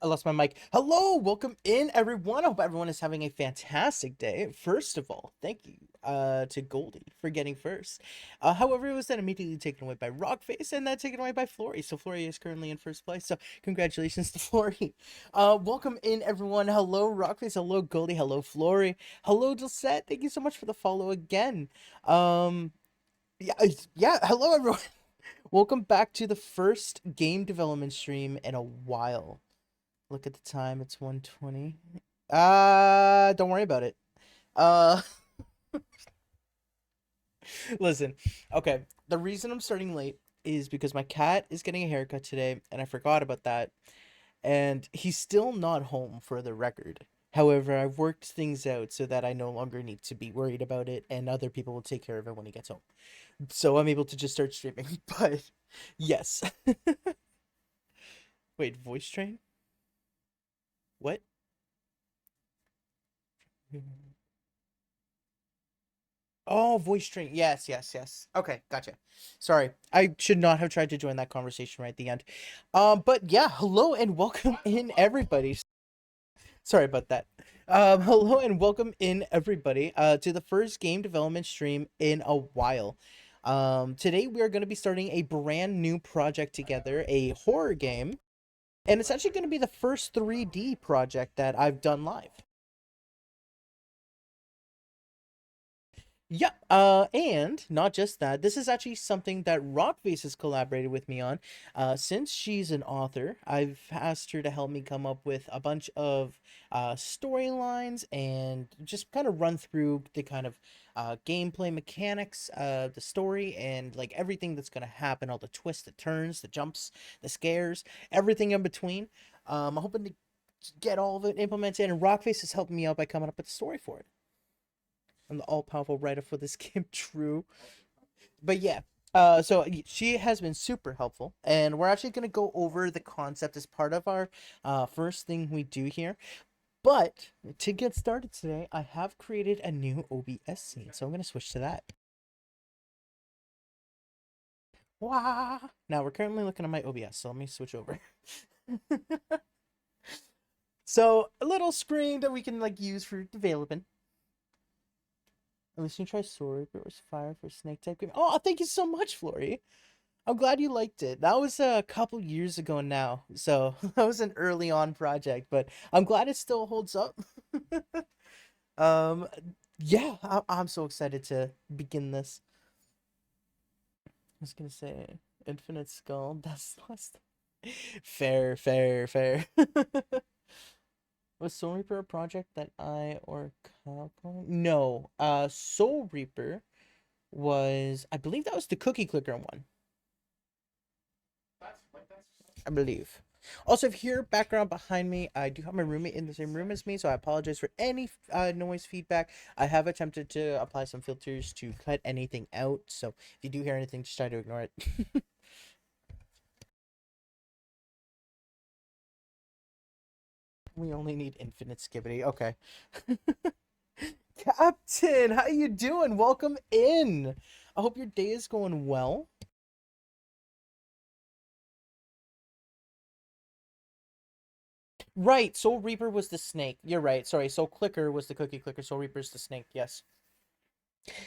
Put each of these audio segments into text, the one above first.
I lost my mic. Hello, welcome in, everyone. I hope everyone is having a fantastic day. First of all, thank you to Goldie for getting first. However, it was then immediately taken away by Rockface and then taken away by Flory. So Flory is currently in first place. So congratulations to Flory. Welcome in, everyone. Hello, Rockface. Hello, Goldie. Hello, Flory. Hello, Dulcet. Thank you so much for the follow again. Yeah, yeah. Hello, everyone. Welcome back to the first game development stream in a while. Look at the time, it's 1:20. Don't worry about it. Uh Listen. Okay, the reason I'm starting late is because my cat is getting a haircut today and I forgot about that. And he's still not home for the record. However, I've worked things out so that I no longer need to be worried about it and other people will take care of it when he gets home. So I'm able to just start streaming. But yes. Wait, voice train? What? Oh, voice train. Yes, yes, yes. Okay, gotcha. Sorry, I should not have tried to join that conversation right at the end. But yeah, hello and welcome in, everybody. Sorry about that. Hello and welcome in, everybody, to the first game development stream in a while. Today we are going to be starting a brand new project together, a horror game, and it's actually going to be the first 3D project that I've done live. Yeah, and not just that, this is actually something that Rockface has collaborated with me on. Since she's an author, I've asked her to help me come up with a bunch of storylines and just kind of run through the kind of gameplay mechanics, the story, and like everything that's gonna happen, all the twists, the turns, the jumps, the scares, everything in between. I'm hoping to get all of it implemented, and Rockface has helped me out by coming up with the story for it. I'm the all-powerful writer for this game. True. But yeah, so she has been super helpful, and we're actually going to go over the concept as part of our first thing we do here. But to get started today, I have created a new OBS scene, so I'm going to switch to that. Wow. Now we're currently looking at my OBS, so let me switch over. So a little screen that we can like use for development. At least you try sword, but it was fire for snake type game. Oh, thank you so much, Flory. I'm glad you liked it. That was a couple years ago now, so that was an early on project, but I'm glad it still holds up. um, yeah, I'm so excited to begin this. I was gonna say Infinite Skull. That's last. Fair, fair, fair. Was Soul Reaper a project that I or Capcom? No. Soul Reaper was, I believe that was the Cookie Clicker one. I believe. Also, if you hear background behind me, I do have my roommate in the same room as me, so I apologize for any noise feedback. I have attempted to apply some filters to cut anything out, so if you do hear anything, just try to ignore it. We only need infinite skibbity. Okay. Captain, how you doing? Welcome in. I hope your day is going well. Right, Soul Reaper was the snake. You're right. Sorry, Soul Clicker was the cookie clicker. Soul Reaper's the snake. Yes.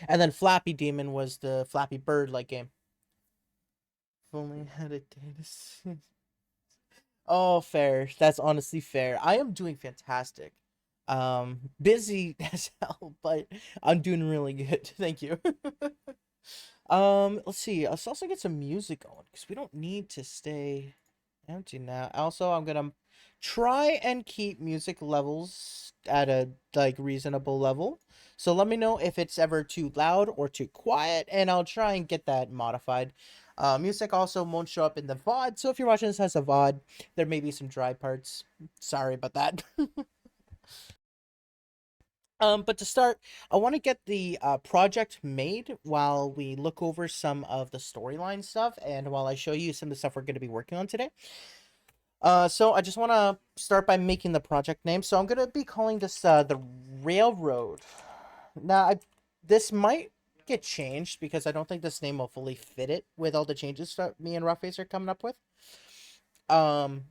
And then Flappy Demon was the Flappy Bird like game. If only had a data. Oh, fair. That's honestly fair. I am doing fantastic. Busy as hell, but I'm doing really good. Thank you. Let's see. Let's also get some music going because we don't need to stay empty now. Also, I'm gonna try and keep music levels at a like reasonable level. So let me know if it's ever too loud or too quiet, and I'll try and get that modified. Music also won't show up in the VOD, so if you're watching this as a VOD, there may be some dry parts. Sorry about that. But to start, I want to get the project made while we look over some of the storyline stuff and while I show you some of the stuff we're going to be working on today. So I just want to start by making the project name. So I'm going to be calling this the Railroad. Now, this might get changed because I don't think this name will fully fit it with all the changes that me and Rockface are coming up with. Um,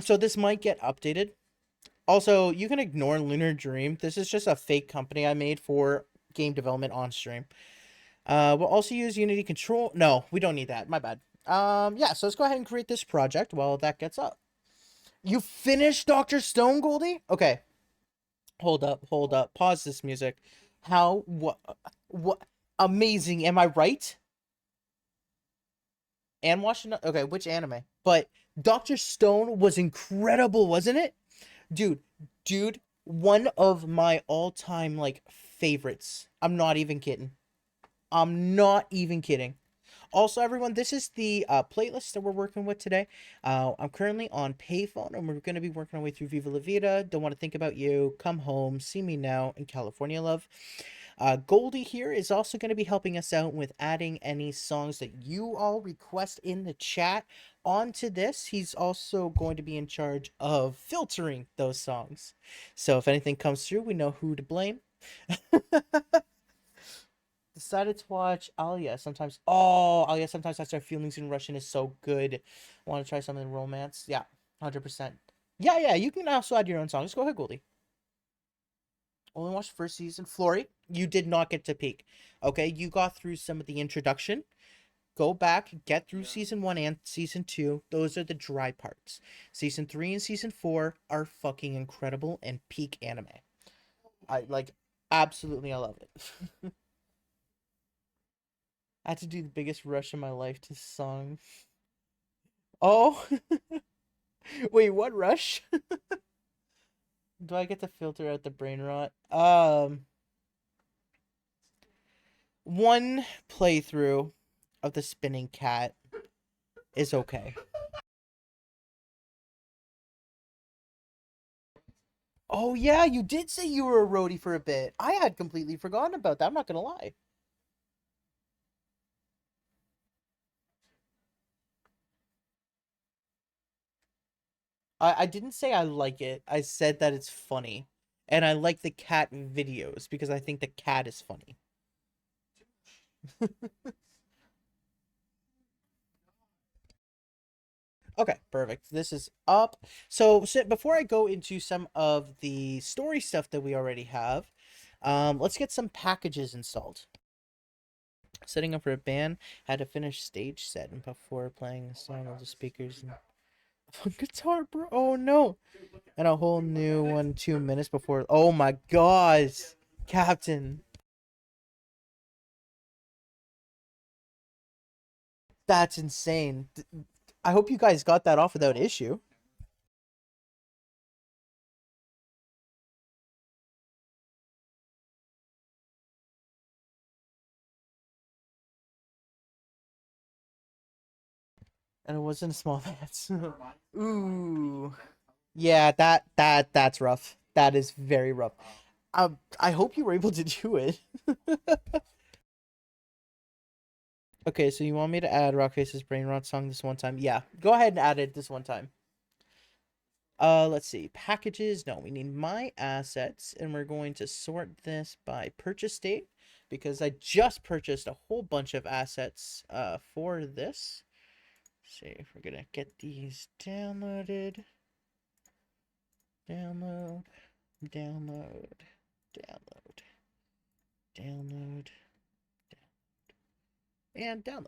so this might get updated. Also, you can ignore Lunar Dream. This is just a fake company I made for game development on stream. We'll also use Unity Control. No, we don't need that. My bad. Yeah, so let's go ahead and create this project while that gets up. You finished Dr. Stone, Goldie? Okay. Hold up, hold up. Pause this music. How, what, amazing. Am I right? And watching, okay, which anime? But Dr. Stone was incredible, wasn't it? Dude, dude, one of my all-time, like, favorites. I'm not even kidding. I'm not even kidding. Also, everyone, this is the playlist that we're working with today. I'm currently on Payphone, and we're going to be working our way through Viva La Vida, Don't Want to Think About You, Come Home, See Me Now, and California Love. Goldie here is also going to be helping us out with adding any songs that you all request in the chat onto this. He's also going to be in charge of filtering those songs. So if anything comes through, we know who to blame. Decided to watch Alia sometimes. Oh, Alia sometimes I start feelings in Russian is so good. Want to try something romance? Yeah, 100%. Yeah, yeah, you can also add your own songs. Go ahead, Goldie. Only watched first season. Flory, you did not get to peak. Okay, you got through some of the introduction. Go back, get through season 1 and season 2. Those are the dry parts. Season 3 and season 4 are fucking incredible and peak anime. I like absolutely I love it. I had to do the biggest rush of my life to song. Oh, wait, what rush? Do I get to filter out the brain rot? One playthrough of the spinning cat is okay. Oh yeah, you did say you were a roadie for a bit. I had completely forgotten about that. I'm not gonna lie. I didn't say I like it. I said that it's funny. And I like the cat videos because I think the cat is funny. Okay, perfect. This is up. So before I go into some of the story stuff that we already have, let's get some packages installed. Setting up for a band, had to finish stage set before playing a song on the speakers and guitar, bro. Oh no. And a whole new one 2 minutes before. Oh my god, Captain. That's insane. I hope you guys got that off without issue. And it wasn't a small match. Ooh. Yeah, that's rough. That is very rough. I hope you were able to do it. Okay, so you want me to add Rockface's Brain Rot song this one time? Yeah, go ahead and add it this one time. Let's see. Packages. No, we need my assets, and we're going to sort this by purchase date because I just purchased a whole bunch of assets for this. Let's see if we're gonna get these downloaded. Download, download, download, download, and download.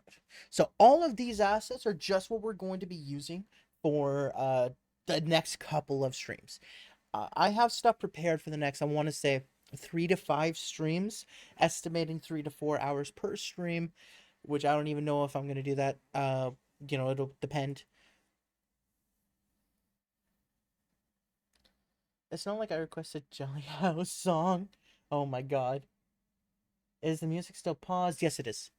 So all of these assets are just what we're going to be using for the next couple of streams. I have stuff prepared for the next, I want to say 3 to 5 streams, estimating 3 to 4 hours per stream, which I don't even know if I'm going to do that. It'll depend. It's not like I requested Jelly House song. Oh my god. Is the music still paused? Yes, it is.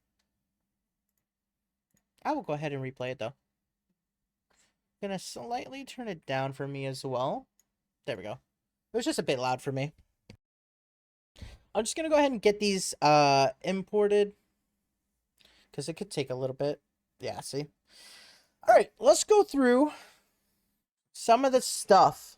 I will go ahead and replay it though. Gonna slightly turn it down for me as well. There we go. It was just a bit loud for me. I'm just gonna go ahead and get these imported because it could take a little bit. Yeah, see. All right, let's go through some of the stuff.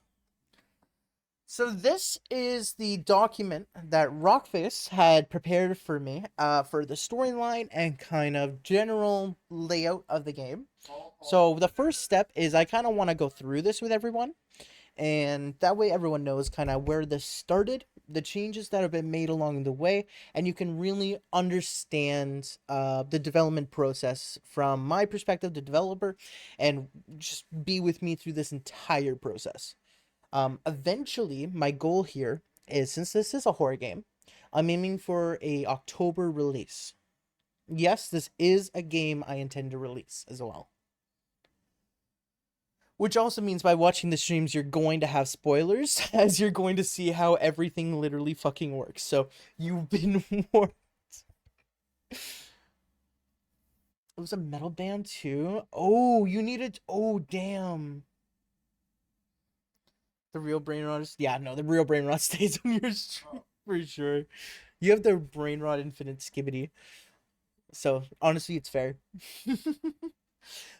So this is the document that Rockface had prepared for me for the storyline and kind of general layout of the game. So the first step is I kind of want to go through this with everyone, and that way everyone knows kind of where this started, the changes that have been made along the way, and you can really understand the development process from my perspective, the developer, and just be with me through this entire process. Eventually, my goal here is, since this is a horror game, I'm aiming for a October release. Yes, this is a game I intend to release as well. Which also means by watching the streams, you're going to have spoilers, as you're going to see how everything literally fucking works. So you've been warned. It was a metal band too. Oh, you needed. Oh, damn. The real brain rot is. Yeah, no, the real brain rot stays on your stream for sure. You have the brain rot infinite skibbity. So honestly, it's fair.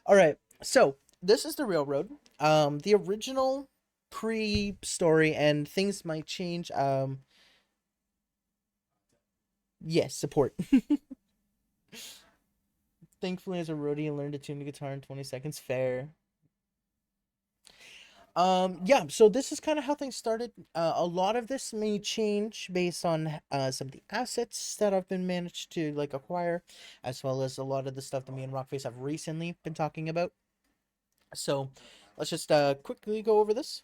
All right. So this is the railroad. The original pre-story, and things might change. Yes, support. Thankfully, as a roadie, I learned to tune the guitar in 20 seconds. Fair. Yeah, so this is kind of how things started. A lot of this may change based on some of the assets that I've been managed to like acquire, as well as a lot of the stuff that me and Rockface have recently been talking about. So let's just quickly go over this.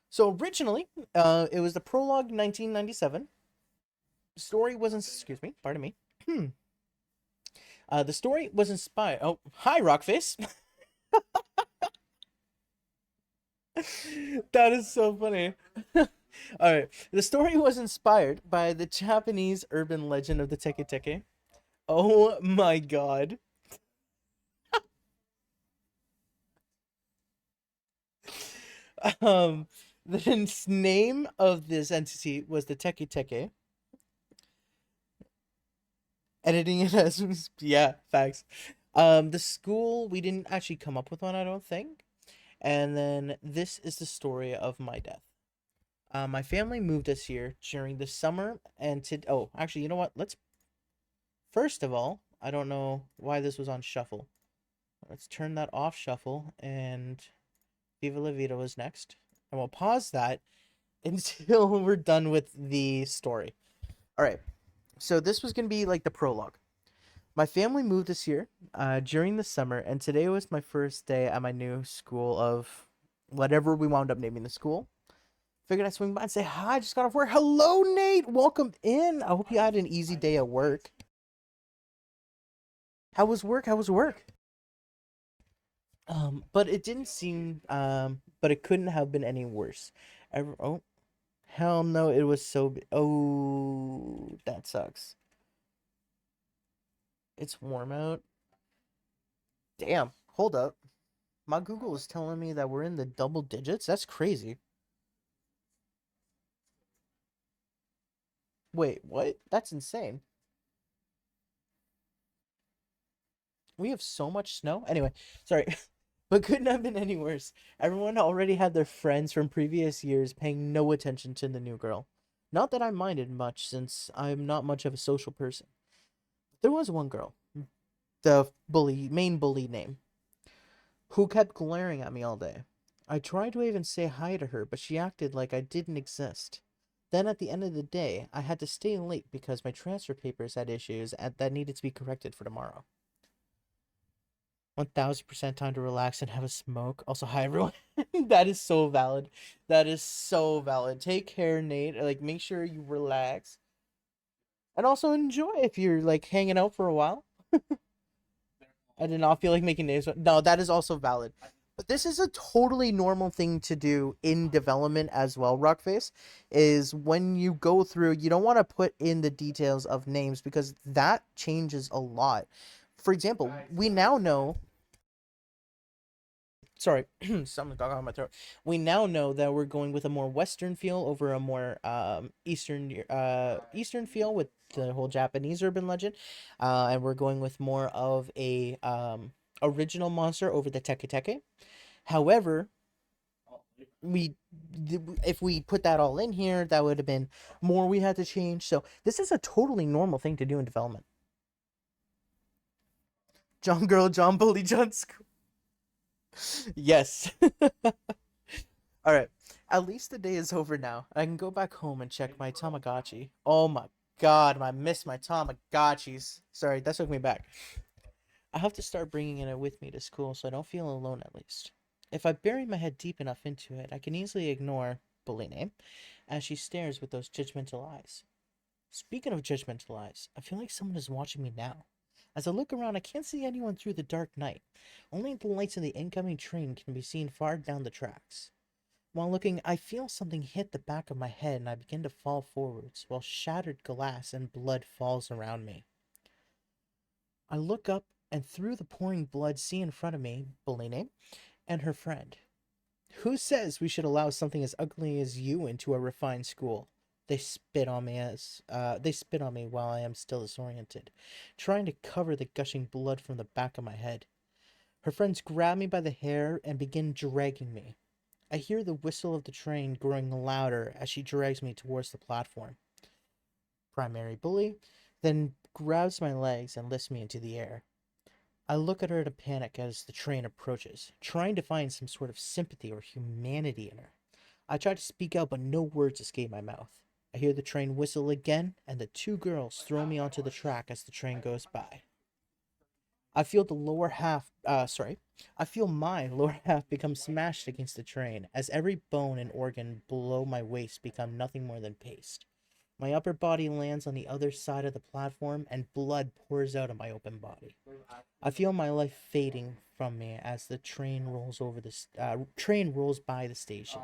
So originally, it was the prologue 1997. The story was, excuse me, pardon me. The story was inspired. Oh, hi, Rockface. That is so funny. All right. The story was inspired by the Japanese urban legend of the Teke Teke. Oh my god. Um, the name of this entity was the Teke Teke. Editing it as yeah, facts. The school, we didn't actually come up with one, I don't think. And then this is the story of my death. My family moved us here during the summer, and oh, actually, you know what? Let's first of all, I don't know why this was on shuffle. Let's turn that off shuffle, and Viva La Vida was next, and we'll pause that until we're done with the story. All right. So this was gonna be like the prologue. My family moved us here during the summer, and today was my first day at my new school of whatever we wound up naming the school. Figured I'd swing by and say hi. Just got off work. Hello, Nate. Welcome in. I hope you had an easy day at work. How was work? How was work? But it didn't seem. But it couldn't have been any worse. Oh, hell no! It was so. Oh, that sucks. It's warm out. Damn. Hold up. My Google is telling me that we're in the double digits. That's crazy. Wait, what? That's insane. We have so much snow. Anyway, sorry. But couldn't have been any worse. Everyone already had their friends from previous years paying no attention to the new girl. Not that I minded much, since I'm not much of a social person. There was one girl, the main bully name, who kept glaring at me all day. I tried to even say hi to her, but she acted like I didn't exist. Then at the end of the day, I had to stay late because my transfer papers had issues that needed to be corrected for tomorrow. 1000% time to relax and have a smoke. Also, hi everyone. That is so valid. That is so valid. Take care, Nate. Like, make sure you relax. And also enjoy if you're like hanging out for a while. I did not feel like making names. No, that is also valid. But this is a totally normal thing to do in development as well, Rockface. Is when you go through, you don't want to put in the details of names because that changes a lot. For example, we now know, sorry, something got on my throat. We now know that we're going with a more Western feel over a more Eastern feel with the whole Japanese urban legend, and we're going with more of a original monster over the Teke Teke. However, we if we put that all in here, that would have been more we had to change. So this is a totally normal thing to do in development. John Girl, John Bully, John School. Yes. All right. At least the day is over now. I can go back home and check my Tamagotchi. Oh my god, I miss my Tamagotchis. Sorry, that took me back. I have to start bringing it with me to school so I don't feel alone at least. If I bury my head deep enough into it, I can easily ignore bully name as she stares with those judgmental eyes. Speaking of judgmental eyes, I feel like someone is watching me now. As I look around, I can't see anyone through the dark night. Only the lights of the incoming train can be seen far down the tracks. While looking, I feel something hit the back of my head and I begin to fall forwards while shattered glass and blood falls around me. I look up and through the pouring blood see in front of me Belene and her friend. Who says we should allow something as ugly as you into a refined school? They spit on me while I am still disoriented, trying to cover the gushing blood from the back of my head. Her friends grab me by the hair and begin dragging me. I hear the whistle of the train growing louder as she drags me towards the platform. Primary bully then grabs my legs and lifts me into the air. I look at her in a panic as the train approaches, trying to find some sort of sympathy or humanity in her. I try to speak out, but no words escape my mouth. I hear the train whistle again, and the two girls throw me onto the track as the train goes by. I feel the lower half, I feel my lower half become smashed against the train as every bone and organ below my waist become nothing more than paste. My upper body lands on the other side of the platform and blood pours out of my open body. I feel my life fading from me as the train rolls by the station.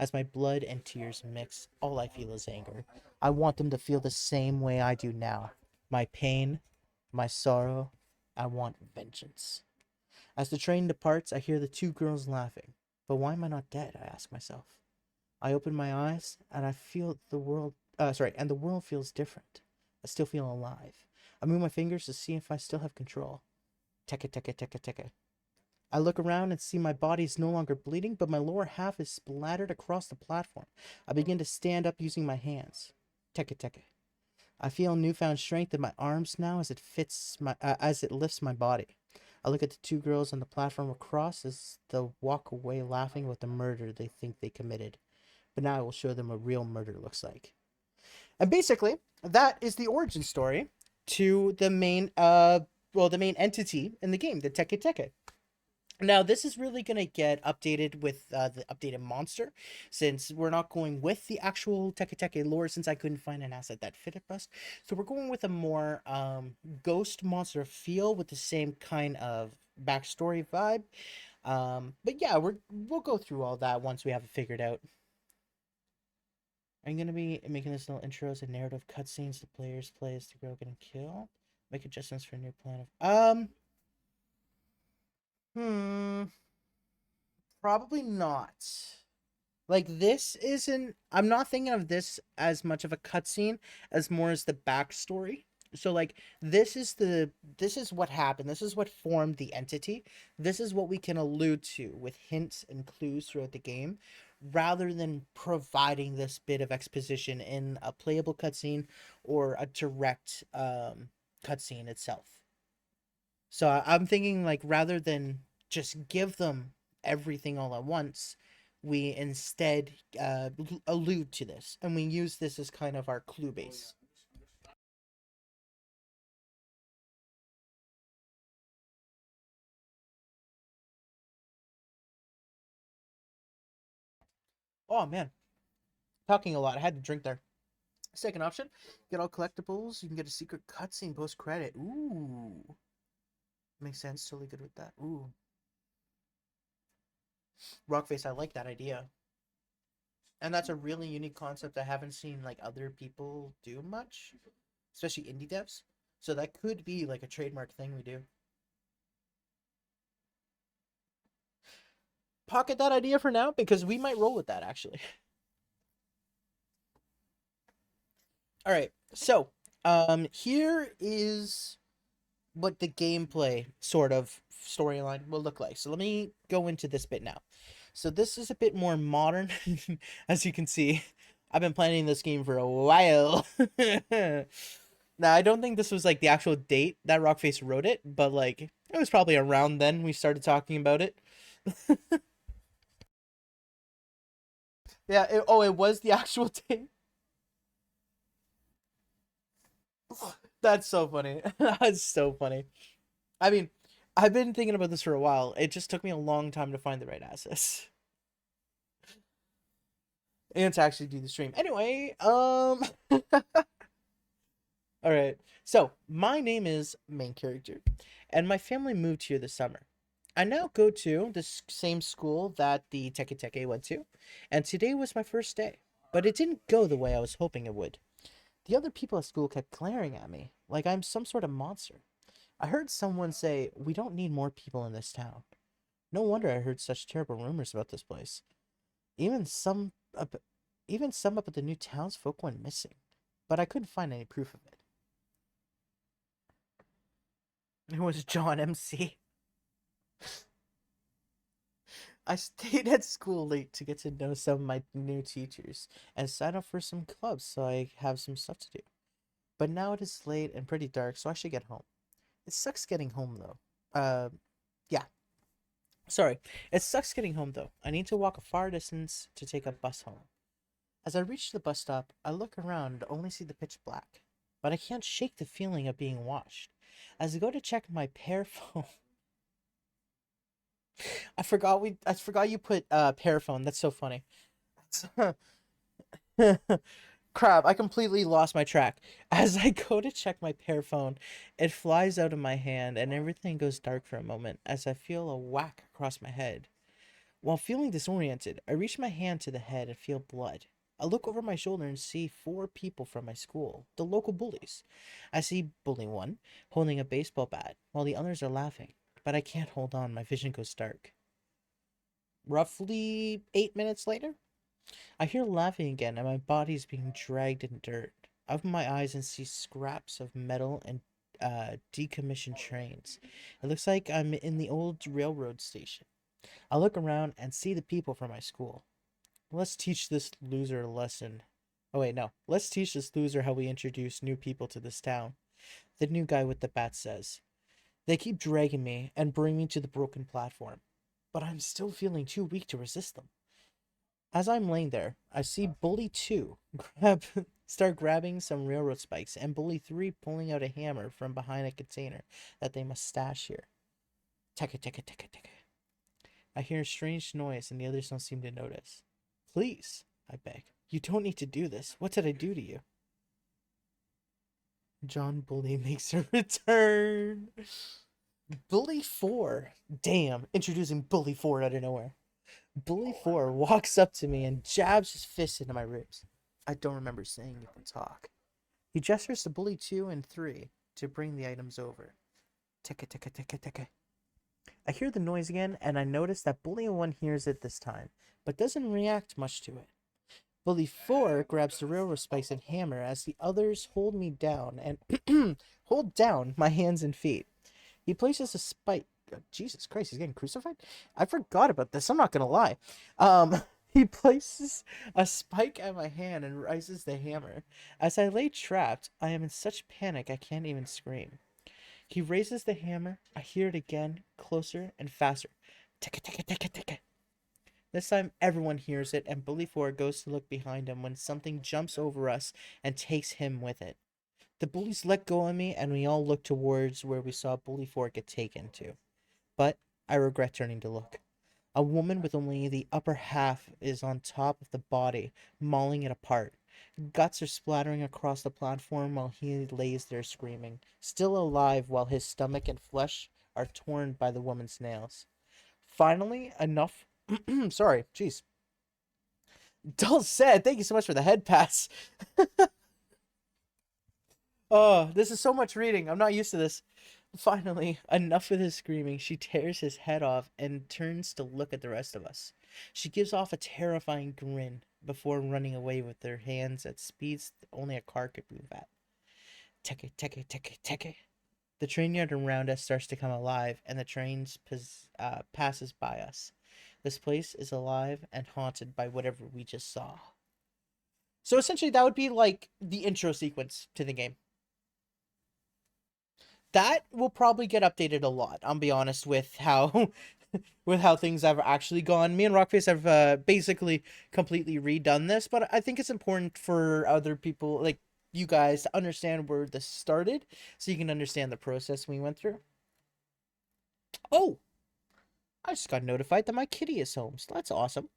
As my blood and tears mix, all I feel is anger. I want them to feel the same way I do now. My pain, my sorrow, I want vengeance. As the train departs, I hear the two girls laughing. But why am I not dead? I ask myself. I open my eyes and I feel and the world feels different. I still feel alive. I move my fingers to see if I still have control. Teka teka teka teka. I look around and see my body is no longer bleeding, but my lower half is splattered across the platform. I begin to stand up using my hands. Teka teka. I feel newfound strength in my arms now as it lifts my body. I look at the two girls on the platform across as they walk away laughing about the murder they think they committed. But now I will show them what real murder looks like. And basically, that is the origin story to the main entity in the game, the Teke Teke. Now, this is really going to get updated with the updated monster, since we're not going with the actual Teke Teke lore, since I couldn't find an asset that fitted us. So we're going with a more ghost monster feel with the same kind of backstory vibe. But yeah, we'll go through all that once we have it figured out. I'm gonna be making this little intros and narrative cutscenes the players play as the girl getting killed. Make adjustments for a new plan of hmm probably not. Like this isn't I'm not thinking of this as much of a cutscene as more as the backstory. So like this is what happened. This is what formed the entity. This is what we can allude to with hints and clues throughout the game, rather than providing this bit of exposition in a playable cutscene or a direct cutscene itself. So I'm thinking like rather than just give them everything all at once, we instead allude to this and we use this as kind of our clue base. Oh man, talking a lot. I had to drink there. Second option, get all collectibles. You can get a secret cutscene post credit. Ooh, makes sense. Totally good with that. Ooh, Rockface, I like that idea. And that's a really unique concept I haven't seen like other people do much, especially indie devs. So that could be like a trademark thing we do. Pocket that idea for now because we might roll with that actually. All right. So, here is what the gameplay sort of storyline will look like. So let me go into this bit now. So this is a bit more modern, as you can see. I've been playing this game for a while. Now, I don't think this was like the actual date that Rockface wrote it, but like it was probably around then we started talking about it. Yeah, it was the actual date. That's so funny. That's so funny. I mean, I've been thinking about this for a while. It just took me a long time to find the right assets and to actually do the stream. Anyway, all right. So, my name is main character, and my family moved here this summer. I now go to the same school that the Teke Teke went to, and today was my first day. But it didn't go the way I was hoping it would. The other people at school kept glaring at me like I'm some sort of monster. I heard someone say, "We don't need more people in this town." No wonder I heard such terrible rumors about this place. Even some up, even some up at the new townsfolk went missing, but I couldn't find any proof of it. It was John MC. I stayed at school late to get to know some of my new teachers and sign up for some clubs so I have some stuff to do. But now it is late and pretty dark, so I should get home. It sucks getting home though. Yeah. Sorry. It sucks getting home though. I need to walk a far distance to take a bus home. As I reach the bus stop, I look around and only see the pitch black. But I can't shake the feeling of being watched. As I go to check my pair phone, I forgot you put pair phone. That's so funny. Crap, I completely lost my track. As I go to check my pair phone, it flies out of my hand and everything goes dark for a moment as I feel a whack across my head. While feeling disoriented, I reach my hand to the head and feel blood. I look over my shoulder and see four people from my school, the local bullies. I see Bully 1 holding a baseball bat while the others are laughing, but I can't hold on, my vision goes dark. Roughly 8 minutes later, I hear laughing again and my body is being dragged in dirt. I open my eyes and see scraps of metal and decommissioned trains. It looks like I'm in the old railroad station. I look around and see the people from my school. Let's teach this loser a lesson. Oh, wait, no. Let's teach this loser how we introduce new people to this town. The new guy with the bat says. They keep dragging me and bring me to the broken platform, but I'm still feeling too weak to resist them. As I'm laying there, I see Bully 2 grab start grabbing some railroad spikes and Bully 3 pulling out a hammer from behind a container that they must stash here. Tekka tekka tekka tekka. I hear a strange noise and the others don't seem to notice. Please, I beg. You don't need to do this. What did I do to you? John Bully makes a return. Bully 4. Damn, introducing Bully 4 out of nowhere. Bully 4 walks up to me and jabs his fist into my ribs. I don't remember saying you can talk. He gestures to Bully 2 and 3 to bring the items over. Ticka ticka ticka ticka. I hear the noise again and I notice that Bully 1 hears it this time, but doesn't react much to it. Bully 4 grabs the railroad spikes and hammer as the others hold me down and hold down my hands and feet. He places a spike. Jesus Christ, he's getting crucified? I forgot about this. I'm not gonna lie. He places a spike at my hand and raises the hammer. As I lay trapped, I am in such panic I can't even scream. He raises the hammer. I hear it again, closer and faster. Ticka ticka ticka ticka. This time everyone hears it, and Bully 4 goes to look behind him when something jumps over us and takes him with it. The bullies let go of me, and we all look towards where we saw Bully 4 get taken to. But I regret turning to look. A woman with only the upper half is on top of the body, mauling it apart. Guts are splattering across the platform while he lays there screaming, still alive while his stomach and flesh are torn by the woman's nails. Finally, enough. Sorry, jeez. Dull said, thank you so much for the head pass. Oh, this is so much reading. I'm not used to this. Finally, enough with his screaming. She tears his head off and turns to look at the rest of us. She gives off a terrifying grin before running away with her hands at speeds only a car could move at. Teke, teke, teke, teke. The train yard around us starts to come alive, and the train passes by us. This place is alive and haunted by whatever we just saw. So essentially, that would be like the intro sequence to the game. That will probably get updated a lot. I'll be honest with how with how things have actually gone. Me and Rockface have basically completely redone this, but I think it's important for other people like you guys to understand where this started, so you can understand the process we went through. Oh, I just got notified that my kitty is home, so that's awesome.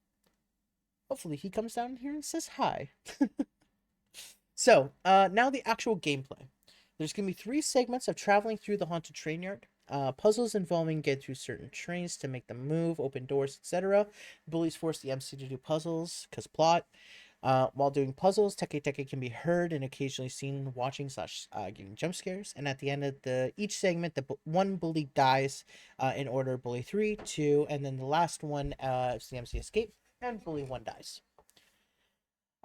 Hopefully he comes down here and says hi. So, now the actual gameplay. There's going to be 3 segments of traveling through the haunted train yard. Puzzles involving get through certain trains to make them move, open doors, etc. Bullies force the MC to do puzzles, because plot. While doing puzzles, Teke Teke can be heard and occasionally seen watching slash giving jump scares. And at the end of each segment, one bully dies in order: bully 3, 2, and then the last one is the MC escape, and bully 1 dies.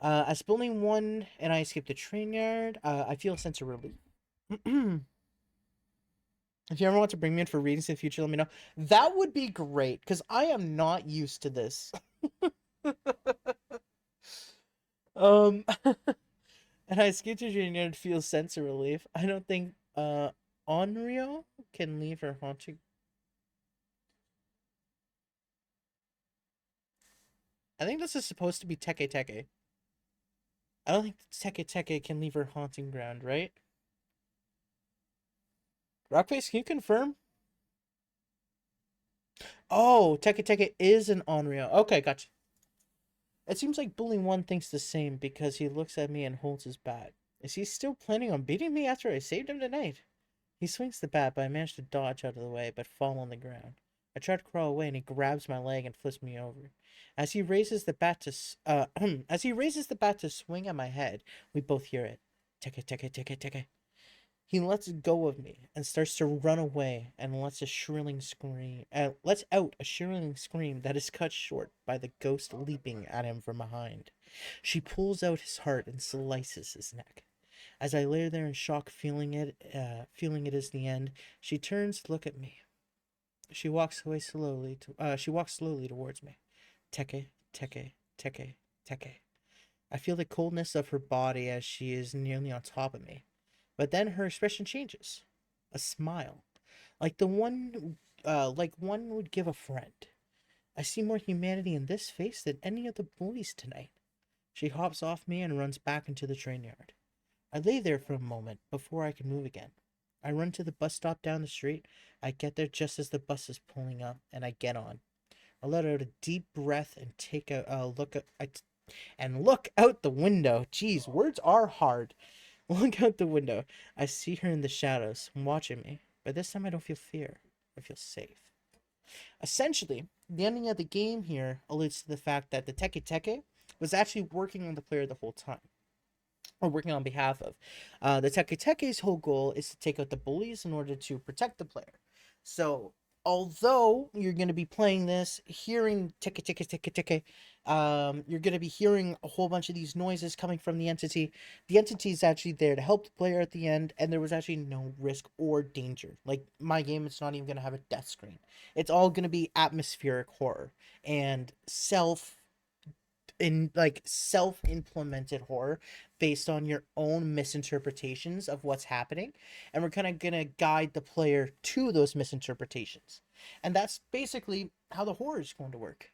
As bully 1 and I escape the train yard, I feel a sense of relief. If you ever want to bring me in for readings in the future, let me know. That would be great, because I am not used to this. And I escaped to junior and feel sense of relief. I don't think Onryo can leave her haunting. I think this is supposed to be Teke Teke. I don't think Teke Teke can leave her haunting ground, right? Rockface, can you confirm? Oh, Teke Teke is an Onryo. Okay, gotcha. It seems like Bully 1 thinks the same because he looks at me and holds his bat. Is he still planning on beating me after I saved him tonight? He swings the bat, but I manage to dodge out of the way, but fall on the ground. I try to crawl away, and he grabs my leg and flips me over. As he raises the bat to swing at my head, we both hear it. Teke, teke, teke, teke. He lets go of me and starts to run away and lets out a shrilling scream that is cut short by the ghost leaping at him from behind. She pulls out his heart and slices his neck. As I lay there in shock, feeling it is the end, she turns to look at me. She walks slowly towards me. Teke, teke, teke, teke. I feel the coldness of her body as she is nearly on top of me. But then her expression changes. A smile. Like one would give a friend. I see more humanity in this face than any of the bullies tonight. She hops off me and runs back into the train yard. I lay there for a moment before I can move again. I run to the bus stop down the street. I get there just as the bus is pulling up, and I get on. I let out a deep breath and take a look out the window. Jeez, words are hard. Look out the window. I see her in the shadows, watching me. But this time I don't feel fear. I feel safe. Essentially, the ending of the game here alludes to the fact that the Teke Teke was actually working on the player the whole time. Or working on behalf of. The Teke Teke's whole goal is to take out the bullies in order to protect the player. So, although you're going to be playing this, hearing Teke Teke Teke Teke, you're going to be hearing a whole bunch of these noises coming from the entity. The entity is actually there to help the player at the end, and there was actually no risk or danger. Like, my game, it's not even going to have a death screen. It's all going to be atmospheric horror and self-implemented horror based on your own misinterpretations of what's happening, and we're kind of gonna guide the player to those misinterpretations, and that's basically how the horror is going to work.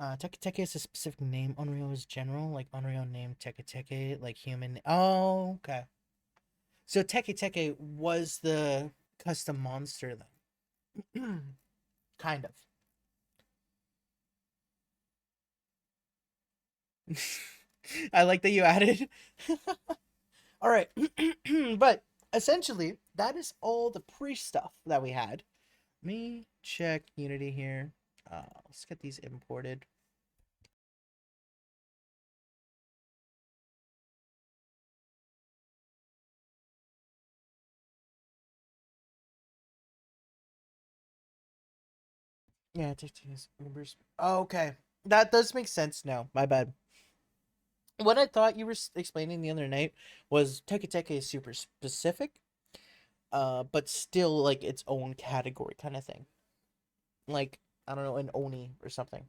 Teke Teke is a specific name. Unreal is general, like Unreal named Teke Teke, like human. Oh, okay. So Teke Teke was the custom monster then. Kind of. I like that you added. All right. But essentially, that is all the pre stuff that we had. Let me check Unity here. Let's get these imported. Yeah, it takes Ubers. Oh, okay. That does make sense now. My bad. What I thought you were explaining the other night was Teke Teke is super specific, but still like its own category kind of thing. like, I don't know, an Oni or something.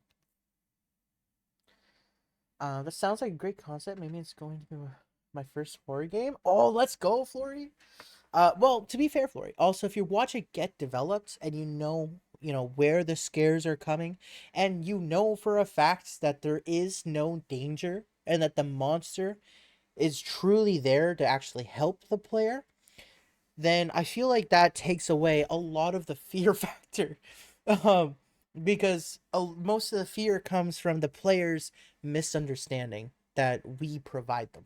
That sounds like a great concept. Maybe it's going to be my first horror game. Oh, let's go, Flory. Well, to be fair, Flory, also if you watch it get developed and you know where the scares are coming, and you know for a fact that there is no danger and that the monster is truly there to actually help the player, then I feel like that takes away a lot of the fear factor. Um, because most of the fear comes from the player's misunderstanding that we provide them.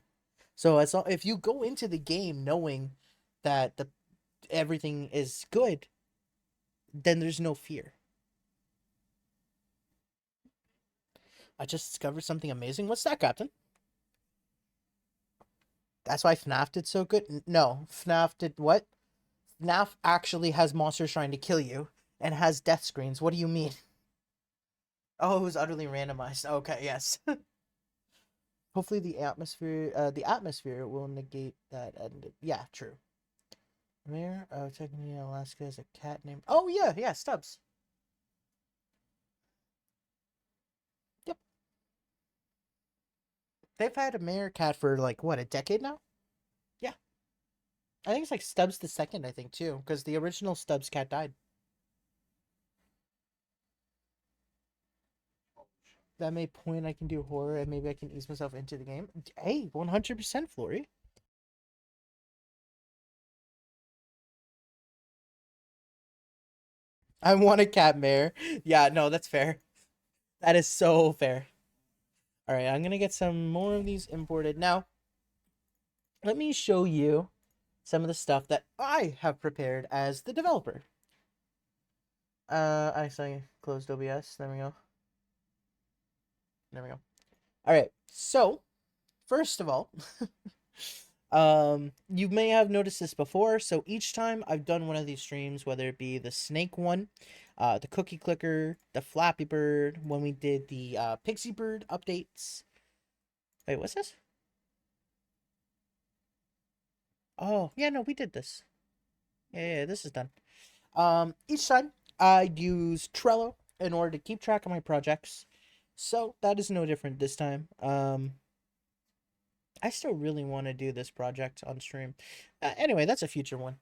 So if you go into the game knowing that the everything is good, then there's no fear. I just discovered something amazing. What's that, Captain? That's why FNAF did so good? No, FNAF did what? FNAF actually has monsters trying to kill you and has death screens. What do you mean? Oh, it was utterly randomized. Okay, yes. Hopefully the atmosphere will negate that. And yeah, true. Mayor of technically Alaska is a cat named. Oh yeah, yeah, Stubbs. Yep, they've had a mayor cat for like what, a decade now. Yeah, I think it's like Stubbs the second. I think too, because the original Stubbs cat died. That may point I can do horror and maybe I can ease myself into the game. Hey, 100% Flory. I want a cat mayor. Yeah, no, that's fair. That is so fair. All right, I'm gonna get some more of these imported now. Let me show you some of the stuff that I have prepared as the developer. I actually closed OBS. There we go. There we go. All right. So, first of all, you may have noticed this before. So each time I've done one of these streams, whether it be the snake one, the cookie clicker, the Flappy Bird, when we did the Pixie Bird updates. Wait, what's this? Oh, yeah, no, we did this. Yeah, this is done. Each time I use Trello in order to keep track of my projects. So that is no different this time. I still really want to do this project on stream. Anyway, that's a future one.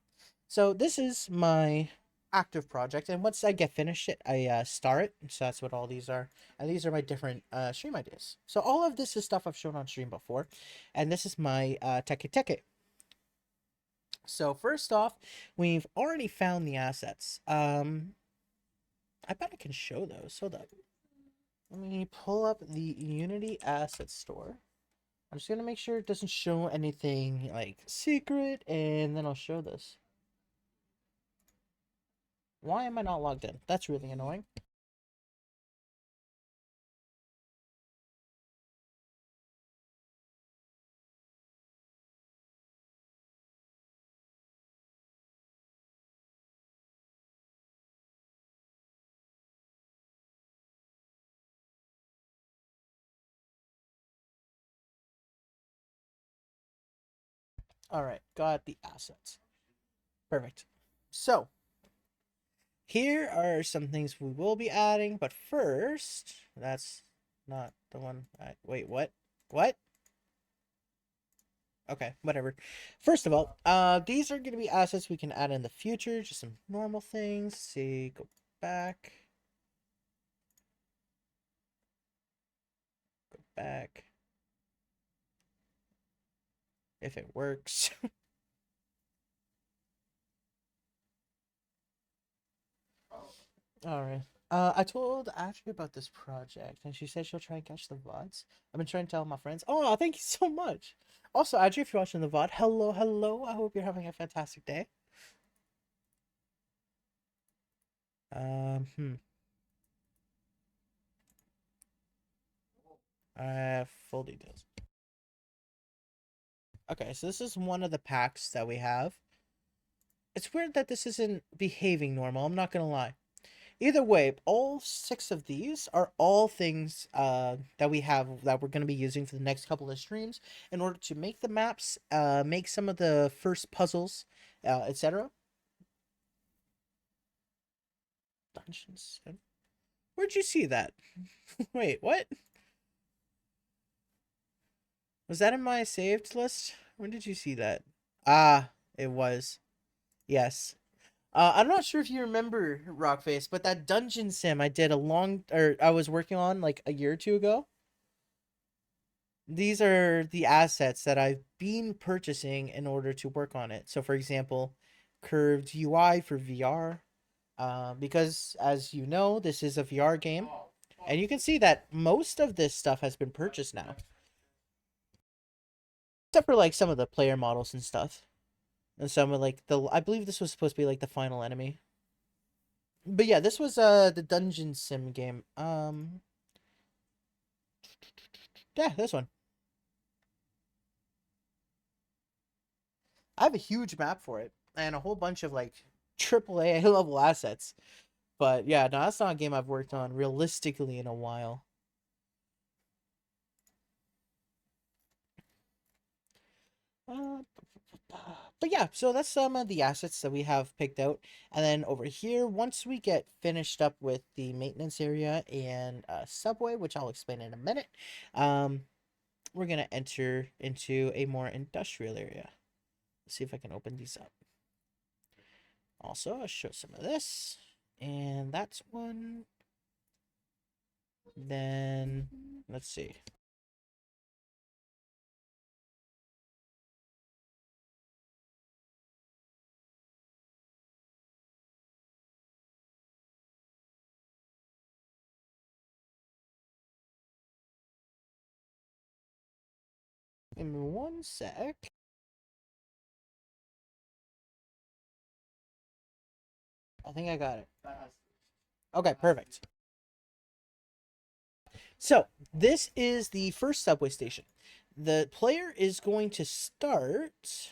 So this is my active project, and once I get finished it, I star it. So that's what all these are, and these are my different stream ideas. So all of this is stuff I've shown on stream before, and this is my teke teke. So first off, we've already found the assets. I bet I can show those. Hold up. Let me pull up the Unity asset store. I'm just gonna make sure it doesn't show anything like secret, and then I'll show this. Why am I not logged in? That's really annoying. All right, got the assets. Perfect. So here are some things we will be adding, but first, that's not the one. Wait, what? What? Okay, whatever. First of all, these are going to be assets we can add in the future. Just some normal things. Let's see, go back. Go back. If it works. All right. I told Ashley about this project, and she said she'll try and catch the VODs. I've been trying to tell my friends. Oh, thank you so much. Also, Adri, if you're watching the VOD, hello, hello. I hope you're having a fantastic day. Hmm. I have full details. Okay, so this is one of the packs that we have. It's weird that this isn't behaving normal. I'm not gonna lie. Either way, all 6 of these are all things that we have that we're going to be using for the next couple of streams in order to make the maps, make some of the first puzzles, etc. Dungeons. Where'd you see that? Wait, what? Was that in my saved list? When did you see that? Ah, it was. Yes. I'm not sure if you remember Rockface, but that dungeon sim I did I was working on like a year or two ago. These are the assets that I've been purchasing in order to work on it. So, for example, curved UI for VR, because as you know, this is a VR game, and you can see that most of this stuff has been purchased now, except for like some of the player models and stuff, and some of like I believe this was supposed to be like the final enemy. But yeah, this was the dungeon sim game. Yeah, this one. I have a huge map for it and a whole bunch of like AAA level assets. But yeah, no, that's not a game I've worked on realistically in a while. Uh, but yeah, so that's some of the assets that we have picked out. And then over here, once we get finished up with the maintenance area and subway, which I'll explain in a minute, we're going to enter into a more industrial area. Let's see if I can open these up. Also, I'll show some of this. And that's one. Then, let's see. Give me one sec. I think I got it. Okay, perfect. So, this is the first subway station. The player is going to start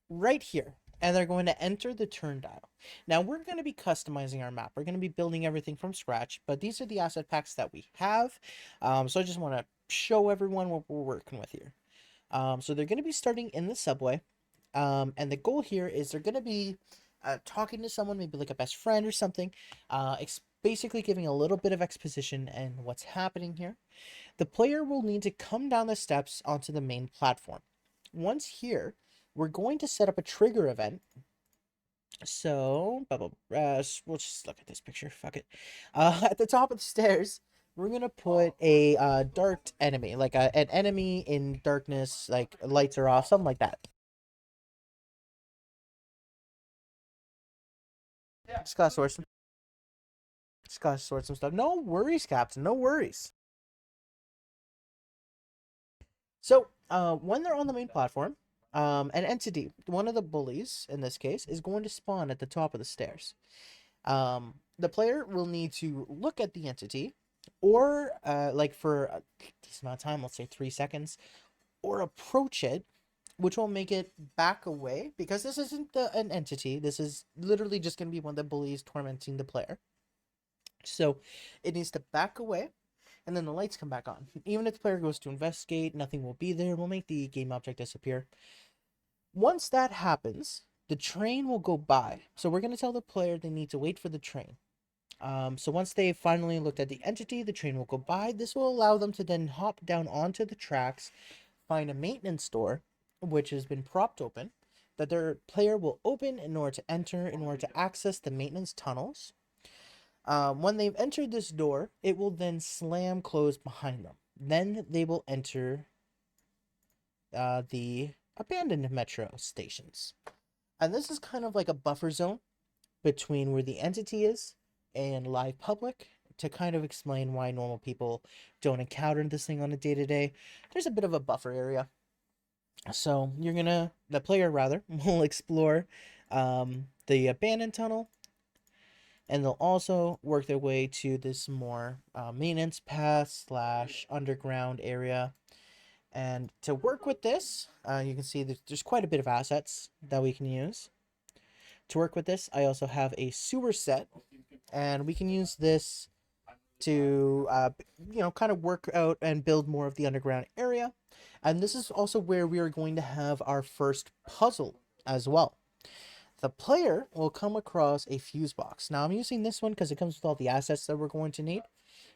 right here, and they're going to enter the turn dial. Now, we're going to be customizing our map. We're going to be building everything from scratch, but these are the asset packs that we have. So I just want to show everyone what we're working with here. So they're going to be starting in the subway, and the goal here is they're going to be talking to someone, maybe like a best friend or something, basically giving a little bit of exposition and what's happening here. The player will need to come down the steps onto the main platform. Once here, we're going to set up a trigger event. So, we'll just look at this picture. Fuck it. At the top of the stairs, we're gonna put a dark enemy, like an enemy in darkness, like lights are off, something like that. Just gotta sort some. Just gotta sort some stuff. No worries, Captain. No worries. So, when they're on the main platform, an entity, one of the bullies in this case, is going to spawn at the top of the stairs. The player will need to look at the entity, or like for a decent amount of time, let's say 3 seconds, or approach it, which will make it back away, because this isn't an entity. This is literally just going to be one of the bullies tormenting the player. So it needs to back away, and then the lights come back on. Even if the player goes to investigate, nothing will be there. We'll make the game object disappear. Once that happens, the train will go by. So we're going to tell the player they need to wait for the train. So once they finally looked at the entity, the train will go by. This will allow them to then hop down onto the tracks, find a maintenance door, which has been propped open, that their player will open in order to enter, in order to access the maintenance tunnels. When they've entered this door, it will then slam close behind them. Then they will enter the abandoned metro stations. And this is kind of like a buffer zone between where the entity is and live public, to kind of explain why normal people don't encounter this thing on a day-to-day. There's a bit of a buffer area. So the player rather, will explore the abandoned tunnel, and they'll also work their way to this more maintenance path slash underground area. And to work with this, you can see there's quite a bit of assets that we can use. To work with this, I also have a sewer set, and we can use this to, kind of work out and build more of the underground area. And this is also where we are going to have our first puzzle as well. the player will come across a fuse box. Now I'm using this one because it comes with all the assets that we're going to need.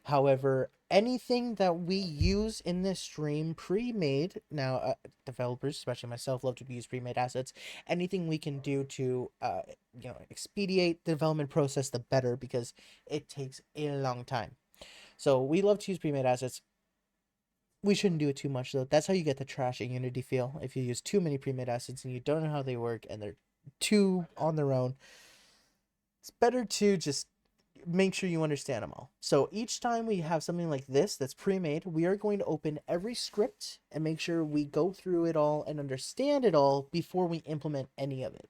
However, anything that we use in this stream pre-made, now developers, especially myself, love to use pre-made assets. Anything we can do to expedite the development process, the better, because it takes a long time. So we love to use pre-made assets. We shouldn't do it too much though. That's how you get the trash in Unity feel. If you use too many pre-made assets and you don't know how they work and they're too on their own, it's better to just make sure you understand them all. So each time we have something like this that's pre-made, we are going to open every script and make sure we go through it all and understand it all before we implement any of it.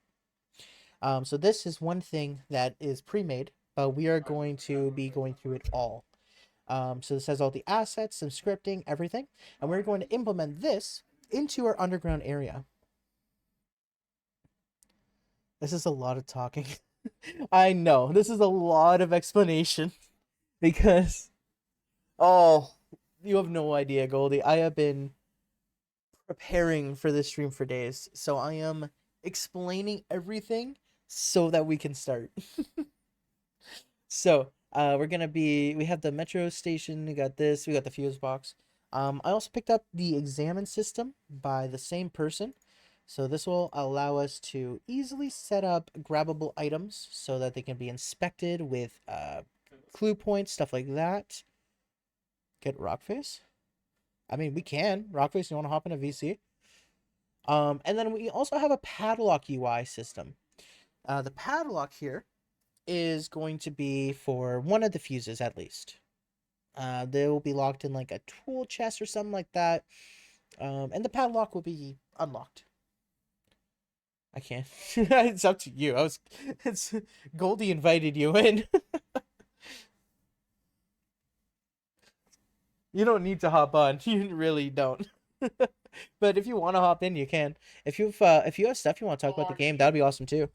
So this is one thing that is pre-made, but we are going to be going through it all. So this has all the assets, some scripting, everything, and we're going to implement this into our underground area. This is a lot of talking. I know, this is a lot of explanation because, oh, you have no idea, Goldie. I have been preparing for this stream for days, so I am explaining everything so that we can start. So, we have the metro station, we got this, we got the fuse box. I also picked up the examine system by the same person. So this will allow us to easily set up grabbable items so that they can be inspected with clue points, stuff like that. Get Rockface? I mean, we can. Rockface, you want to hop in a VC? And then we also have a padlock UI system. The padlock here is going to be for one of the fuses at least. They will be locked in like a tool chest or something like that. And the padlock will be unlocked. I can't. It's up to you. It's Goldie invited you in. You don't need to hop on. You really don't. But if you want to hop in, you can. If you have stuff you want to talk about the game, that'd be awesome too.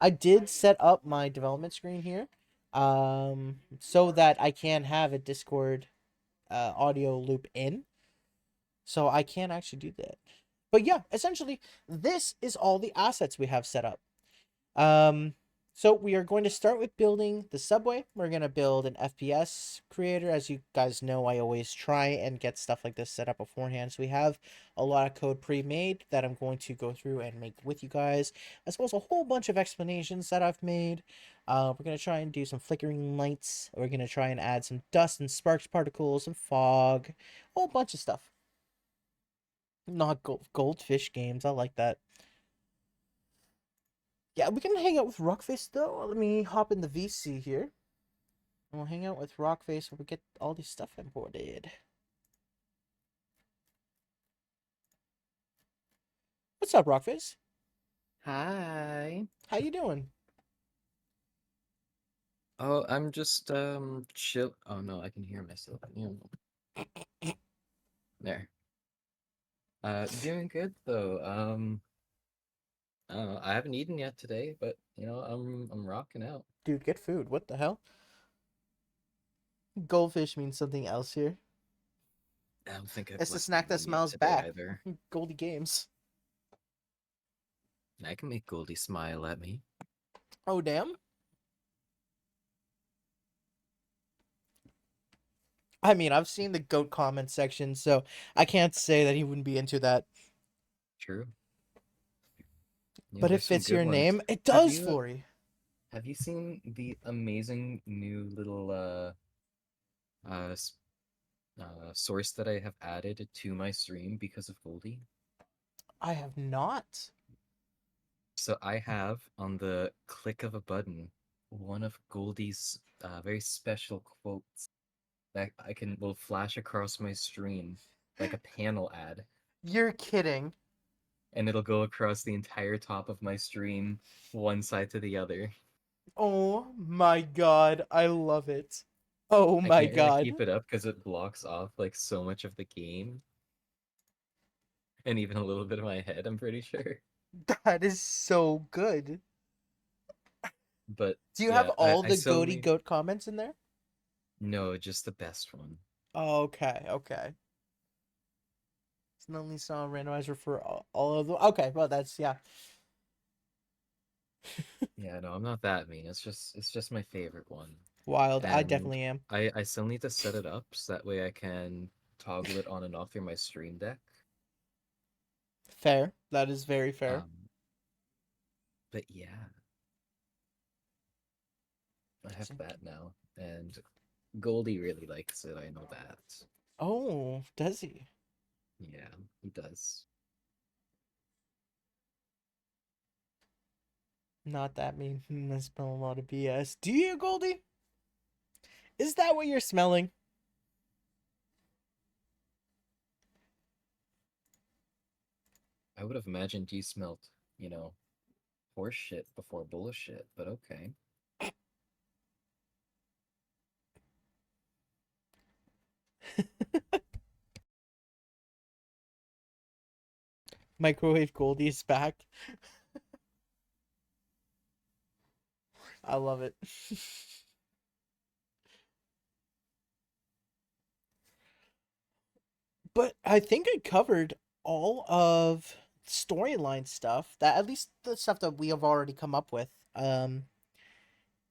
I did set up my development screen here, so that I can have a Discord audio loop in. So I can actually do that. But yeah, essentially, this is all the assets we have set up. So we are going to start with building the subway. We're going to build an FPS creator. As you guys know, I always try and get stuff like this set up beforehand. So we have a lot of code pre-made that I'm going to go through and make with you guys, as well as a whole bunch of explanations that I've made. We're going to try and do some flickering lights. We're going to try and add some dust and sparks particles, some fog, a whole bunch of stuff. Not goldfish games. I like that. Yeah, we can hang out with Rockface though. Let me hop in the VC here. And we'll hang out with Rockface when we get all this stuff imported. What's up, Rockface? Hi. How you doing? Oh, I'm just chill. Oh no, I can hear myself. There. Doing good though. I haven't eaten yet today, but I'm rocking out. Dude, get food. What the hell? Goldfish means something else here. I don't think I've It's the left snack that eaten yet smells today back. either. Goldie Games. I can make Goldie smile at me. Oh, damn. I mean, I've seen the goat comment section, so I can't say that he wouldn't be into that. True. But it There's some fits good your ones. name. It Have does, you Flory. have you seen the amazing new little uh s- source that I have added to my stream because of Goldie? I have not. So I have on the click of a button one of Goldie's very special quotes that will flash across my stream like a panel ad, You're kidding. and it'll go across the entire top of my stream, one side to the other. Oh my god, I love it. Oh I my can't really god. keep it up because it blocks off like so much of the game and even a little bit of my head, I'm pretty sure. That is so good. But Do you have yeah, all I the so goaty many. goat comments in there? No, just the best one. Okay, okay. Only saw a randomizer for all of them. Okay, well that's yeah, Yeah, no, I'm not that mean. It's just my favorite one. wild. I And definitely am. I still need to set it up so that way I can toggle it on and off through my stream deck. Fair. That is very fair. But yeah, I have that now. And Goldie really likes it, I know that. Oh, does he? Yeah, he does. Not that mean. I smell a lot of BS. Do you, Goldie? Is that what you're smelling? I would have imagined you smelt, you know, horse shit before bullshit, but okay. Microwave Goldie is back. I love it. But I think I covered all of storyline stuff that at least the stuff that we have already come up with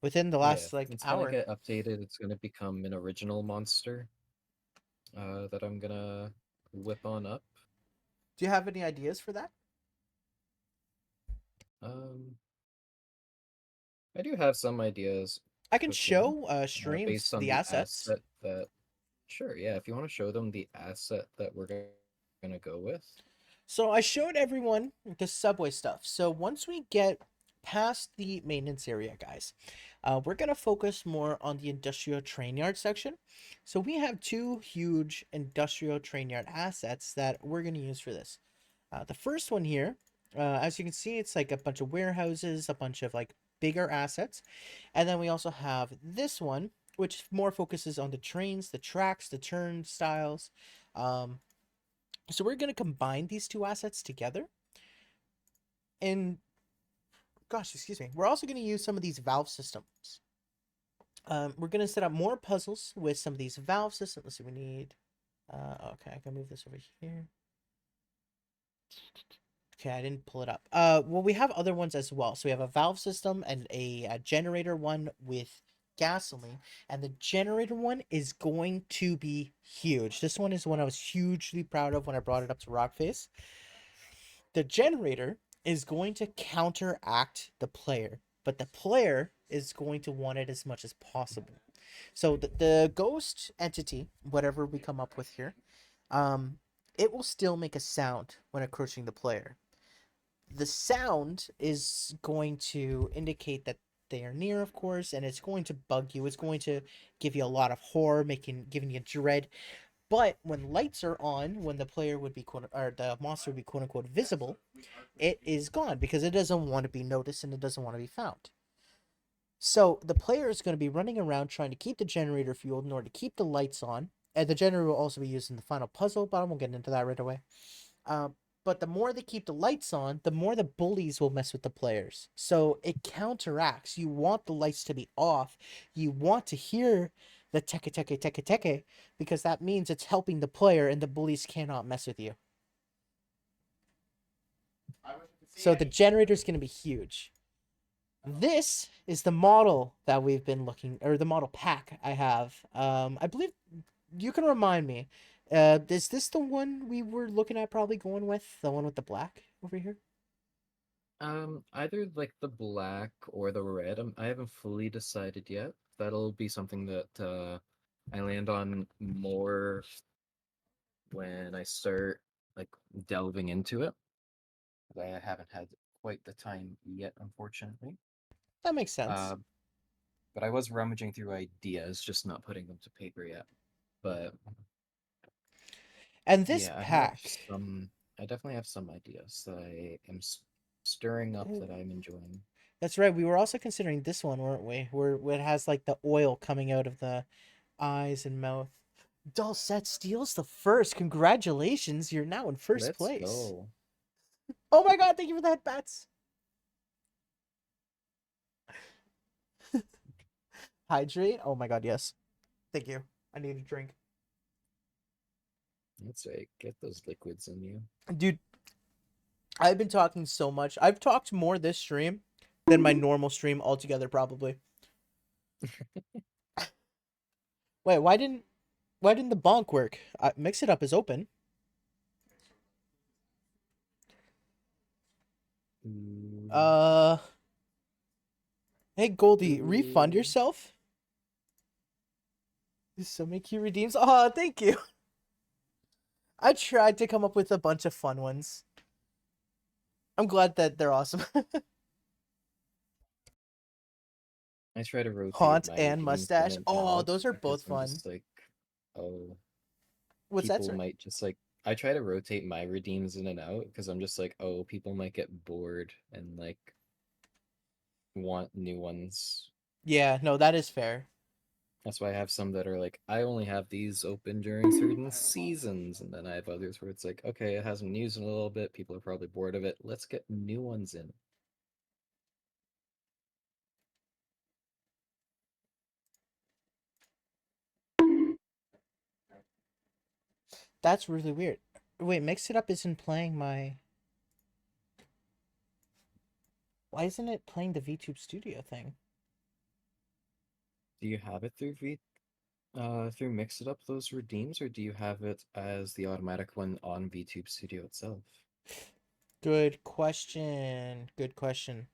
within the Yeah, last like it's gonna hour. get updated. It's gonna become an original monster that I'm gonna whip on up. Do you have any ideas for that? Um, I do have some ideas I can cooking show streams based on the the assets. asset that. Sure, yeah, if you want to show them the asset that we're gonna go with. So I showed everyone the subway stuff. So once we get past the maintenance area, guys, we're gonna focus more on the industrial train yard section. So we have two huge industrial train yard assets that we're gonna use for this. The first one here, as you can see, it's like a bunch of warehouses, a bunch of like bigger assets, and then we also have this one, which more focuses on the trains, the tracks, the turnstiles. Um, so we're going to combine these two assets together. And gosh, excuse me. We're also going to use some of these valve systems. We're going to set up more puzzles with some of these valve systems. Let's see, we need. Okay, I can move this over here. Okay, I didn't pull it up. Well, we have other ones as well. So we have a valve system and a generator one with gasoline, and the generator one is going to be huge. This one is one I was hugely proud of when I brought it up to Rockface. The generator is going to counteract the player, but the player is going to want it as much as possible. So the ghost entity, whatever we come up with here, um, it will still make a sound when approaching the player. The sound is going to indicate that they are near, of course, and it's going to bug you. It's going to give you a lot of horror, giving you dread. But when lights are on, when the player would be or the monster would be quote unquote visible, it is gone because it doesn't want to be noticed and it doesn't want to be found. So the player is going to be running around trying to keep the generator fueled in order to keep the lights on. And the generator will also be used in the final puzzle, but I won't get into that right away. But the more they keep the lights on, the more the bullies will mess with the players. So it counteracts. You want the lights to be off. You want to hear the teke teke teke teke because that means it's helping the player and the bullies cannot mess with you. So the generator is going to be huge. This is the model that we've been looking, or the model pack I have. I believe you can remind me. Is this the one we were looking at probably going with? The one with the black over here? Either like the black or the red. I haven't fully decided yet. That'll be something that I land on more when I start like delving into it. I haven't had quite the time yet, unfortunately. That makes sense. Uh, but I was rummaging through ideas, just not putting them to paper yet. But And this yeah, I have pack. some. I definitely have some ideas that I am stirring up Ooh, that I'm enjoying. that's right. We were also considering this one, weren't we? Where it has like the oil coming out of the eyes and mouth. Dulcet steals the first. Congratulations, you're now in first Let's place. go. Oh my god, thank you for the headbats. Hydrate. Oh my god, yes. Thank you. I need a drink. That's right. Get those liquids in you. Dude, I've been talking so much. I've talked more this stream than my normal stream altogether, probably. Wait, why didn't the bonk work? Mix it up is open. Ooh, Uh, hey Goldie, refund ooh. yourself. There's so many cute redeems. Oh, thank you. I tried to come up with a bunch of fun ones. I'm glad that they're awesome. I try to rotate Haunt my and redeems in mustache. and Oh, out those are both because I'm fun. just like, oh, What's that, people sir? might just like. I try to rotate my redeems in and out because I'm just like, oh, people might get bored and like want new ones. Yeah, no, that is fair. That's why I have some that are like, I only have these open during certain seasons, and then I have others where it's like, okay, it hasn't been used in a little bit. People are probably bored of it. Let's get new ones in. That's really weird. Wait, Mix It Up isn't playing my. Why isn't it playing the VTube Studio thing? Do you have it through Mix It Up those redeems, or do you have it as the automatic one on VTube Studio itself? Good question. Good question.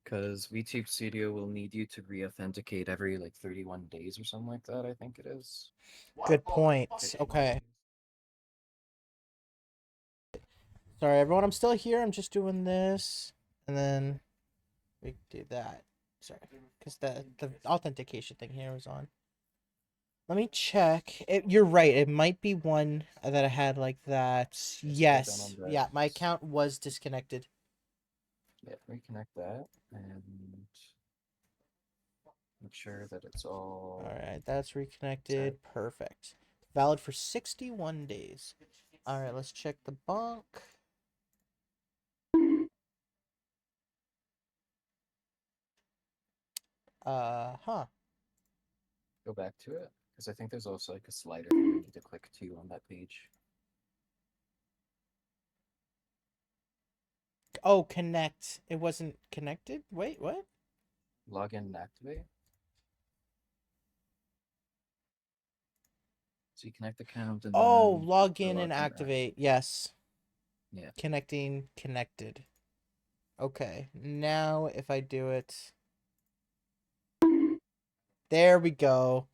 Because VTube Studio will need you to re-authenticate every like 31 days or something like that, I think it is. Good point. Get new Okay. redeems. Sorry, everyone. I'm still here. I'm just doing this, and then we do that. Sorry, because the authentication thing here was on. Let me check. You're right. It might be one that I had like that. Just go down Yes. on that. Yeah, my account was disconnected. Yeah, reconnect that and make sure that it's All all right, that's set. reconnected. Perfect. Valid for 61 days. All right, let's check the bonk. Huh. Go back to it because I think there's also like a slider that you need to click to on that page. Oh, connect. It wasn't connected? Wait, what? Log in and activate. So you connect the account and Oh, then click log for in and login or activate. activate. Yes. Yeah. Connecting, connected. Okay. Now if I do it. There we go.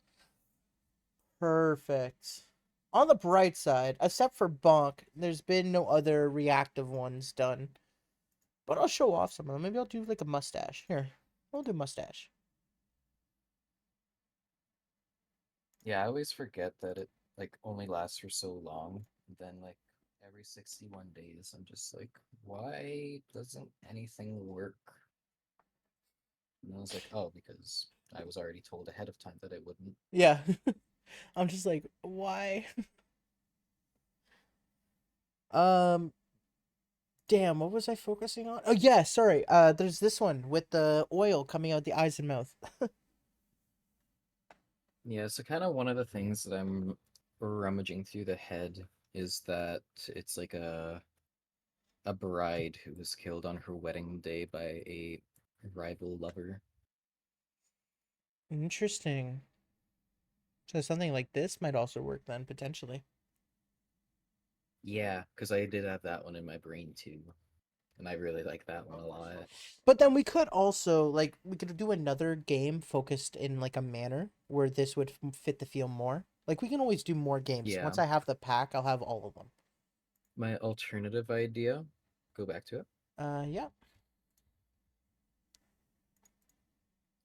Perfect. On the bright side, except for bonk, there's been no other reactive ones done. But I'll show off some of them. Maybe I'll do like a mustache. Here, we'll do mustache. Yeah, I always forget that it like only lasts for so long. And then like every 61 days, I'm just like, why doesn't anything work? And I was like, oh, because I was already told ahead of time that it wouldn't. Yeah. I'm just like, why? Um, damn, what was I focusing on? Oh yeah, sorry. There's this one with the oil coming out the eyes and mouth. Yeah, so kind of one of the things that I'm rummaging through the head is that it's like a bride who was killed on her wedding day by a rival lover. Interesting. So something like this might also work then potentially. Yeah, because I did have that one in my brain too, and I really like that one a lot. But then we could also like we could do another game focused in like a manner where this would fit the feel more. Like we can always do more games. Yeah, Once I have the pack, I'll have all of them. my alternative idea, go back to it, Yeah.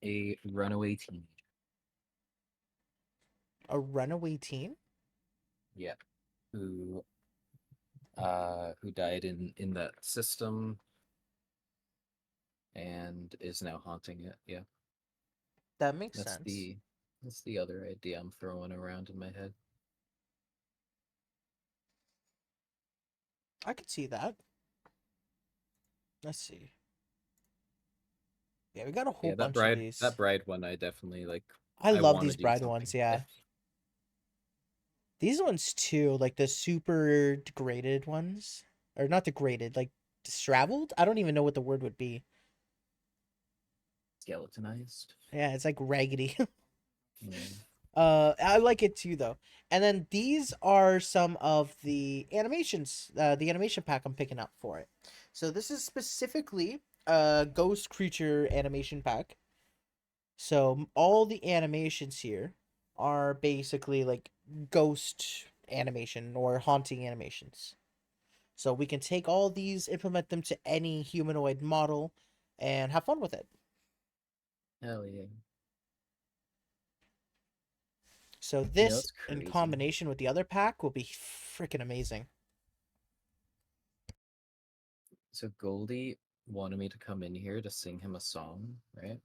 a runaway teenager. A runaway teen? Yeah, who who died in that system and is now haunting it. Yeah, That makes that's sense. the that's the other idea I'm throwing around in my head. I could see that. Let's see. Yeah, we got a whole Yeah, that bunch of bride these. that bride one I definitely like I I love want to these do bride something ones, yeah. with. These ones too, like the super degraded ones, or not degraded, like disheveled. I don't even know what the word would be. Skeletonized. Yeah, it's like raggedy. Yeah. I like it too though. And then these are some of the animations, the animation pack I'm picking up for it. So this is specifically a ghost creature animation pack. So all the animations here are basically like ghost animation or haunting animations. So we can take all these, implement them to any humanoid model, and have fun with it. Hell yeah. So You know this, what's in crazy? combination with the other pack, will be freaking amazing. So Goldie wanted me to come in here to sing him a song, right?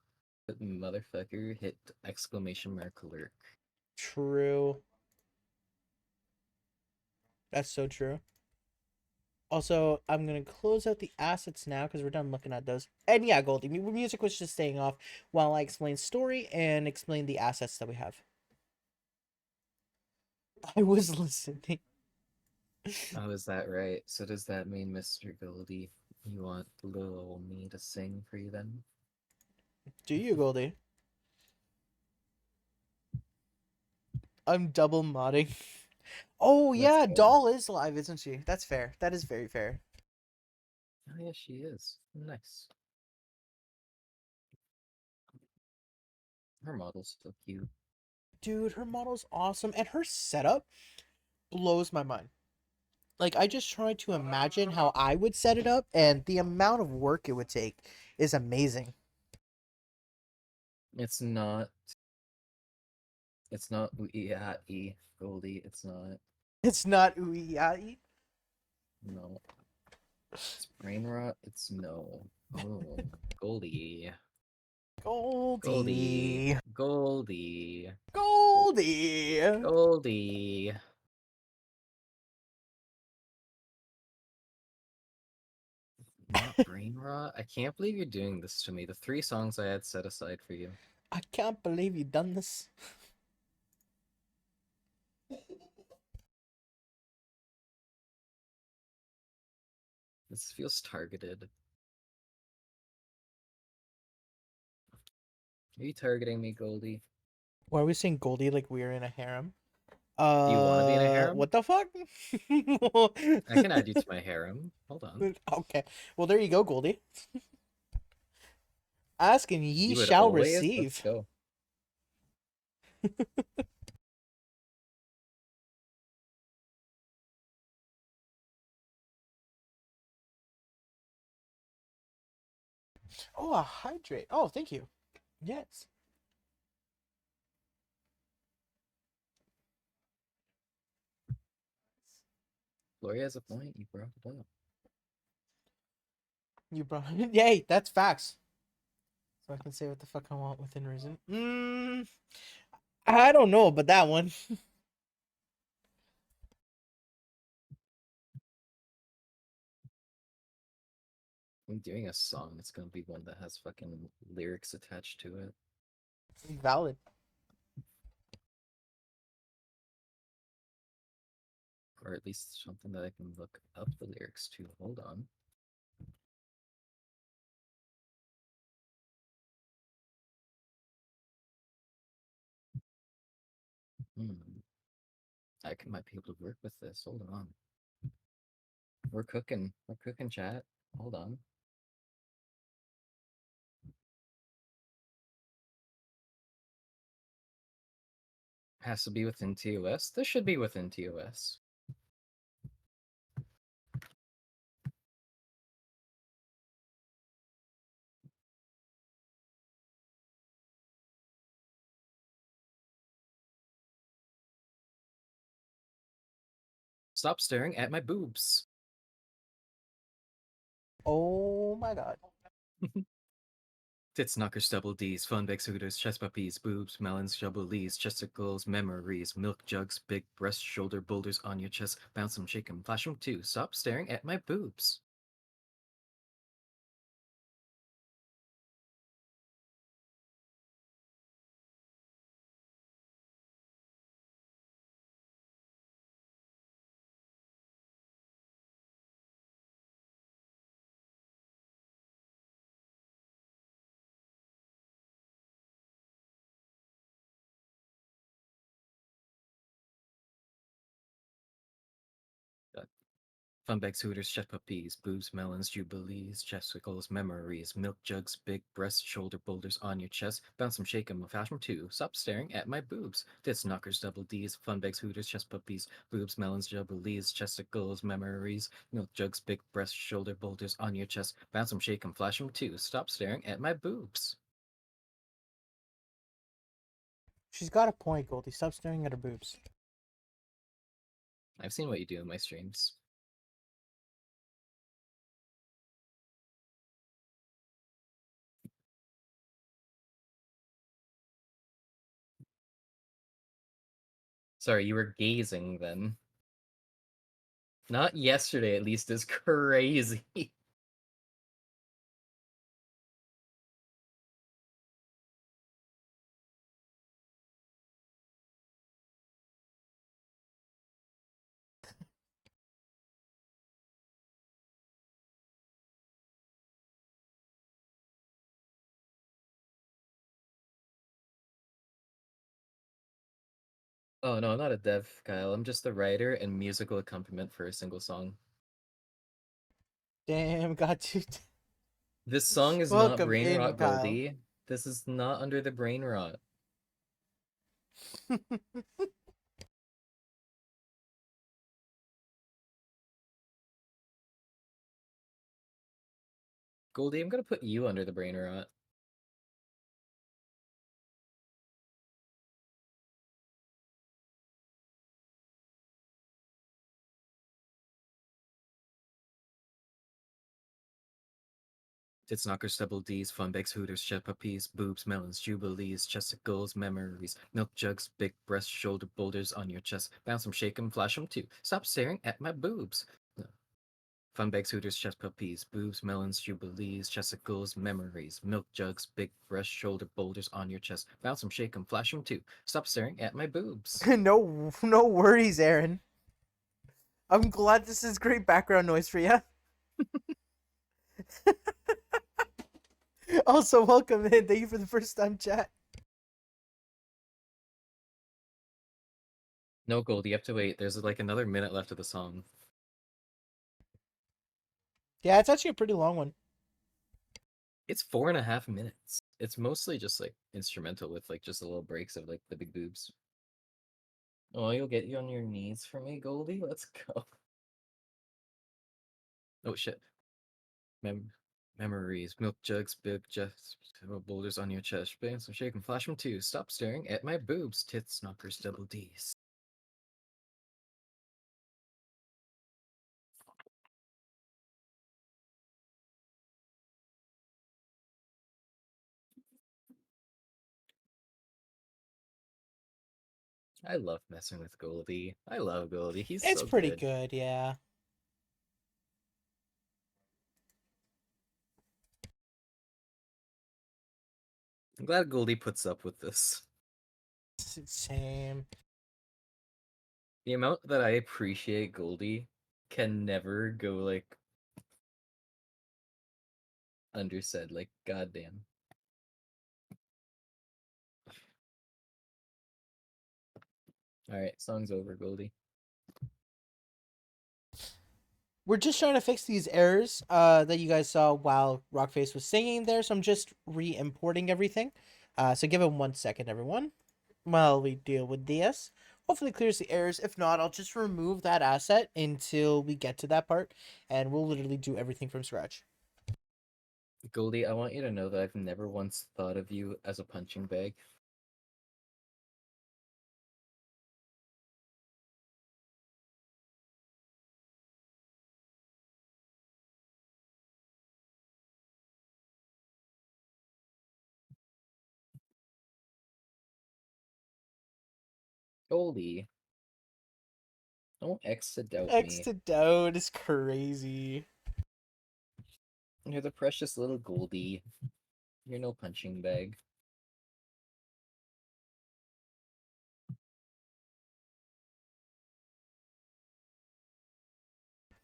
But motherfucker hit exclamation mark alert. True. That's so true. Also, I'm gonna close out the assets now because we're done looking at those. And yeah, Goldie, music was just staying off while I explain story and explain the assets that we have. I was listening. Oh, is that right? So does that mean, Mr. Goldie, you want little old me to sing for you then? Do you, Goldie? I'm double modding. Oh Let's yeah, go. Doll is live, isn't she? That's fair. That is very fair. Oh yeah, she is. Nice. Her model's so cute. Dude, her model's awesome and her setup blows my mind. Like I just tried to imagine how I would set it up and the amount of work it would take is amazing. It's not. It's not e Goldie. It's not. It's not ooey. No. It's brain rot. It's no. Oh, Goldie. Goldie. Goldie. Goldie. Goldie. Goldie. Not brain rot. I can't believe you're doing this to me. The three songs I had set aside for you. I can't believe you done this. This feels targeted. Are you targeting me, Goldie? Why are we saying Goldie like we're in a harem? Do you want to be in a harem? What the fuck? I can add you to my harem. Hold on. Okay. Well, there you go, Goldie. Ask and ye You would shall always? Let's receive. go. Oh, a hydrate. Oh, thank you. Yes. Gloria has a point. You brought it up. You brought it. Yay, that's facts. So I can say what the fuck I want within reason. I don't know but that one. I'm doing a song. It's gonna be one that has fucking lyrics attached to it. Valid. Or at least something that I can look up the lyrics to. Hold on. Hmm. Might be able to work with this. Hold on. We're cooking. We're cooking, chat. Hold on. Has to be within TOS. This should be within TOS. Stop staring at my boobs. Oh my god. Tits knockers, double D's, fun bag suitors, chest puppies, boobs, melons, jabberlees, chesticles, memories, milk jugs, big breast, shoulder boulders on your chest, bounce 'em, shake 'em, flash 'em too. Stop staring at my boobs. Funbags, hooters, chest puppies, boobs, melons, jubilees, chesticles, memories, milk jugs, big breasts, shoulder boulders on your chest, bounce 'em, shake 'em, flash 'em too. Stop staring at my boobs. Tits, knockers, double D's, funbags, hooters, chest puppies, boobs, melons, jubilees, chesticles, memories, milk jugs, big breasts, shoulder boulders on your chest, bounce 'em, shake 'em, flash 'em too. Stop staring at my boobs. She's got a point, Goldie. Stop staring at her boobs. I've seen what you do in my streams. Sorry, you were gazing then. Not yesterday, at least, is crazy. Oh no, I'm not a dev, Kyle. I'm just the writer and musical accompaniment for a single song. Damn, got you. This song is not Welcome brain in, rot, Kyle. Goldie. This is not under the brain rot. Goldie, I'm gonna put you under the brain rot. Tits, knockers, double D's, funbags, hooters, chest puppies, boobs, melons, jubilees, chesticles, memories, milk jugs, big breasts, shoulder boulders on your chest. Bounce 'em, shake 'em, flash 'em too. Stop staring at my boobs. Funbags, hooters, chest puppies, boobs, melons, jubilees, chesticles, memories, milk jugs, big breast, shoulder boulders on your chest. Bounce 'em, shake 'em, flash 'em too. Stop staring at my boobs. No worries, Aaron. I'm glad this is great background noise for you. Also, welcome in. Thank you for the first time chat. No, Gold, you have to wait. There's like another minute left of the song. Yeah, it's actually a pretty long one. It's 4.5 minutes. It's mostly just like instrumental with like just the little breaks of like the big boobs. Oh, you'll get you on your knees for me, Goldie? Let's go. Oh shit. Mem- Memories, milk jugs, big just boulders on your chest. Bang, some shake and flash them too. Stop staring at my boobs, tits, knockers, double D's. I love messing with Goldie. I love Goldie. He's It's so pretty good. good, yeah. I'm glad Goldie puts up with this. Same. The amount that I appreciate Goldie can never go like undersaid. Like, goddamn. All right, song's over, Goldie. We're just trying to fix these errors that you guys saw while Rockface was singing there, so I'm just re-importing everything. So give him 1 second, everyone, while we deal with this. Hopefully it clears the errors. If not, I'll just remove that asset until we get to that part, and we'll literally do everything from scratch. Goldie, I want you to know that I've never once thought of you as a punching bag. Goldie, don't X to doubt X me. to doubt is crazy. You're the precious little Goldie. You're no punching bag.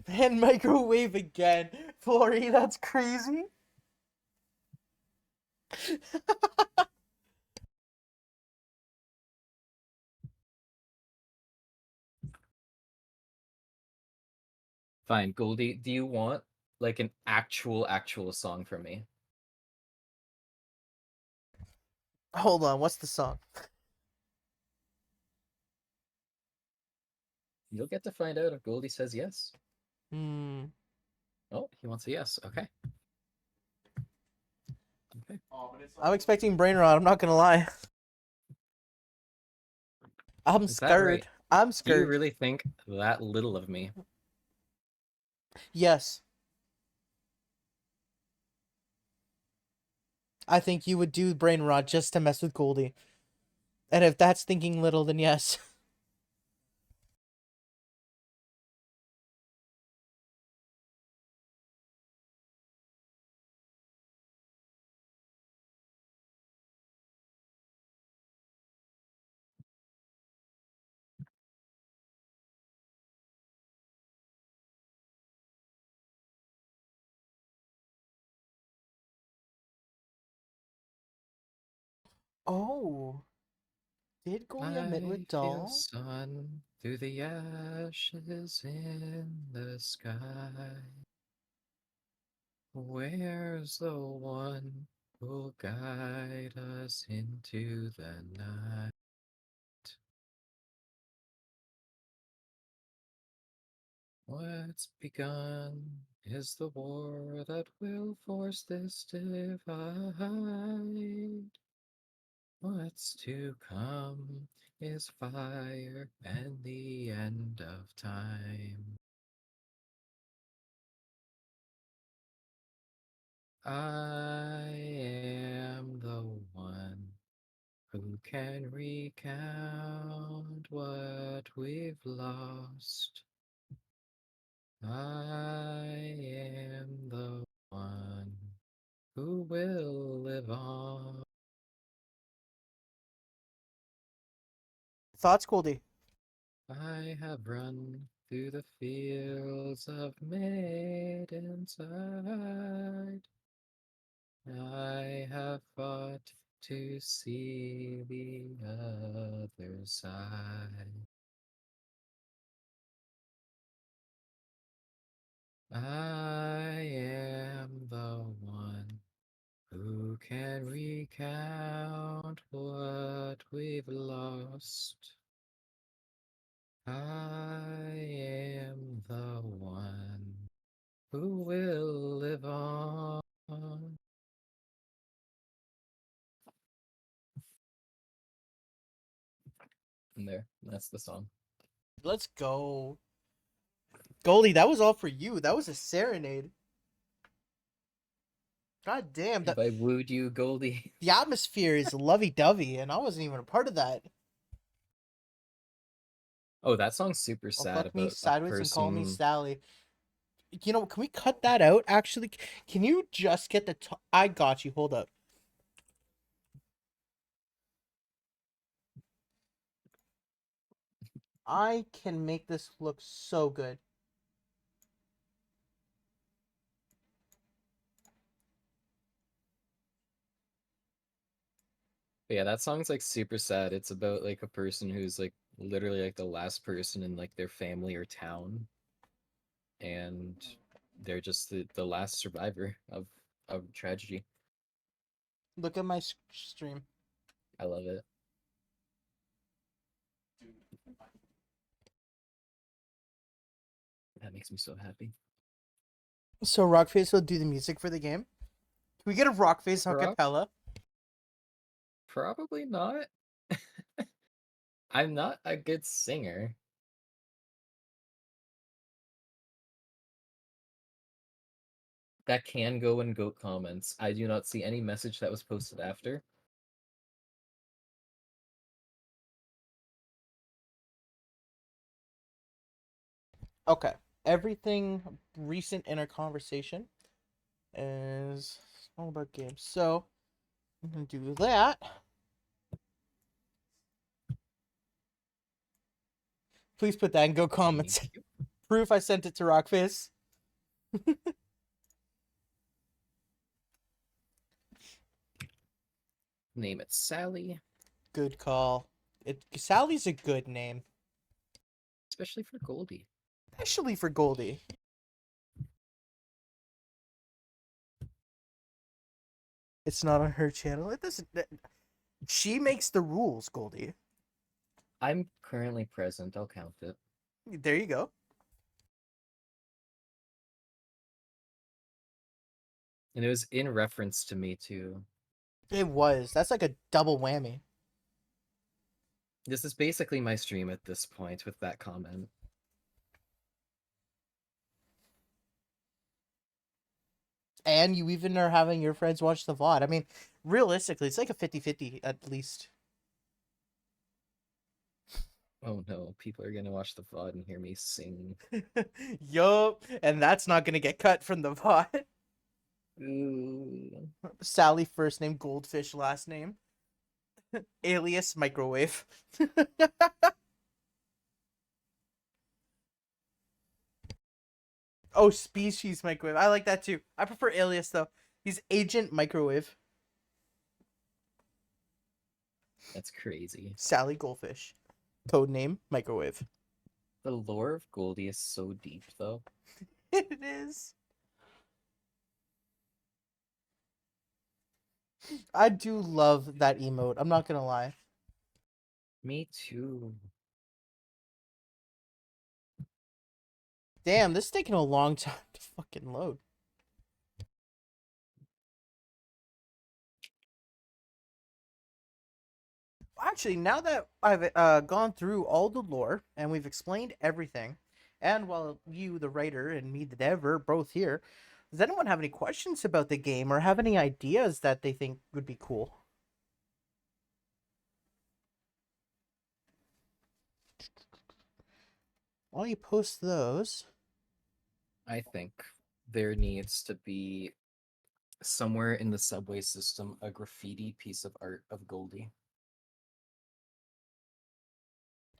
And microwave again. Flory, that's crazy. Fine, Goldie. Do you want like an actual song from me? Hold on, what's the song? You'll get to find out if Goldie says yes. Hmm. Oh, he wants a yes. Okay. Okay. I'm expecting brain rot. I'm not gonna lie. I'm Is that right? scared. I'm Do you scared. really think that little of me? Yes, I think you would do brain rot just to mess with Goldie. And if that's thinking little, then yes. Oh, did Goldie admit I with feel doll? sun through the ashes in the sky. Where's the one who'll guide us into the night? What's begun is the war that will force this divide. What's to come is fire and the end of time. I am the one who can recount what we've lost. I am the one who will live on. Thoughts, Goldie? I have run through the fields of Maidenside. I have fought to see the other side. I am the one who can recount what we've lost. I am the one who will live on. And there, that's the song. Let's go. Goldie, that was all for you. That was a serenade. God damn, Have I wooed you, Goldie? the atmosphere is lovey-dovey, and I wasn't even a part of that. Oh, that song's super Oh, sad fuck me about a sideways and call me person. Sally. You know, can we cut that out, actually? Can you just get the I got you. Hold up. I can make this look so good. But yeah, that song's like super sad. It's about like a person who's like literally like the last person in like their family or town, and they're just the last survivor of tragedy. Look at my stream. I love it. That makes me so happy. So Rockface will do the music for the game. Can we get a Rockface a Prob cappella? Probably not. I'm not a good singer. That can go in goat comments. I do not see any message that was posted after. Okay. Everything recent in our conversation is all about games. So I'm gonna do that. Please put that in go Thank comments. you. Proof I sent it to Rockface. Name it Sally, Good call. Sally's a good name, especially for Goldie. especially for Goldie. It's not on her channel. It doesn't. She makes the rules, Goldie. I'm currently present. I'll count it. There you go. And it was in reference to me too. It was. That's like a double whammy. This is basically my stream at this point with that comment. And you even are having your friends watch the VOD. I mean, realistically, it's like a 50-50 at least. Oh no, people are gonna watch the VOD and hear me sing. Yup. And that's not going to get cut from the VOD. Ooh. Sally, first name, Goldfish, last name. Alias, microwave. Oh, species, microwave. I like that too. I prefer alias, though. He's Agent Microwave. That's crazy. Sally Goldfish. Codename, Microwave. The lore of Goldie is so deep, though. It is. I do love that emote. I'm not gonna lie. Me too. Damn, this is taking a long time to fucking load. Actually, now that I've gone through all the lore and we've explained everything, and while you, the writer, and me, the dev, are both here, does anyone have any questions about the game or have any ideas that they think would be cool? While you post those, I think there needs to be somewhere in the subway system a graffiti piece of art of Goldie.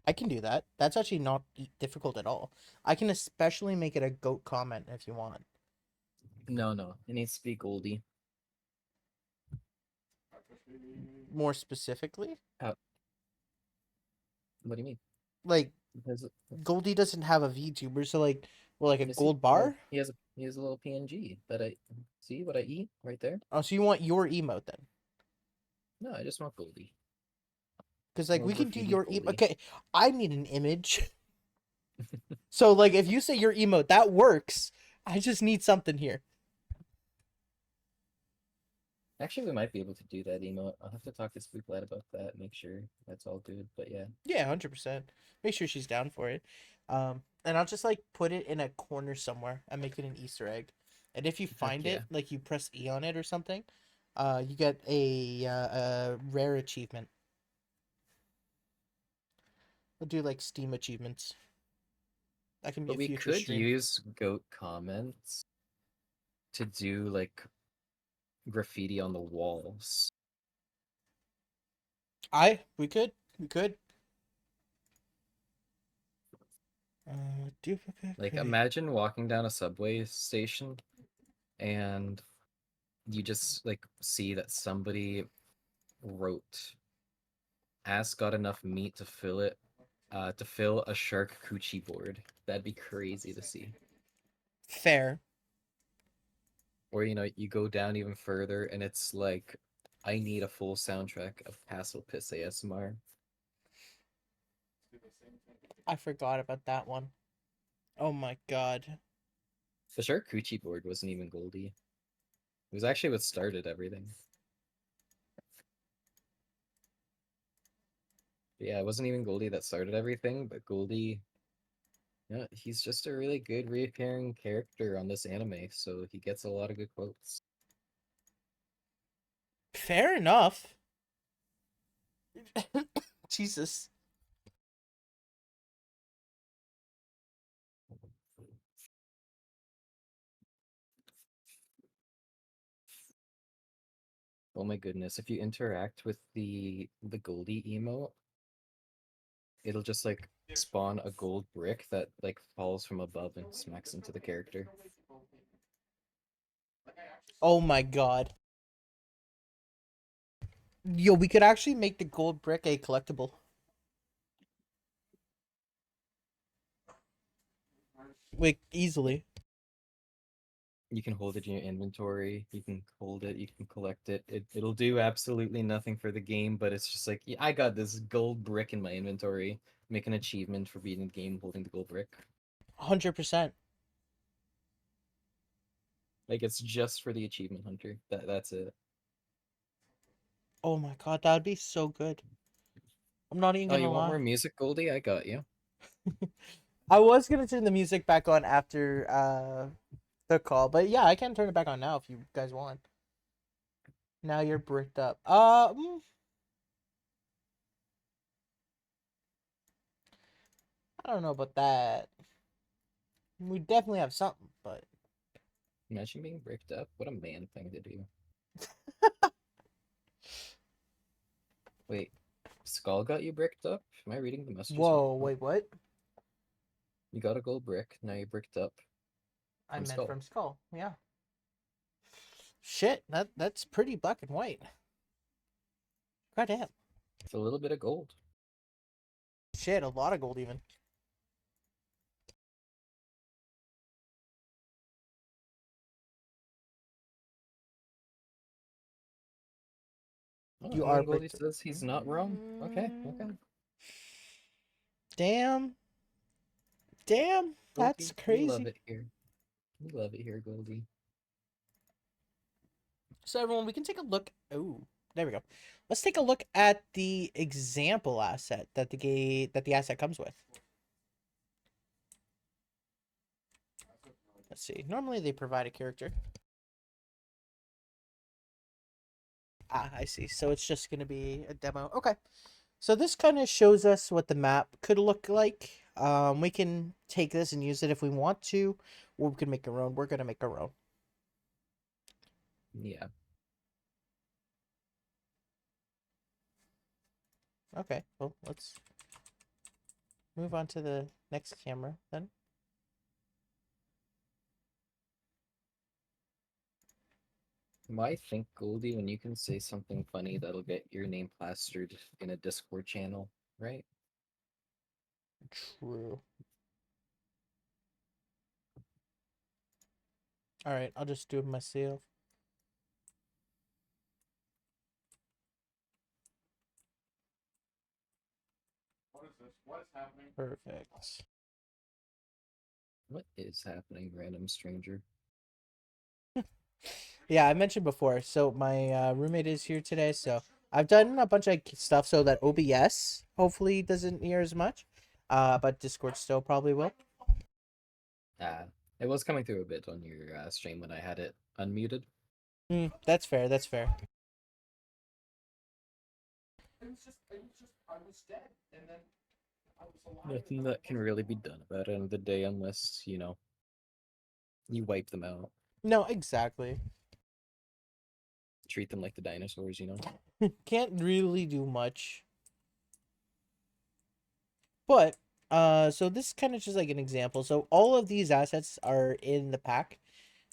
I can do that. That's actually not difficult at all. I can especially make it a goat comment if you want. No, no, it needs to be Goldie. More specifically, How, what do you mean? like Because Goldie doesn't have a VTuber, so like, well, like a you see, gold bar. he has a little PNG that I see what I eat right there. Oh, so you want your emote then? No, I just want Goldie. Because A like little we can do graffiti your Goldie. okay. I need an image. So like if you say your emote, that works. I just need something here. Actually, we might be able to do that emote. I'll have to talk to Spooklet about that, make sure that's all good. But yeah, Yeah, 100%. Make sure she's down for it. And I'll just like put it in a corner somewhere and make it an Easter egg. And if you heck find yeah. it, like you press E on it or something, you get a rare achievement. We'll do like Steam achievements. That can be But a we future could stream. use goat comments to do like graffiti on the walls. We could. Like imagine walking down a subway station and you just like see that somebody wrote ass got enough meat to fill a shark coochie board. That'd be crazy to see. Fair. Or you go down even further and it's like I need a full soundtrack of Castle Piss ASMR. I forgot about that one. Oh my god. The shark coochie board wasn't even Goldie. It was actually what started everything. But yeah, it wasn't even Goldie that started everything, but Goldie, yeah, he's just a really good reappearing character on this anime, so he gets a lot of good quotes. Fair enough. Jesus. Oh my goodness, if you interact with the Goldie emote, it'll just like spawn a gold brick that like falls from above and smacks into the character. Oh my god. Yo, we could actually make the gold brick a collectible. Like, easily. You can hold it in your inventory. You can hold it. You can collect it. It'll do absolutely nothing for the game, but it's just like, yeah, I got this gold brick in my inventory. Make an achievement for beating the game holding the gold brick. 100%. Like it's just for the achievement hunter. That's it. Oh my god, that would be so good. I'm not even Oh, gonna you want more lie. music, Goldie? I got you. I was gonna turn the music back on after the call, but yeah, I can turn it back on now if you guys want. Now you're bricked up. I don't know about that. We definitely have something, but Imagine being bricked up. What a man thing to do. Wait, Skull got you bricked up? Am I reading the messages wrong? whoa, Oh, wait, what? you got a gold brick. Now you're bricked up I from meant Skull. from Skull. Yeah. Shit, that's pretty black and white. Goddamn. It's a little bit of gold. Shit, a lot of gold even. Oh, You and are then Goldie bricked. says he's not wrong. Okay, okay. Damn. Damn. That's Goldie, we love crazy. it here. We love it here, Goldie. So everyone, we can take a look. Oh, there we go. Let's take a look at the example asset that the asset comes with. Let's see. Normally they provide a character. Ah, I see. So it's just going to be a demo. Okay. So this kind of shows us what the map could look like. We can take this and use it if we want to, or we can make our own. We're going to make our own. Yeah. Okay. Well, let's move on to the next camera then. Why think, Goldie, when you can say something funny that'll get your name plastered in a Discord channel, right? True. All right. I'll just do it myself. Perfect. What is happening, random stranger? Yeah, I mentioned before. So my roommate is here today. So I've done a bunch of stuff so that OBS hopefully doesn't hear as much. But Discord still probably will. Ah, it was coming through a bit on your stream when I had it unmuted. That's fair. That's fair. Nothing that can really be done about it end of the day unless, you wipe them out. No, exactly. Treat them like the dinosaurs. Can't really do much. But so this is kind of just like an example. So all of these assets are in the pack.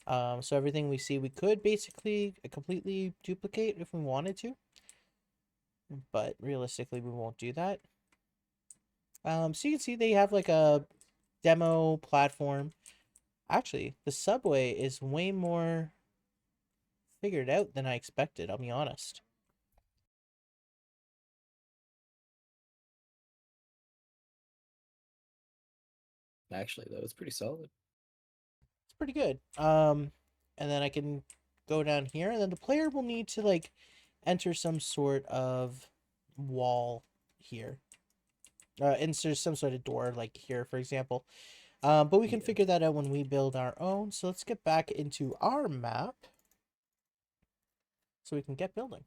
So everything we see, we could basically completely duplicate if we wanted to, but realistically, we won't do that. So you can see they have like a demo platform. Actually, the subway is way more figured out than I expected. I'll be honest. Actually, though, it's pretty solid. It's pretty good. And then I can go down here, and then the player will need to like enter some sort of wall here. Insert some sort of door like here, for example. But we can Yeah. figure that out when we build our own. So let's get back into our map so we can get building.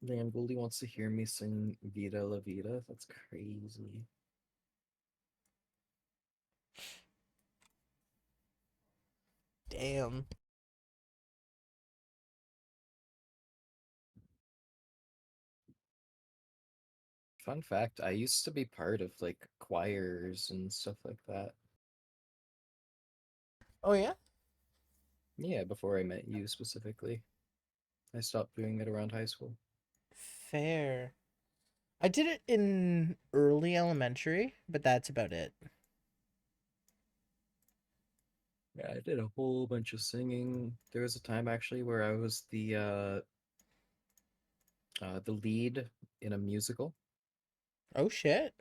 Damn, Goldie wants to hear me sing Vida La Vida. That's crazy. Damn. Fun fact, I used to be part of like choirs and stuff like that. Oh yeah? Yeah, before I met you specifically. I stopped doing it around high school. Fair. I did it in early elementary, but that's about it. Yeah, I did a whole bunch of singing. There was a time actually where I was the lead in a musical. Oh shit.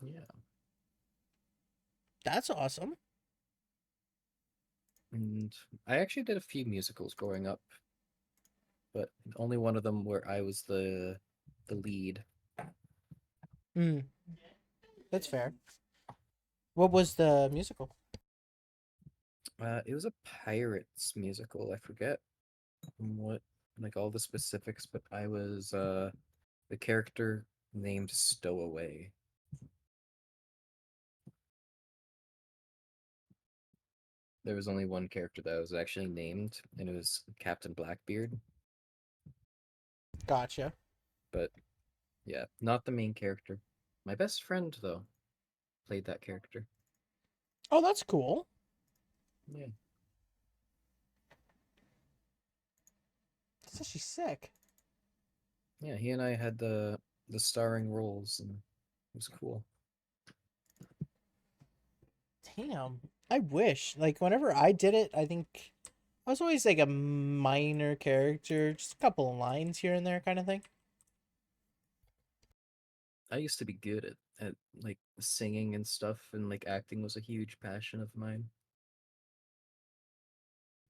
Yeah, That's awesome. and I actually did a few musicals growing up, but only one of them where I was the lead. Hmm. That's fair. What was the musical? It was a pirates musical. I forget what like all the specifics, but I was the character named Stowaway. There was only one character that was actually named, and it was Captain Blackbeard. Gotcha. But yeah, not the main character. My best friend though played that character. Oh, that's cool. Yeah, That's actually sick. yeah. He and I had the starring roles, and it was cool. Damn. I wish. Like whenever I did it, I think I was always like a minor character, just a couple of lines here and there kind of thing. I used to be good at like singing and stuff, and like acting was a huge passion of mine.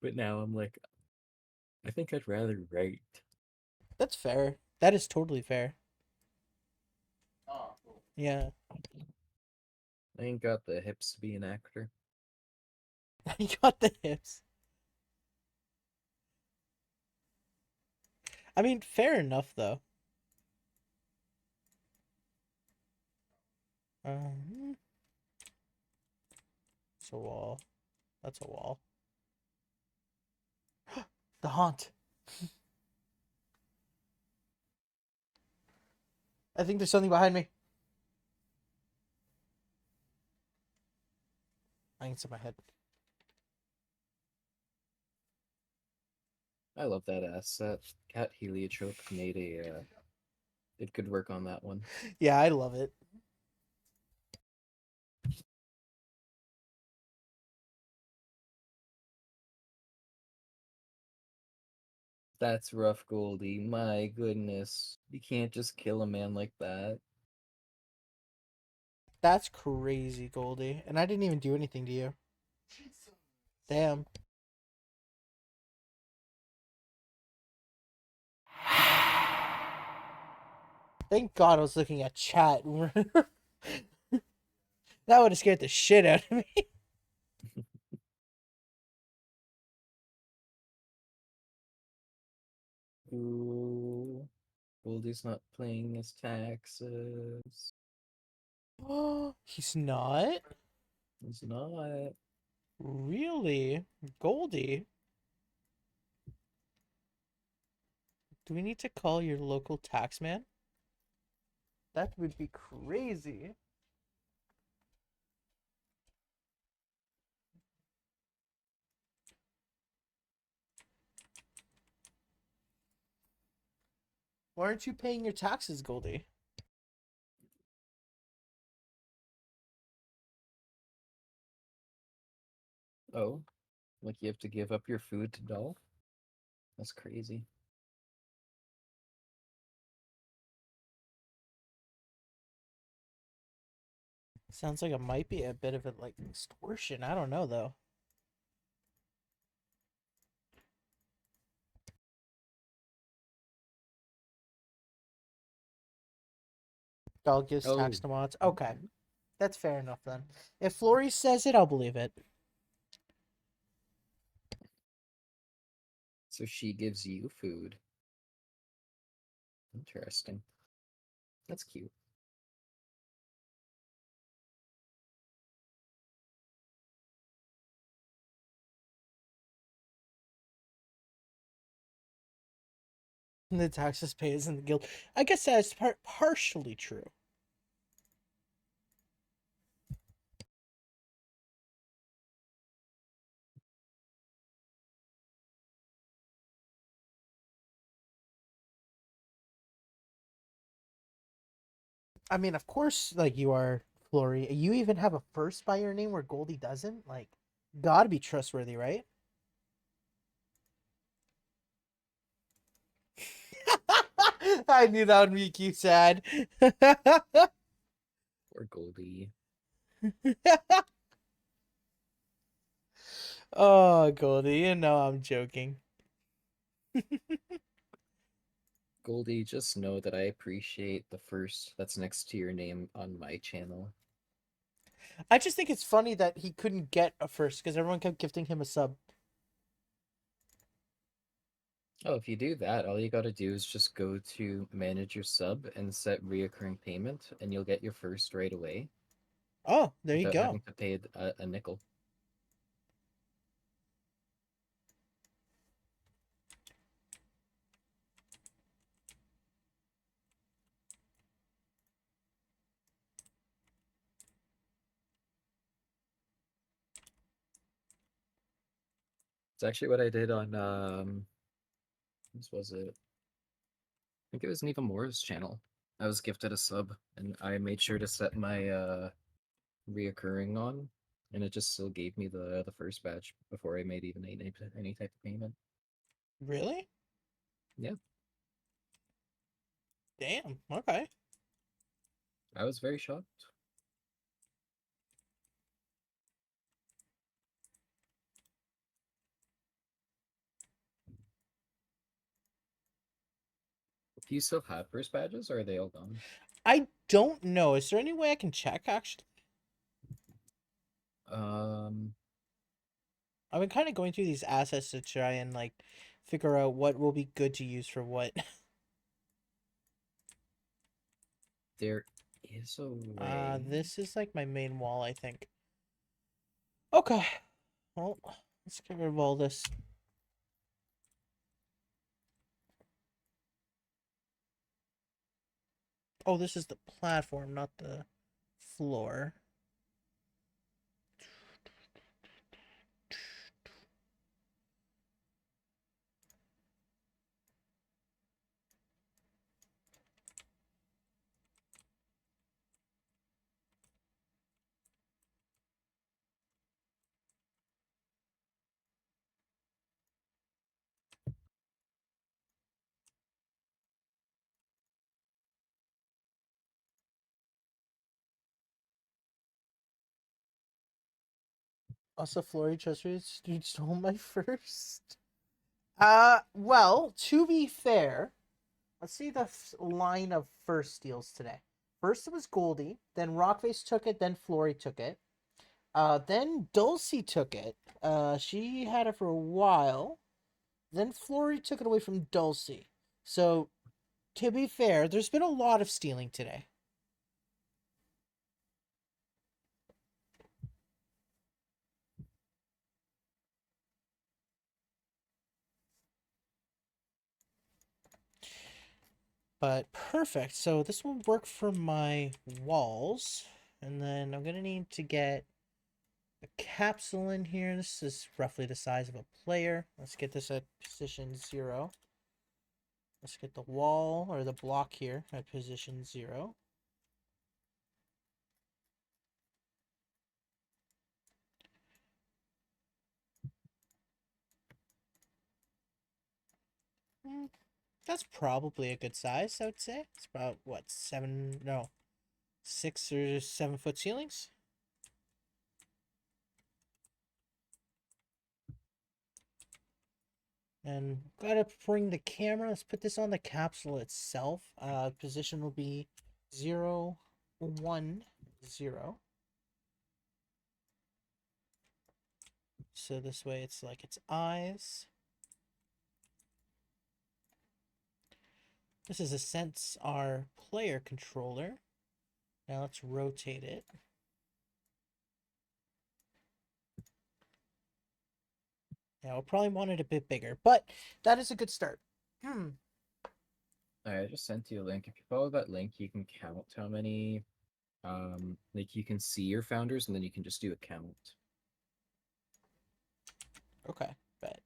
But now I'm like, I think I'd rather write. That's fair. That is totally fair. Yeah. I ain't got the hips to be an actor. You got the hips. I mean, fair enough though. Um, it's a wall. That's a wall. The haunt. I think there's something behind me. I think it's in my head. I love that asset. Cat Heliotrope made a did good work on that one. Yeah, I love it. That's rough, Goldie. My goodness. You can't just kill a man like that. That's crazy, Goldie. And I didn't even do anything to you. Damn. Thank God I was looking at chat. That would have scared the shit out of me. Ooh. Goldie's not paying his taxes. Oh, he's not? He's not. Really? Goldie? Do we need to call your local tax man? That would be crazy. Why aren't you paying your taxes, Goldie? Oh, like you have to give up your food to Dolph? That's crazy. Sounds like it might be a bit of a like extortion. I don't know though. Doll gives tax Oh, to mods. Okay, that's fair enough then. If Flory says it, I'll believe it. so she gives you food. Interesting. That's cute. The taxes pays in the guild. I guess that's partially true. I mean, of course, like you are Flory. You even have a first by your name where Goldie doesn't. Like, Gotta be trustworthy, right? I knew that would make you sad. Or Goldie. Oh, Goldie, you know I'm joking. Goldie, just know that I appreciate the first that's next to your name on my channel. I just think it's funny that he couldn't get a first because everyone kept gifting him a sub. Oh, if you do that, all you gotta do is just go to manage your sub and set reoccurring payment, and you'll get your first right away Oh, there you without go. having to pay a nickel. It's actually what I did on this was it. I think it was Neva Moore's channel. I was gifted a sub, and I made sure to set my reoccurring on, and it just still gave me the first batch before I made even any type of payment. Really? Yeah, Damn. Okay. I was very shocked. Do you still have first badges, or are they all gone? I don't know. Is there any way I can check actually? Um, I've been kind of going through these assets to try and like figure out what will be good to use for what. there is a way. This is like my main wall, I think. Okay. Well, let's get rid of all this. Oh, this is the platform, not the floor. Also, Flory Chester's dude stole my first. Well, to be fair, let's see the line of first steals today. First it was Goldie, then Rockface took it, then Flory took it. Then Dulcie took it. She had it for a while. Then Flory took it away from Dulcie. So, to be fair, there's been a lot of stealing today. But perfect. So this will work for my walls. And then I'm going to need to get a capsule in here. This is roughly the size of a player. Let's get this at position 0. Let's get the wall or the block here at position 0. That's probably a good size, I would say. It's about, what, 7, no, 6 or 7 foot ceilings? And gotta bring the camera. Let's put this on the capsule itself. Position will be 0, 1, 0. So this way it's like its eyes. This is a sense our player controller. Now let's rotate it. Yeah, we'll probably want it a bit bigger, but that is a good start. Alright, I just sent you a link. If you follow that link, you can count how many. Like you can see your founders, and then you can just do a count. Okay, bet.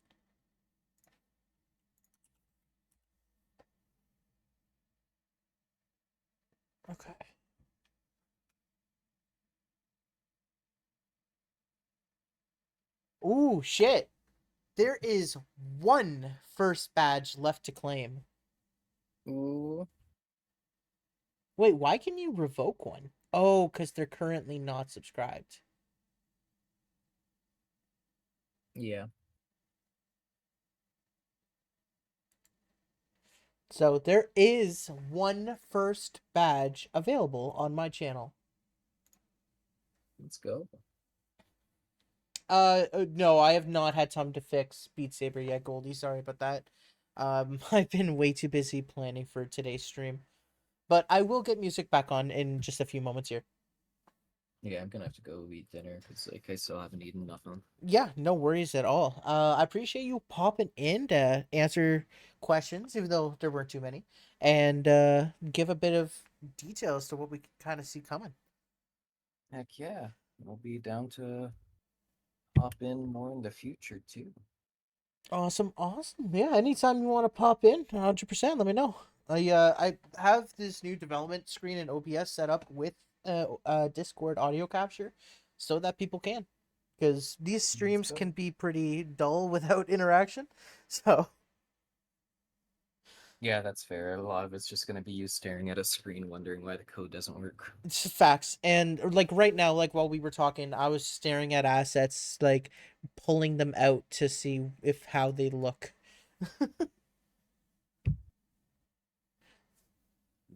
Okay. Ooh, shit. There is one first badge left to claim. Ooh. Wait, why can you revoke one? Oh, because they're currently not subscribed. Yeah. So there is one first badge available on my channel. Let's go. No, I have not had time to fix Beat Saber yet, Goldie. Sorry about that. I've been way too busy planning for today's stream. But I will get music back on in just a few moments here. Yeah, I'm gonna have to go eat dinner because like I still haven't eaten nothing. Yeah, no worries at all. I appreciate you popping in to answer questions, even though there weren't too many, and give a bit of details to what we kind of see coming. Heck yeah. I'll be down to hop in more in the future too. Awesome, awesome. Yeah, anytime you want to pop in, 100%, let me know. I have this new development screen in OBS set up with Discord audio capture so that people can, because these Let's streams go. can be pretty dull without interaction. So Yeah, that's fair. A lot of it's just gonna be you staring at a screen wondering why the code doesn't work. it's facts. And like right now, like while we were talking, I was staring at assets, like pulling them out to see if how they look.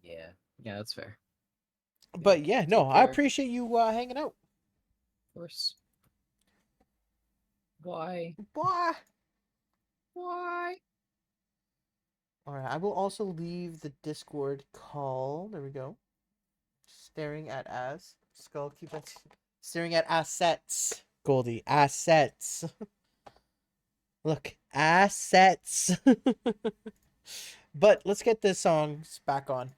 Yeah. Yeah, that's fair. Yeah. But yeah, no, Take I care. appreciate you hanging out. Of course. Why? Bye. Why? All right, I will also leave the Discord call. There we go. Staring at Skull, keep on staring at assets. Goldie, assets. Look, assets. But let's get the songs back on.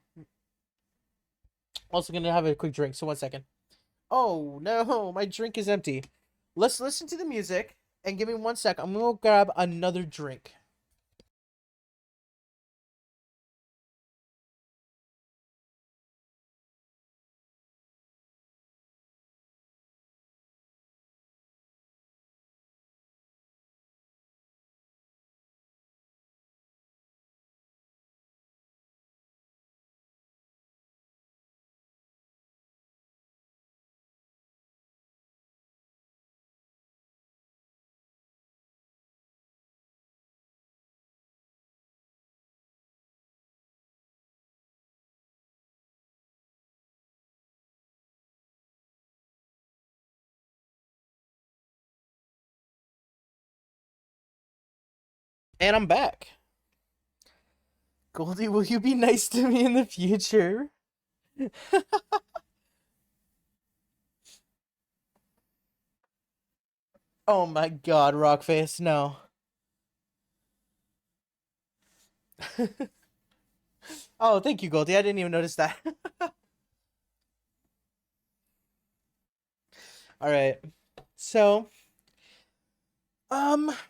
Also gonna have a quick drink, so 1 second. Oh no, my drink is empty. Let's listen to the music and give me 1 sec. I'm gonna grab another drink. And I'm back. Goldie, will you be nice to me in the future? Oh my god, Rockface, no. Oh, thank you, Goldie. I didn't even notice that. All right. So,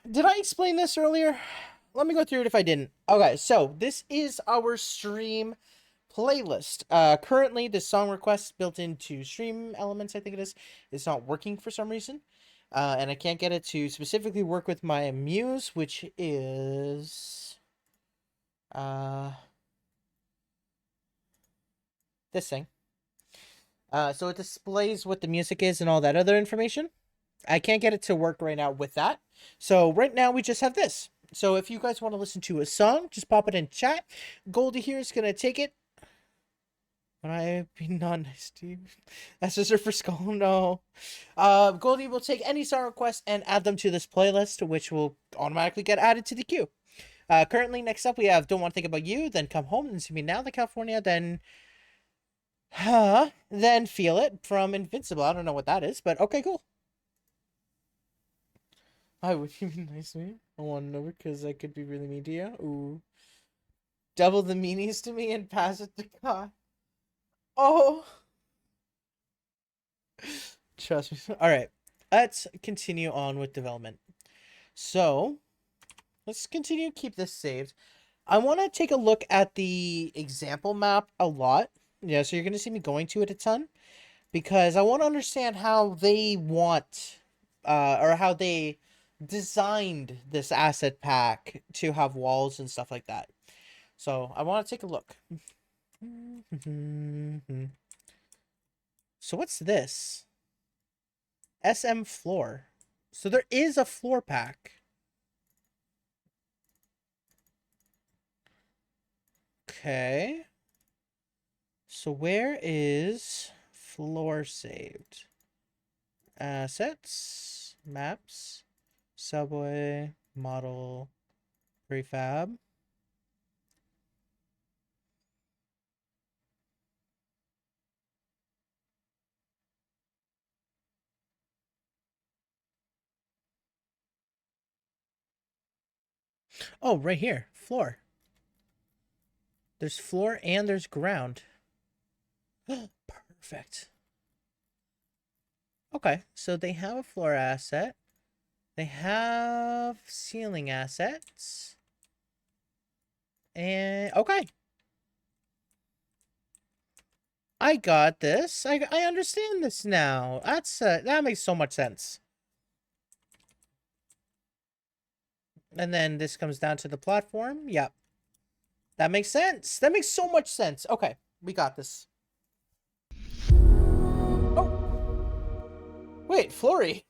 did I explain this earlier? Let me go through it if I didn't. Okay, so this is our stream playlist. Currently the song request built into stream elements, I think it is not working for some reason. And I can't get it to specifically work with my muse, which is this thing. So it displays what the music is and all that other information. I can't get it to work right now with that. So right now we just have this. So if you guys want to listen to a song, just pop it in chat. Goldie here is gonna take it. But I be not nice to you. That's just her for Skull. No. Goldie will take any song requests and add them to this playlist, which will automatically get added to the queue. Currently, next up we have "Don't Want to Think About You," then "Come Home," then "See Me Now," then "California," then "Feel It" from Invincible. I don't know what that is, but okay, cool. I would you be nice to me? I want to know because I could be really mean to you. Ooh. Double the meanies to me and pass it to God. Oh. Trust me. All right. Let's continue on with development. So, let's continue keep this saved. I want to take a look at the example map a lot. Yeah, so you're going to see me going to it a ton because I want to understand how they want or how they designed this asset pack to have walls and stuff like that. So I want to take a look. So what's this? SM floor. So there is a floor pack. Okay. So where is floor saved? Assets, maps, subway, model, prefab. Oh, right here. Floor. There's floor and there's ground. Perfect. Okay, so they have a floor asset. They have ceiling assets. And okay. I got this. I understand this now. That makes so much sense. And then this comes down to the platform. Yep. That makes sense. That makes so much sense. Okay, we got this. Oh, wait, Flory.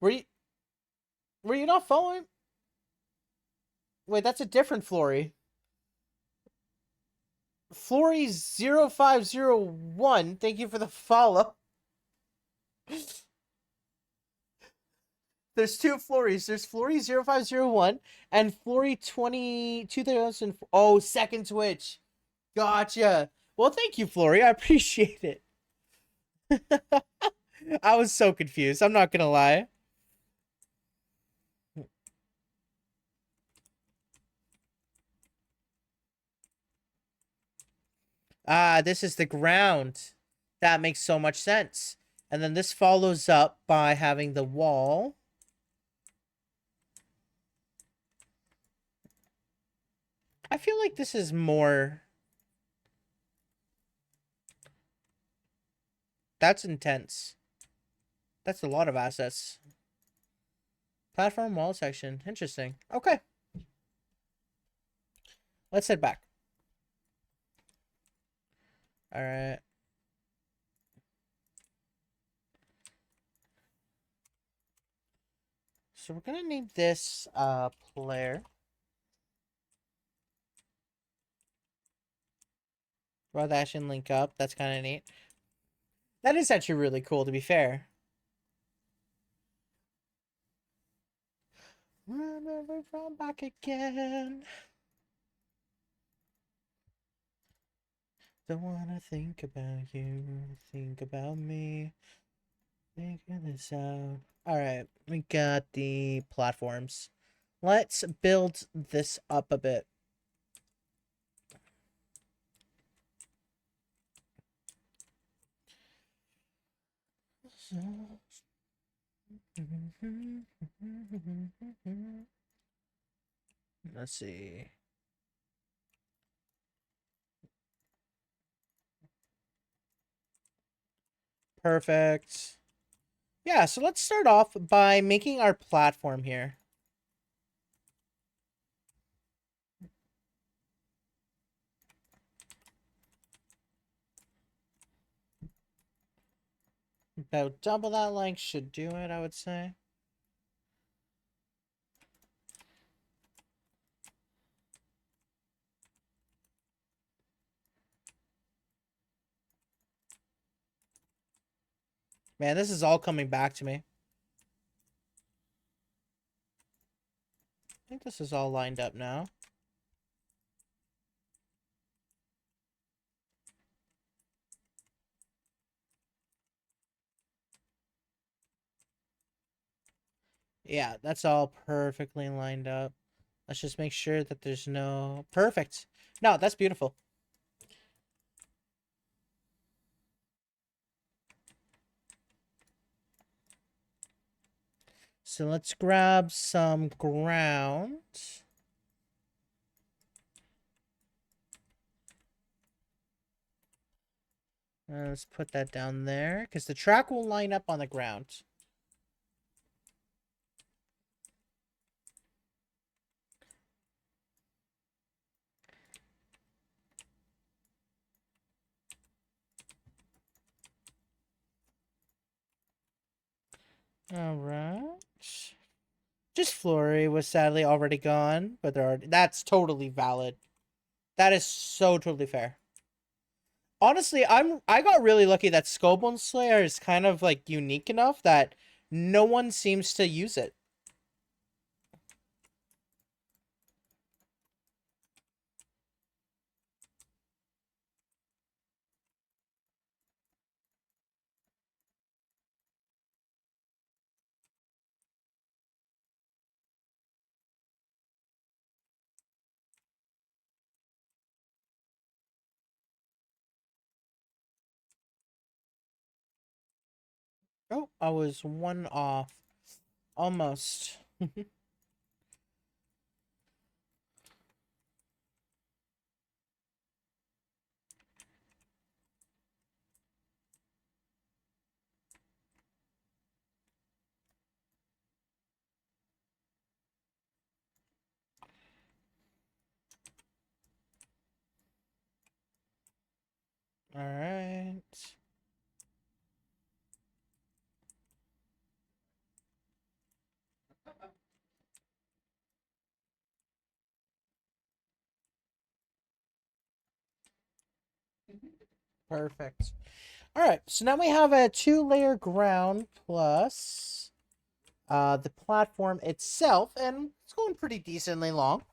Were you were you not following? Wait, that's a different Flory. Flory0501, thank you for the follow. There's two Florys. There's Flory0501 and Flory2000. Oh, second Twitch. Gotcha. Well, thank you, Flory. I appreciate it. I was so confused. I'm not gonna lie. Ah, this is the ground. That makes so much sense. And then this follows up by having the wall. I feel like this is more... That's intense. That's a lot of assets. Platform wall section. Interesting. Okay. Let's head back. Alright. So we're gonna name this player. Raw dash and link up. That's kind of neat. That is actually really cool, to be fair. Remember from back again. Don't wanna think about you. Think about me. Figure this out. Alright, we got the platforms. Let's build this up a bit. Let's see. Perfect. Yeah, so let's start off by making our platform here. About double that length should do it, I would say. Man, this is all coming back to me. I think this is all lined up now. Yeah, that's all perfectly lined up. Let's just make sure that there's no... Perfect. No, that's beautiful. So let's grab some ground. Let's put that down there, because the track will line up on the ground. All right. Just Flurry was sadly already gone, but that's totally valid. That is so totally fair. Honestly, I got really lucky that Skullboneslayer is kind of like unique enough that no one seems to use it. Oh, I was one off. Almost. All right. Perfect. All right. So now we have a 2-layer ground plus the platform itself, and it's going pretty decently long.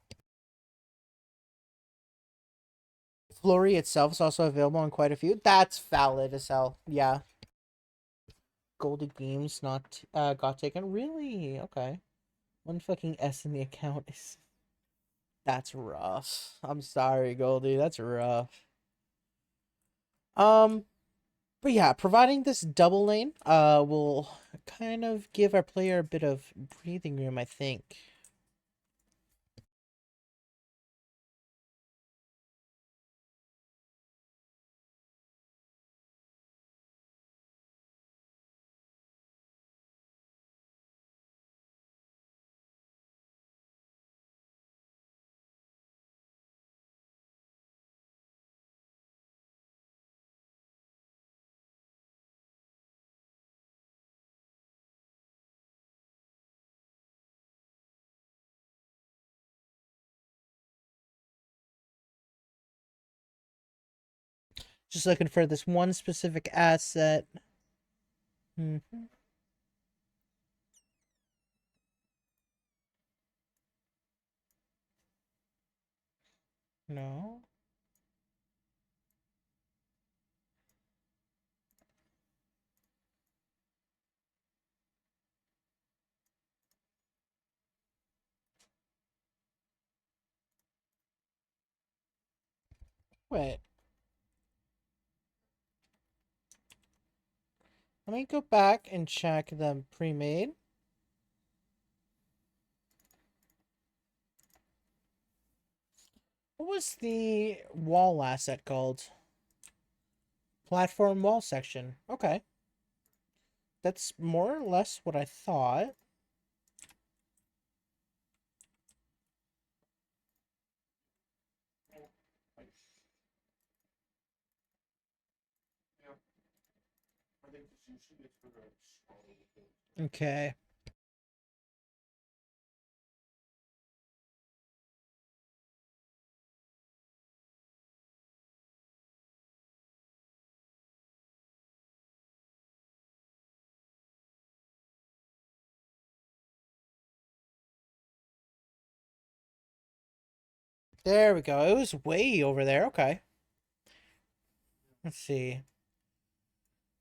Flurry itself is also available on quite a few. That's valid as hell. Yeah. Goldie Games not got taken. Really? Okay. One fucking S in the account is that's rough. I'm sorry, Goldie. That's rough. Um, but yeah, providing this double lane will kind of give our player a bit of breathing room, I think. Just looking for this one specific asset. Mm-hmm. No. Wait. Let me go back and check the pre-made. What was the wall asset called? Platform wall section. Okay. That's more or less what I thought. Okay. There we go. It was way over there. Okay. Let's see.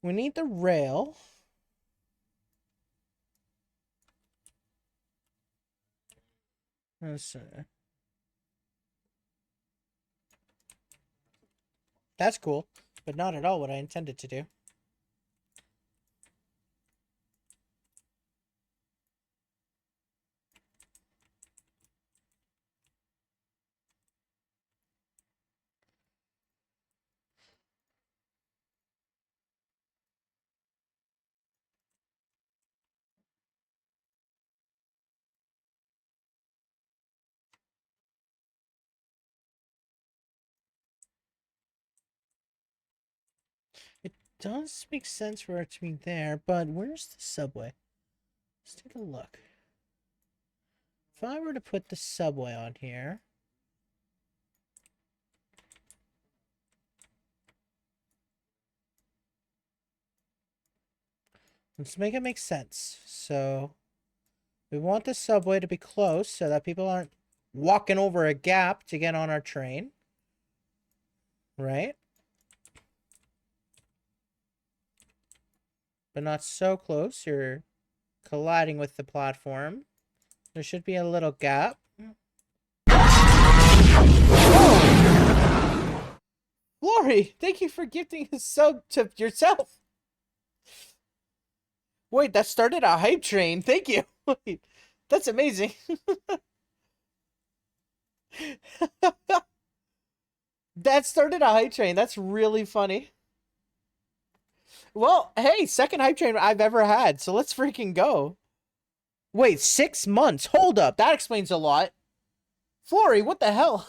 We need the rail. Let's see. That's cool, but not at all what I intended to do. It does make sense for it to be there, but where's the subway? Let's take a look. If I were to put the subway on here, let's make it make sense. So we want the subway to be close so that people aren't walking over a gap to get on our train. Right? But not so close. You're colliding with the platform. There should be a little gap. Oh! Lori, thank you for gifting a sub to yourself. Wait, that started a hype train. Thank you. Wait, that's amazing. That started a hype train. That's really funny. Well, hey, second hype train I've ever had, so let's freaking go. Wait, 6 months? Hold up. That explains a lot. Flory, what the hell?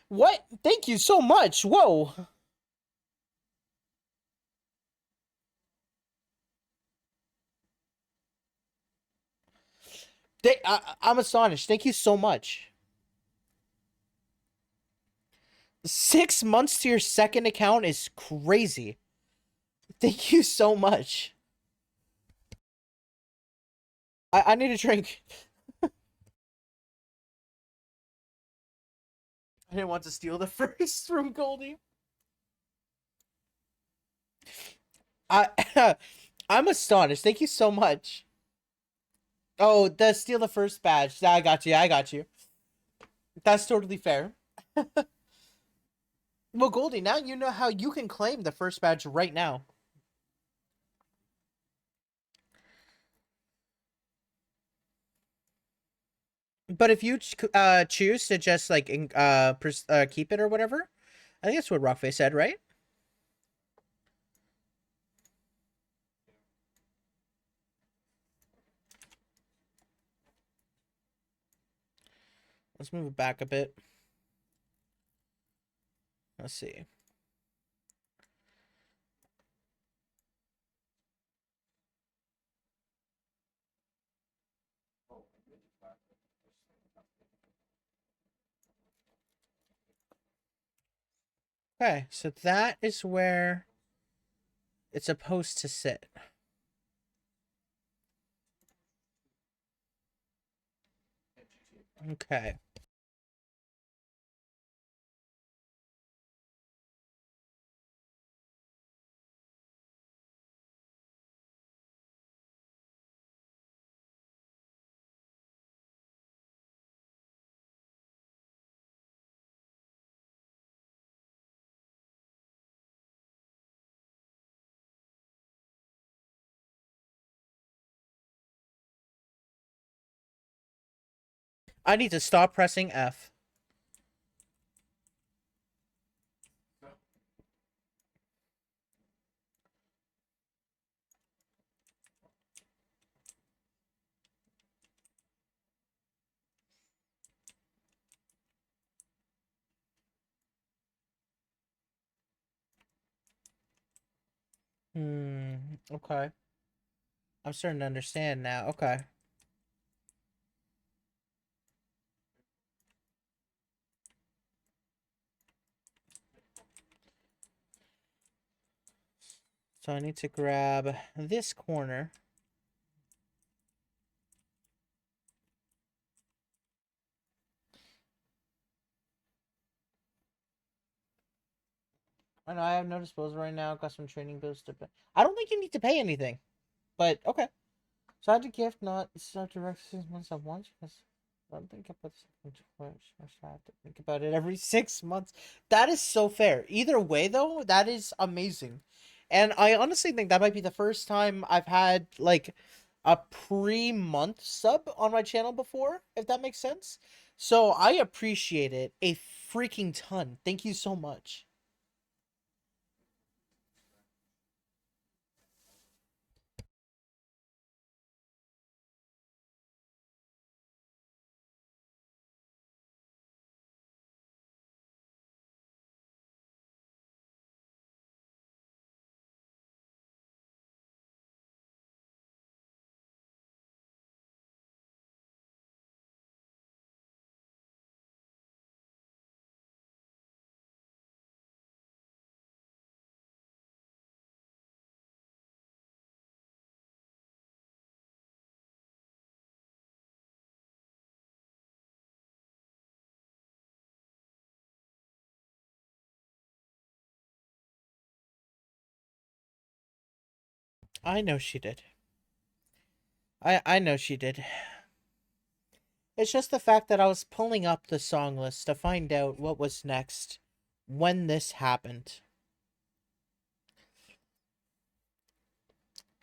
What? Thank you so much. Whoa. I'm astonished. Thank you so much. 6 months to your second account is crazy. Thank you so much. I need a drink. I didn't want to steal the first from Goldie. I I'm astonished. Thank you so much. Oh, the steal the first badge. I got you. I got you. That's totally fair. Well, Goldie, now you know how you can claim the first badge right now. But if you choose to just like keep it or whatever, I think that's what Rockface said, right? Let's move it back a bit. Let's see. Okay, so that is where it's supposed to sit. Okay. I need to stop pressing F. Okay. I'm starting to understand now. Okay. So I need to grab this corner. I know I have no disposal right now. Got some training bills to pay. I don't think you need to pay anything, but okay. So I had to gift, not start direct 6 months at once because I don't think about I have to think about it every 6 months. That is so fair. Either way, though, that is amazing, and I honestly think that might be the first time I've had like a pre-month sub on my channel before, if that makes sense. So I appreciate it a freaking ton. Thank you so much. I know she did. I know she did. It's just the fact that I was pulling up the song list to find out what was next when this happened.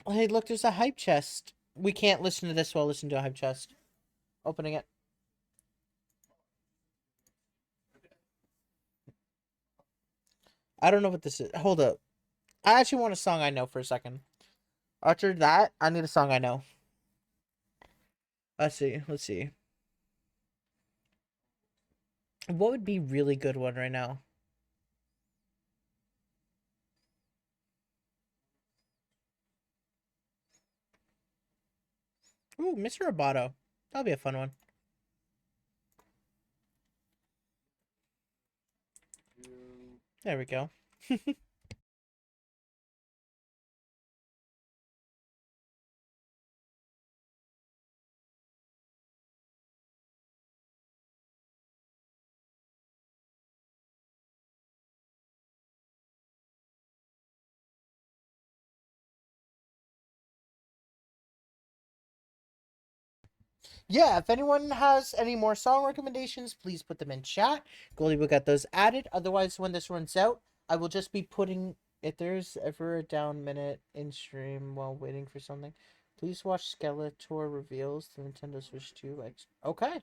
Hey, look, there's a hype chest. We can't listen to this while listening to a hype chest. Opening it. I don't know what this is. Hold up. I actually want a song I know for a second. After that, I need a song I know. Let's see. Let's see. What would be really good one right now? Ooh, Mr. Roboto. That'll be a fun one. There we go. Yeah, if anyone has any more song recommendations, please put them in chat. Goldie will get those added. Otherwise, when this runs out, I will just be putting. If there's ever a down minute in stream while waiting for something, please watch Skeletor reveals the Nintendo Switch 2. Okay.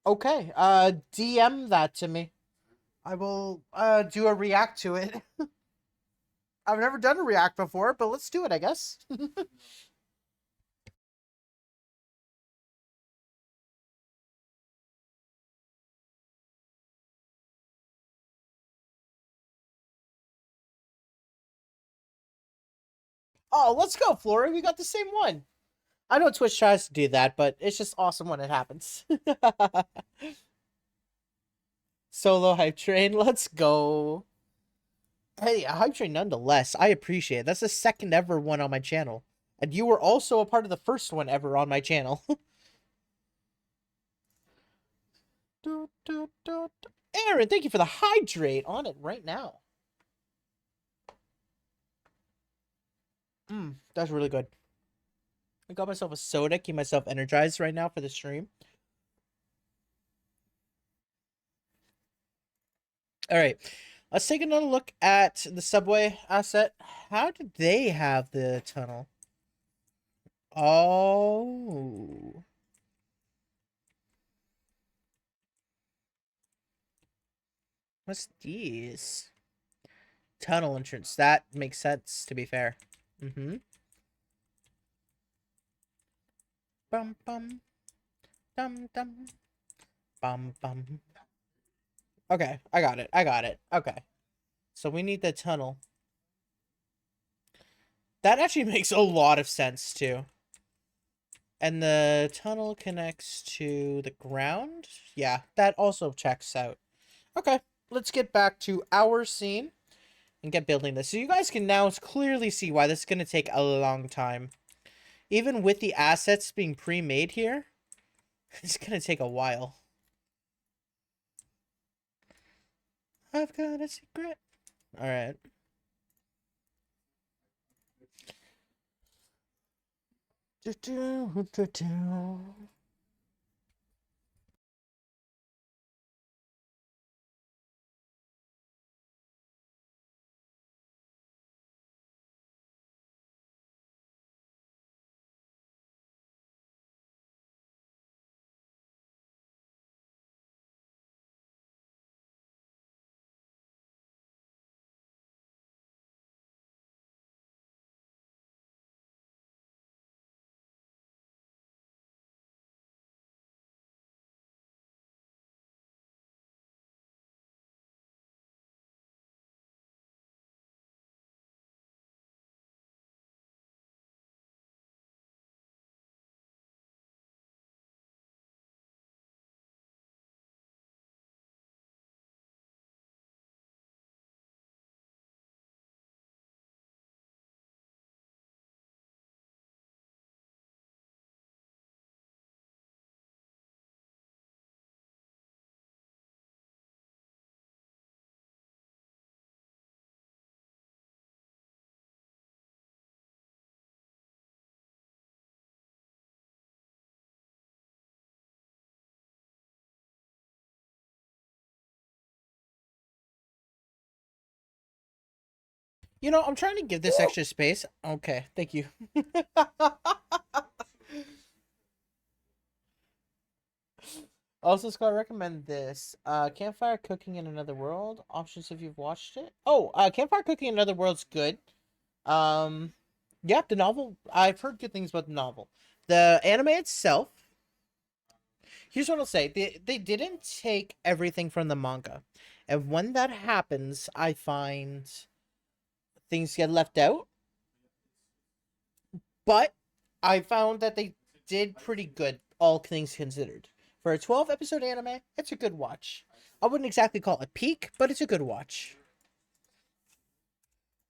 Okay. DM that to me. I will do a react to it. I've never done a react before, but let's do it, I guess. Oh, let's go, Flory. We got the same one. I know Twitch tries to do that, but it's just awesome when it happens. Solo hype train, let's go. Hey, a hype train nonetheless. I appreciate it. That's the second ever one on my channel. And you were also a part of the first one ever on my channel. Aaron, thank you for the hydrate. On it right now. That's really good. I got myself a soda, keep myself energized right now for the stream. All right. Let's take another look at the subway asset. How did they have the tunnel? Oh. What's these? Tunnel entrance. That makes sense, to be fair. Mm-hmm. Bum bum. Dum dum. Bum bum. Okay, I got it. I got it. Okay. So we need the tunnel. That actually makes a lot of sense, too. And the tunnel connects to the ground? Yeah, that also checks out. Okay, let's get back to our scene and get building this. So you guys can now clearly see why this is going to take a long time. Even with the assets being pre-made here, it's going to take a while. I've got a secret. Alright. You know, I'm trying to give this extra space. Okay, thank you. Also, Scott, recommend this. Campfire Cooking in Another World. Options if you've watched it. Oh, Campfire Cooking in Another World's good. Um, yeah, the novel. I've heard good things about the novel. The anime itself. Here's what I'll say: they didn't take everything from the manga, and when that happens, I find things get left out. But I found that they did pretty good, all things considered. For a 12 episode anime, it's a good watch. I wouldn't exactly call it peak, but it's a good watch.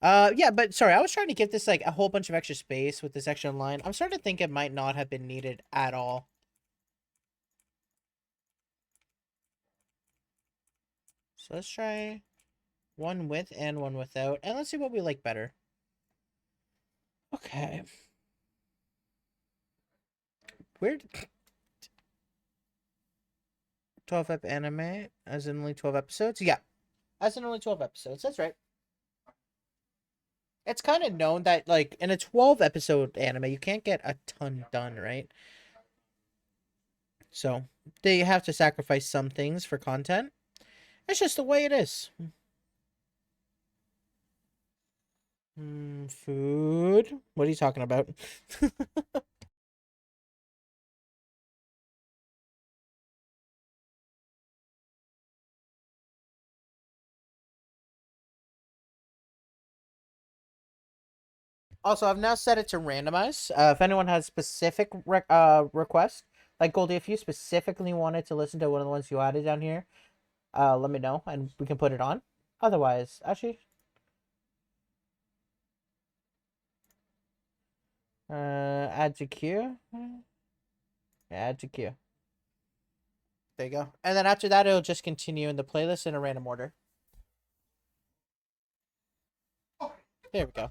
Yeah, but sorry, I was trying to give this like a whole bunch of extra space with this extra line. I'm starting to think it might not have been needed at all. So let's try one with and one without, and let's see what we like better. Okay. Weird. 12 ep anime, as in only 12 episodes? Yeah, as in only 12 episodes. That's right. It's kind of known that, like, in a 12 episode anime, you can't get a ton done, right? So they have to sacrifice some things for content. It's just the way it is. Food. What are you talking about? Also, I've now set it to randomize. If anyone has specific request, like Goldie, if you specifically wanted to listen to one of the ones you added down here, let me know and we can put it on. Otherwise, actually, add to queue. Add to queue. There you go. And then after that, it'll just continue in the playlist in a random order. There we go.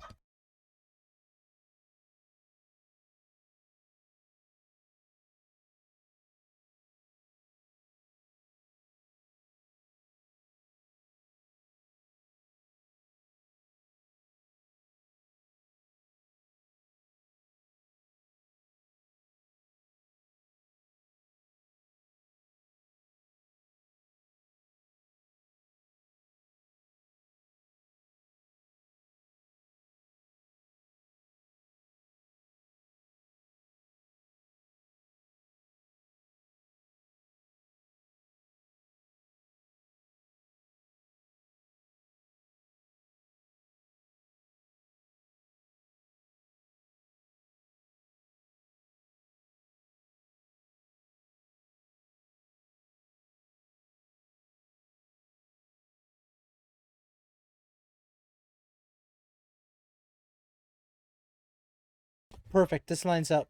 Perfect. This lines up.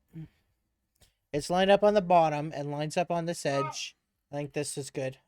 It's lined up on the bottom and lines up on this edge. I think this is good.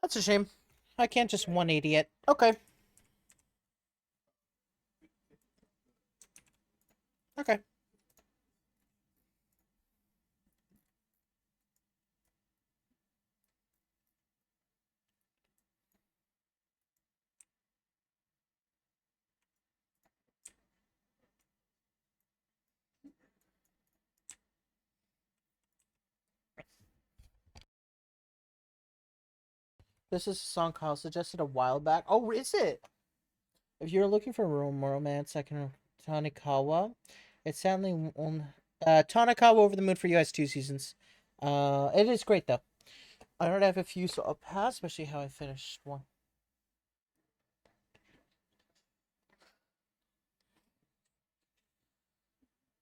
That's a shame. I can't just 180 it. Okay. Okay. This is a song Kyle suggested a while back. Oh, is it? If you're looking for romance, I can Tanikawa. It's sadly on Tanikawa Over the Moon for you has 2 seasons. It is great though. I don't have a few, so I'll pass, especially how I finished one.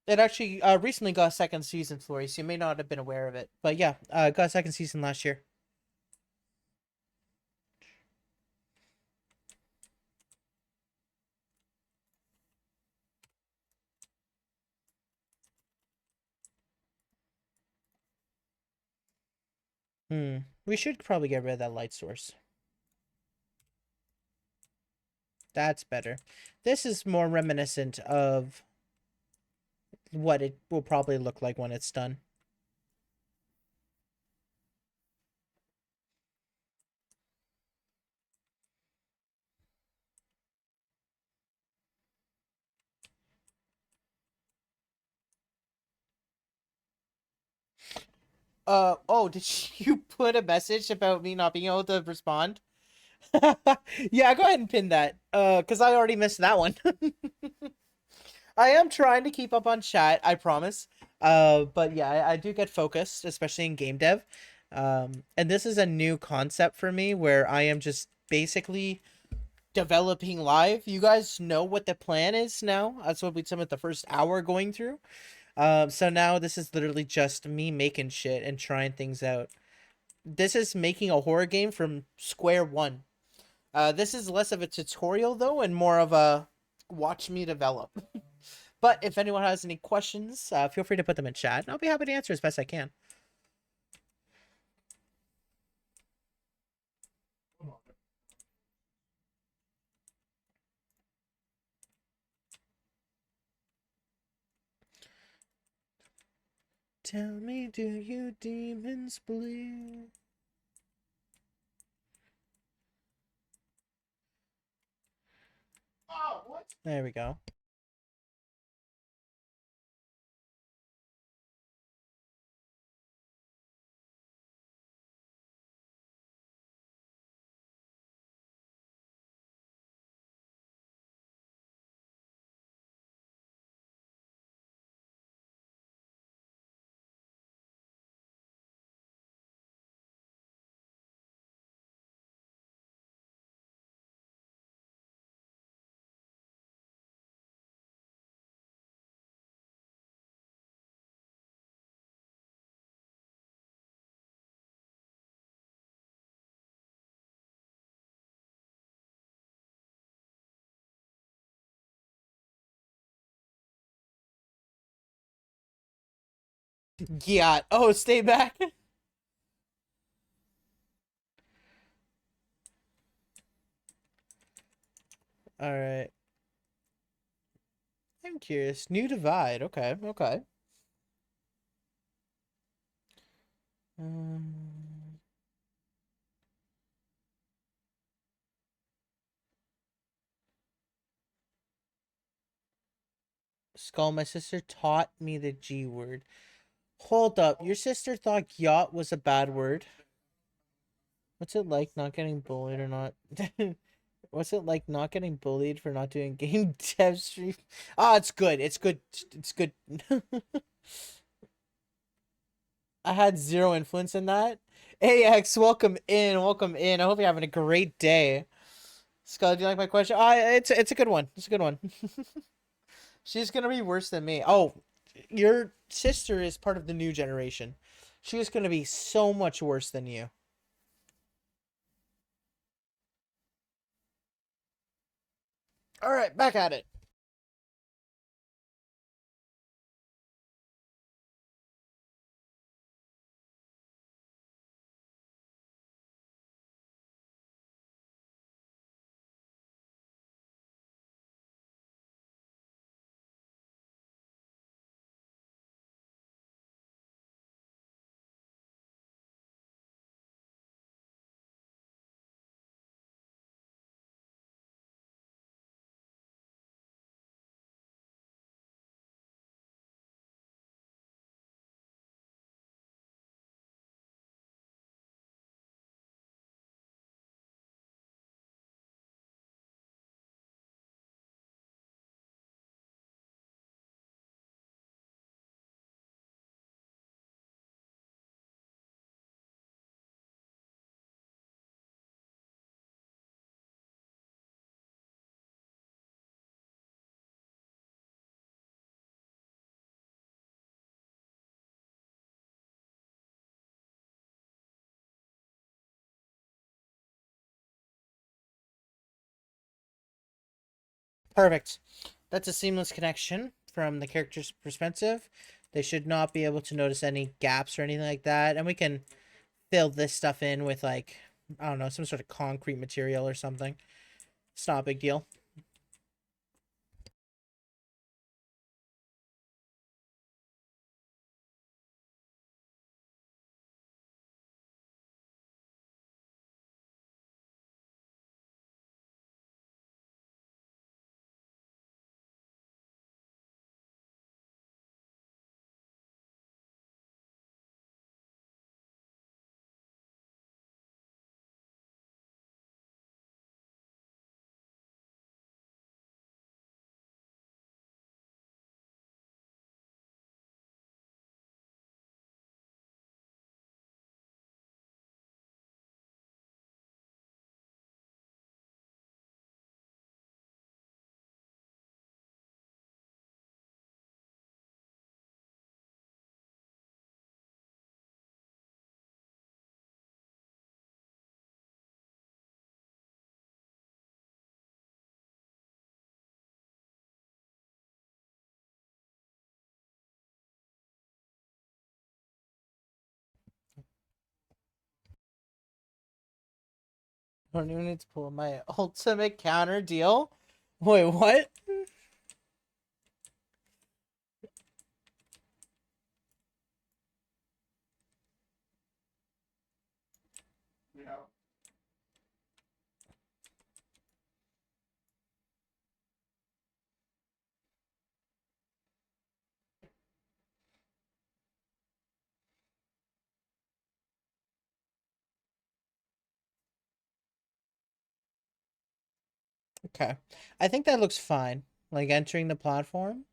It actually recently got a second season, Flory, so you may not have been aware of it. But yeah, got a second season last year. We should probably get rid of that light source. That's better. This is more reminiscent of what it will probably look like when it's done. Oh, did you put a message about me not being able to respond? Yeah, go ahead and pin that. Cause I already missed that one. I am trying to keep up on chat, I promise. But yeah, I do get focused, especially in game dev. And this is a new concept for me where I am just basically developing live. You guys know what the plan is now. That's what we spent the first hour going through. So now this is literally just me making shit and trying things out. This is making a horror game from square one. This is less of a tutorial though, and more of a watch me develop. But if anyone has any questions, feel free to put them in chat, and I'll be happy to answer as best I can. Tell me, do you demons bleed? There we go. Yeah. Oh, stay back. All right. I'm curious. New divide. Okay. Okay. Um, Skull, my sister taught me the G word. Hold up. Your sister thought yacht was a bad word. What's it like not getting bullied or not? What's it like not getting bullied for not doing game dev stream? Ah, it's good. It's good. It's good. I had zero influence in that. AX, welcome in. Welcome in. I hope you're having a great day. Scott, do you like my question? It's a good one. It's a good one. She's gonna be worse than me. Oh, your sister is part of the new generation. She is gonna be so much worse than you. All right, back at it. Perfect. That's a seamless connection from the character's perspective. They should not be able to notice any gaps or anything like that. And we can fill this stuff in with, like, I don't know, some sort of concrete material or something. It's not a big deal. I don't even need to pull my ultimate counter deal. Wait, what? Okay. I think that looks fine. Like entering the platform.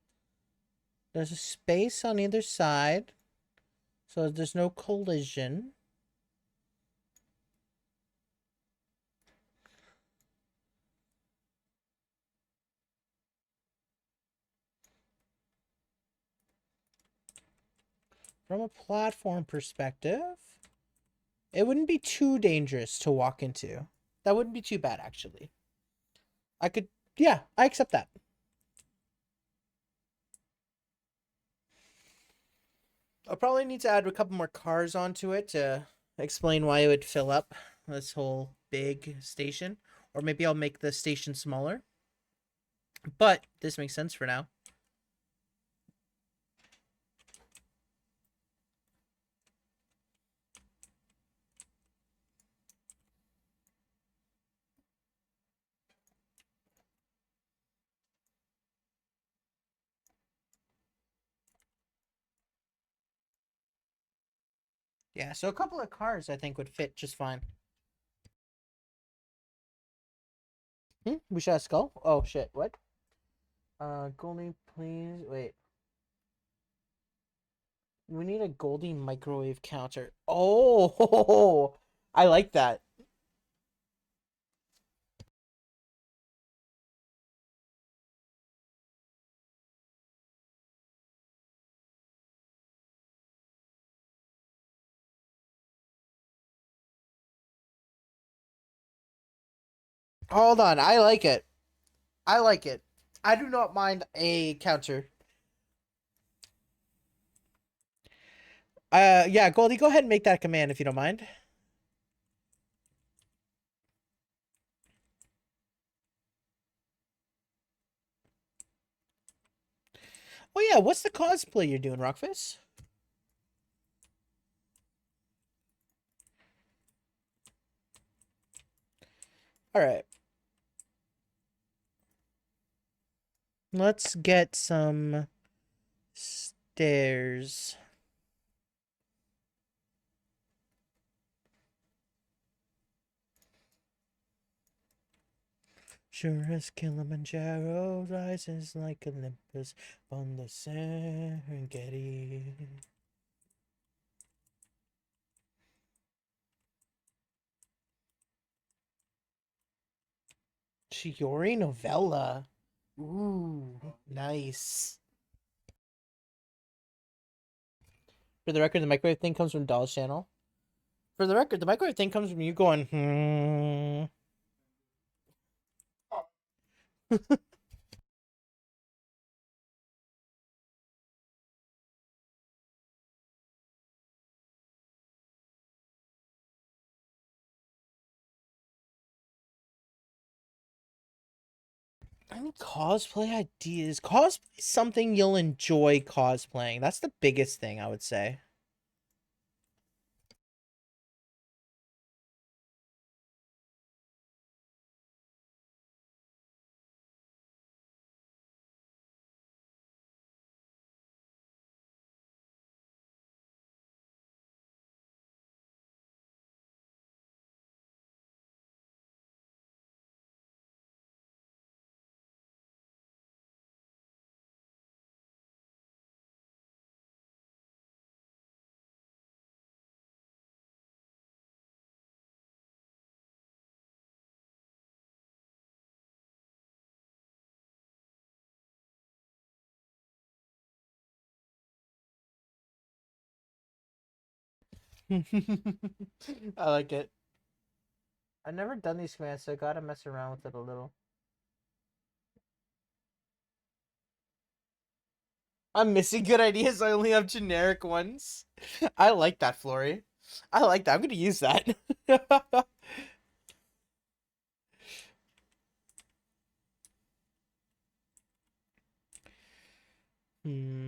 There's a space on either side. So there's no collision. From a platform perspective, it wouldn't be too dangerous to walk into. That wouldn't be too bad, actually. I could, yeah, I accept that. I'll probably need to add a couple more cars onto it to explain why it would fill up this whole big station. Or maybe I'll make the station smaller. But this makes sense for now. Yeah, so a couple of cars I think would fit just fine. We shot a skull? Oh shit, what? Goldie, please. Wait. We need a Goldie microwave counter. Oh, I like that. Hold on, I like it. I like it. I do not mind a counter. Yeah, Goldie, go ahead and make that command if you don't mind. Oh yeah, what's the cosplay you're doing, Rockface? All right. Let's get some stairs. Sure as Kilimanjaro rises like Olympus on the Serengeti. Shiori novella. Ooh, nice. For the record, the microwave thing comes from Doll's channel. For the record, the microwave thing comes from you going, hmm. Any cosplay ideas? Cosplay is something you'll enjoy cosplaying. That's the biggest thing I would say. I like it. I've never done these commands, so I gotta mess around with it a little. I'm missing good ideas. I only have generic ones. I like that, Flory. I like that. I'm gonna use that. Hmm.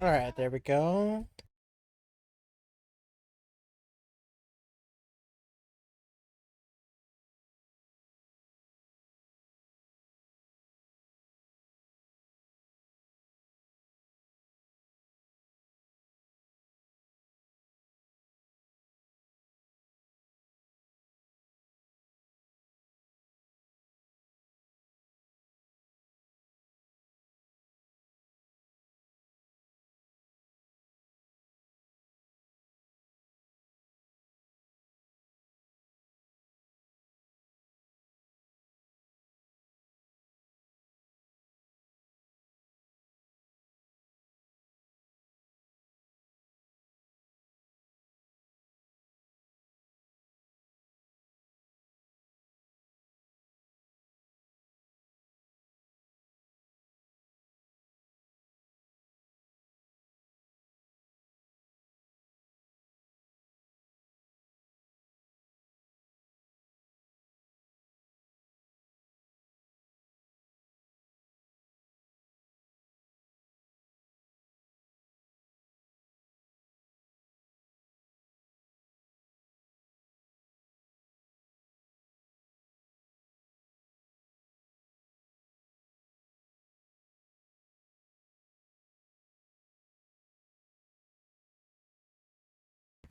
All right, there we go.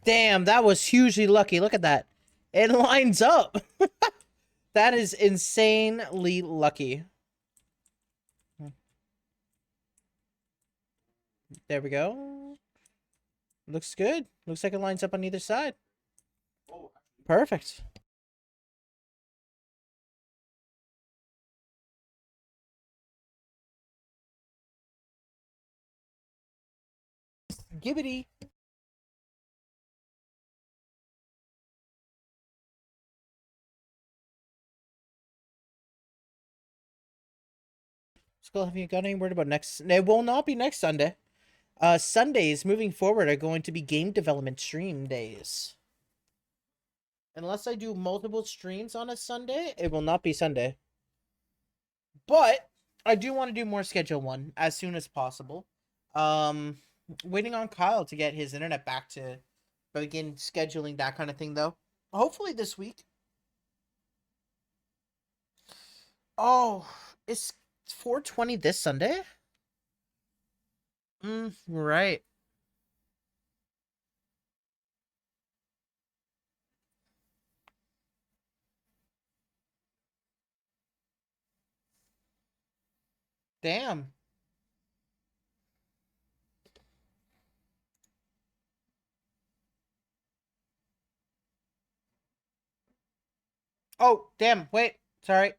Damn, that was hugely lucky. Look at that. It lines up. That is insanely lucky. There we go. Looks good. Looks like it lines up on either side. Perfect. Gibbity. Skull, have you got any word about next? It will not be next Sunday. Sundays moving forward are going to be game development stream days. Unless I do multiple streams on a Sunday, it will not be Sunday. But I do want to do more schedule one as soon as possible. Um, Waiting on Kyle to get his internet back to begin scheduling that kind of thing, though. Hopefully this week. Oh, it's 420 this Sunday? Right. Damn. Oh, damn. Wait. Sorry.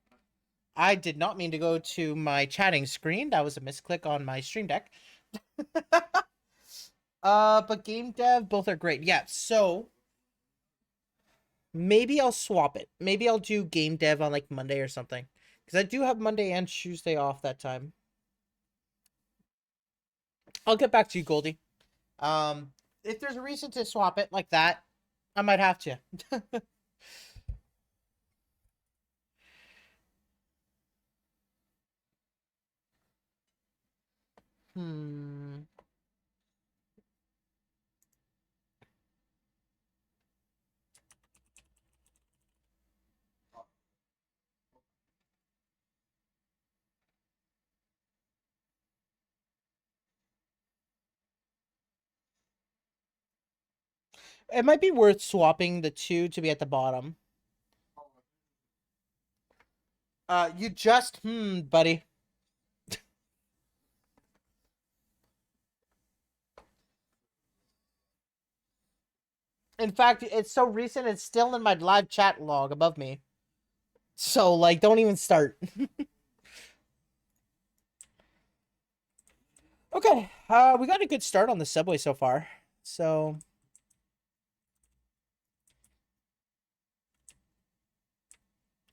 I did not mean to go to my chatting screen. That was a misclick on my stream deck. But game dev, both are great. Yeah, so maybe I'll swap it. Maybe I'll do game dev on like Monday or something. Because I do have Monday and Tuesday off that time. I'll get back to you, Goldie. Um, if there's a reason to swap it like that, I might have to. Hmm. It might be worth swapping the two to be at the bottom. You just, buddy. In fact, it's so recent, it's still in my live chat log above me. So, like, don't even start. Okay, we got a good start on the subway so far. So,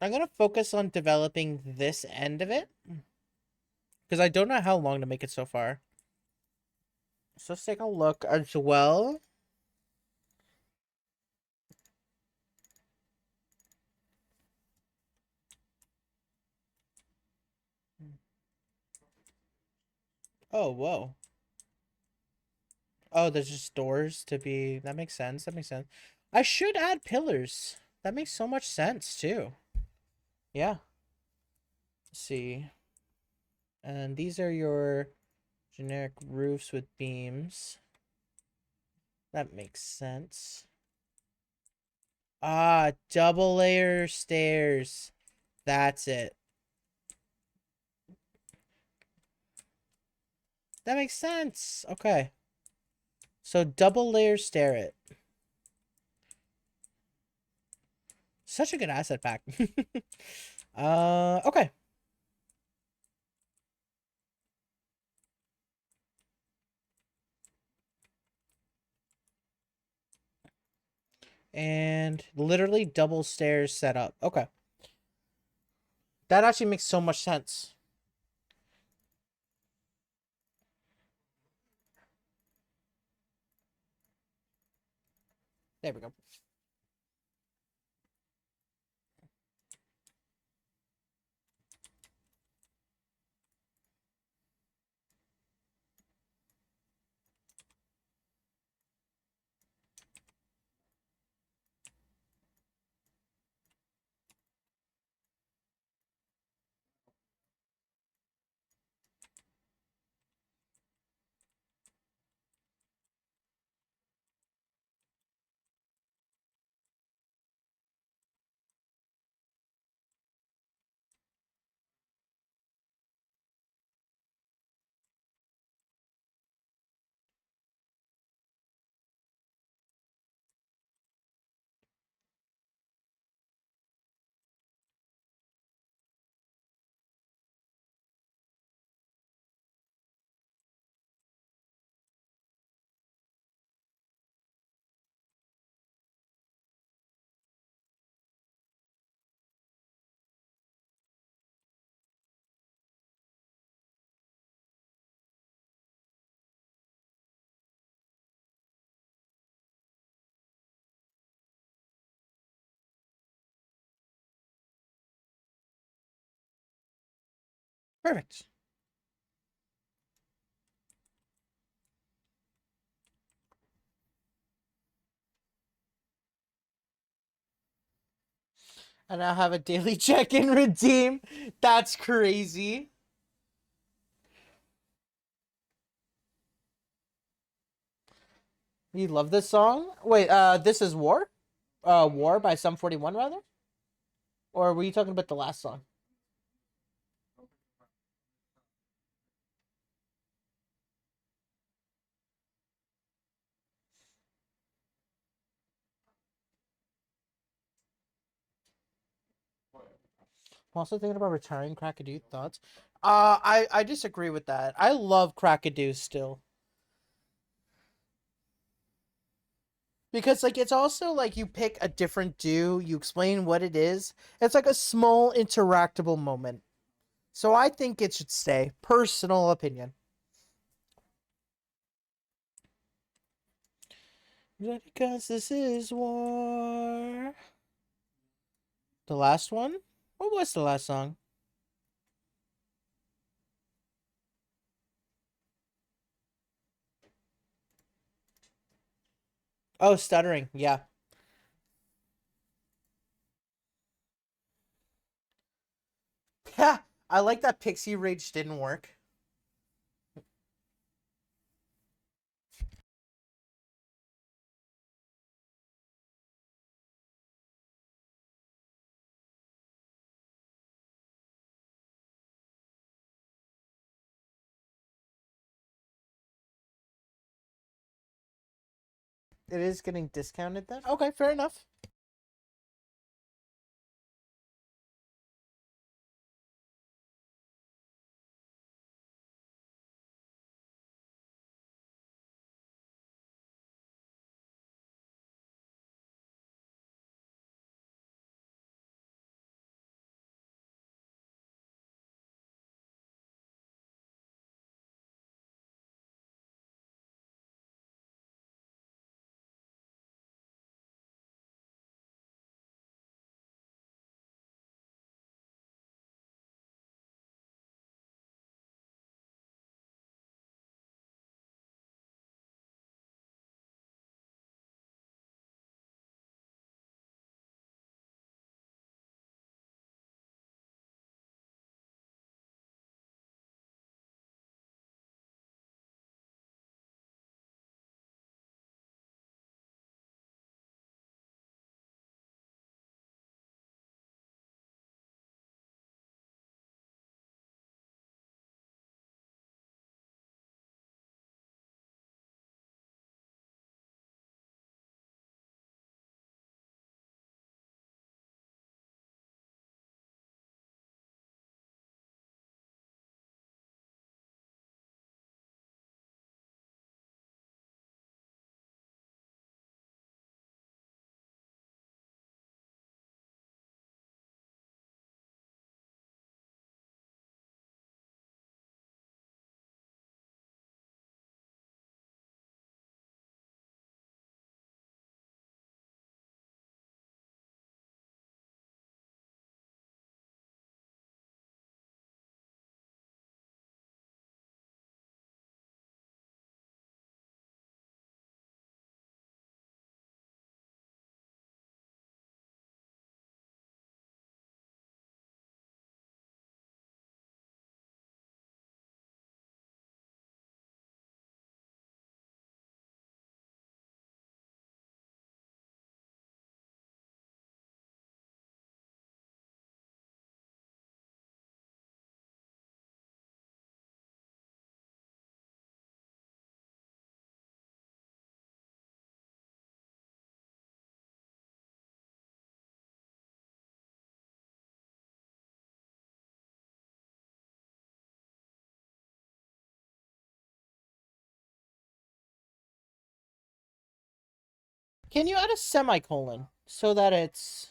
I'm gonna focus on developing this end of it. Because I don't know how long to make it so far. So let's take a look as well. Oh, whoa. Oh, there's just doors to be... That makes sense. That makes sense. I should add pillars. That makes so much sense, too. Yeah. Let's see. And these are your generic roofs with beams. That makes sense. Ah, double layer stairs. That's it. That makes sense. Okay. So double layer stair it. Such a good asset pack. Okay. And literally double stairs set up. Okay. That actually makes so much sense. There we go. Perfect. I now have a daily check-in redeem. That's crazy. You love this song? Wait, this is War? War by Sum 41 rather? Or were you talking about the last song? I'm also thinking about retiring Crackadoo. Thoughts? I disagree with that. I love Crackadoo still. Because like it's also like you pick a different do, you explain what it is. It's like a small interactable moment. So I think it should stay. Personal opinion. Because this is war. The last one? What was the last song? Oh, stuttering. Yeah. Yeah. I like that Pixie Rage didn't work. It is getting discounted then? Okay, fair enough. Can you add a semicolon so that it's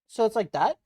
so it's like that?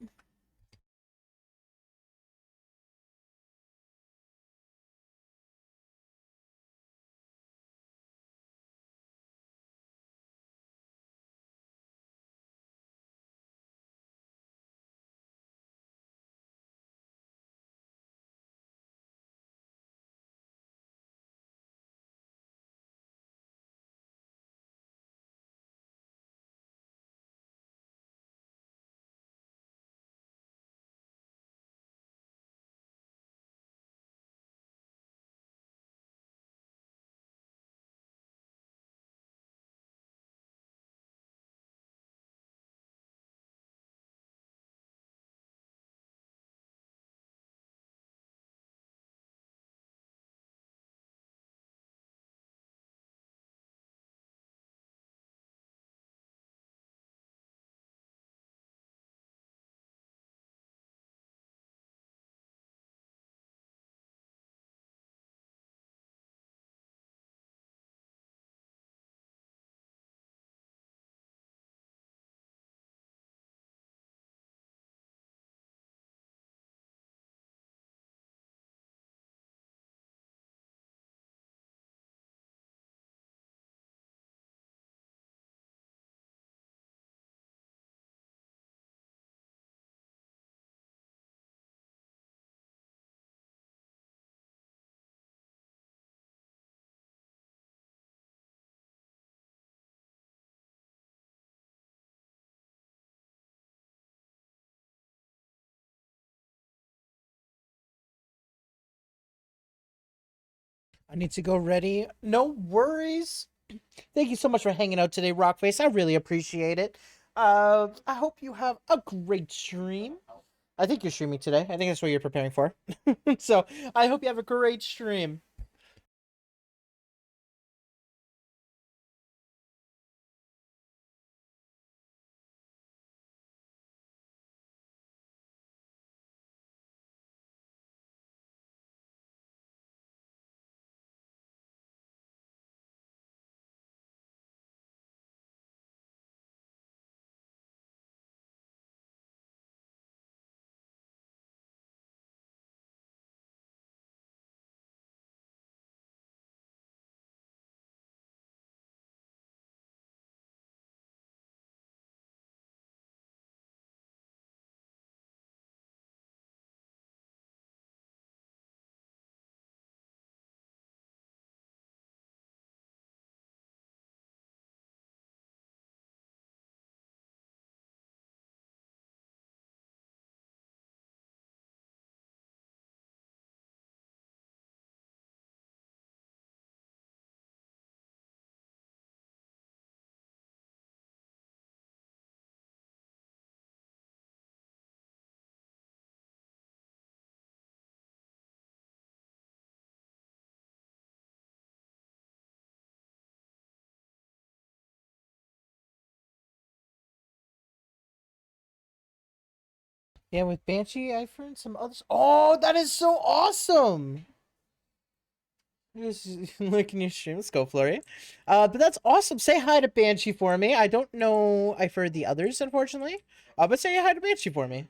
I need to go ready. No worries. Thank you so much for hanging out today, Rockface. I really appreciate it. I hope you have a great stream. I think you're streaming today. I think that's what you're preparing for. So I hope you have a great stream. Yeah, with Banshee, I've heard some others. Oh, that is so awesome! Just looking your stream. Let's go, Flurry. But that's awesome. Say hi to Banshee for me. I don't know. I've heard the others, unfortunately. But say hi to Banshee for me.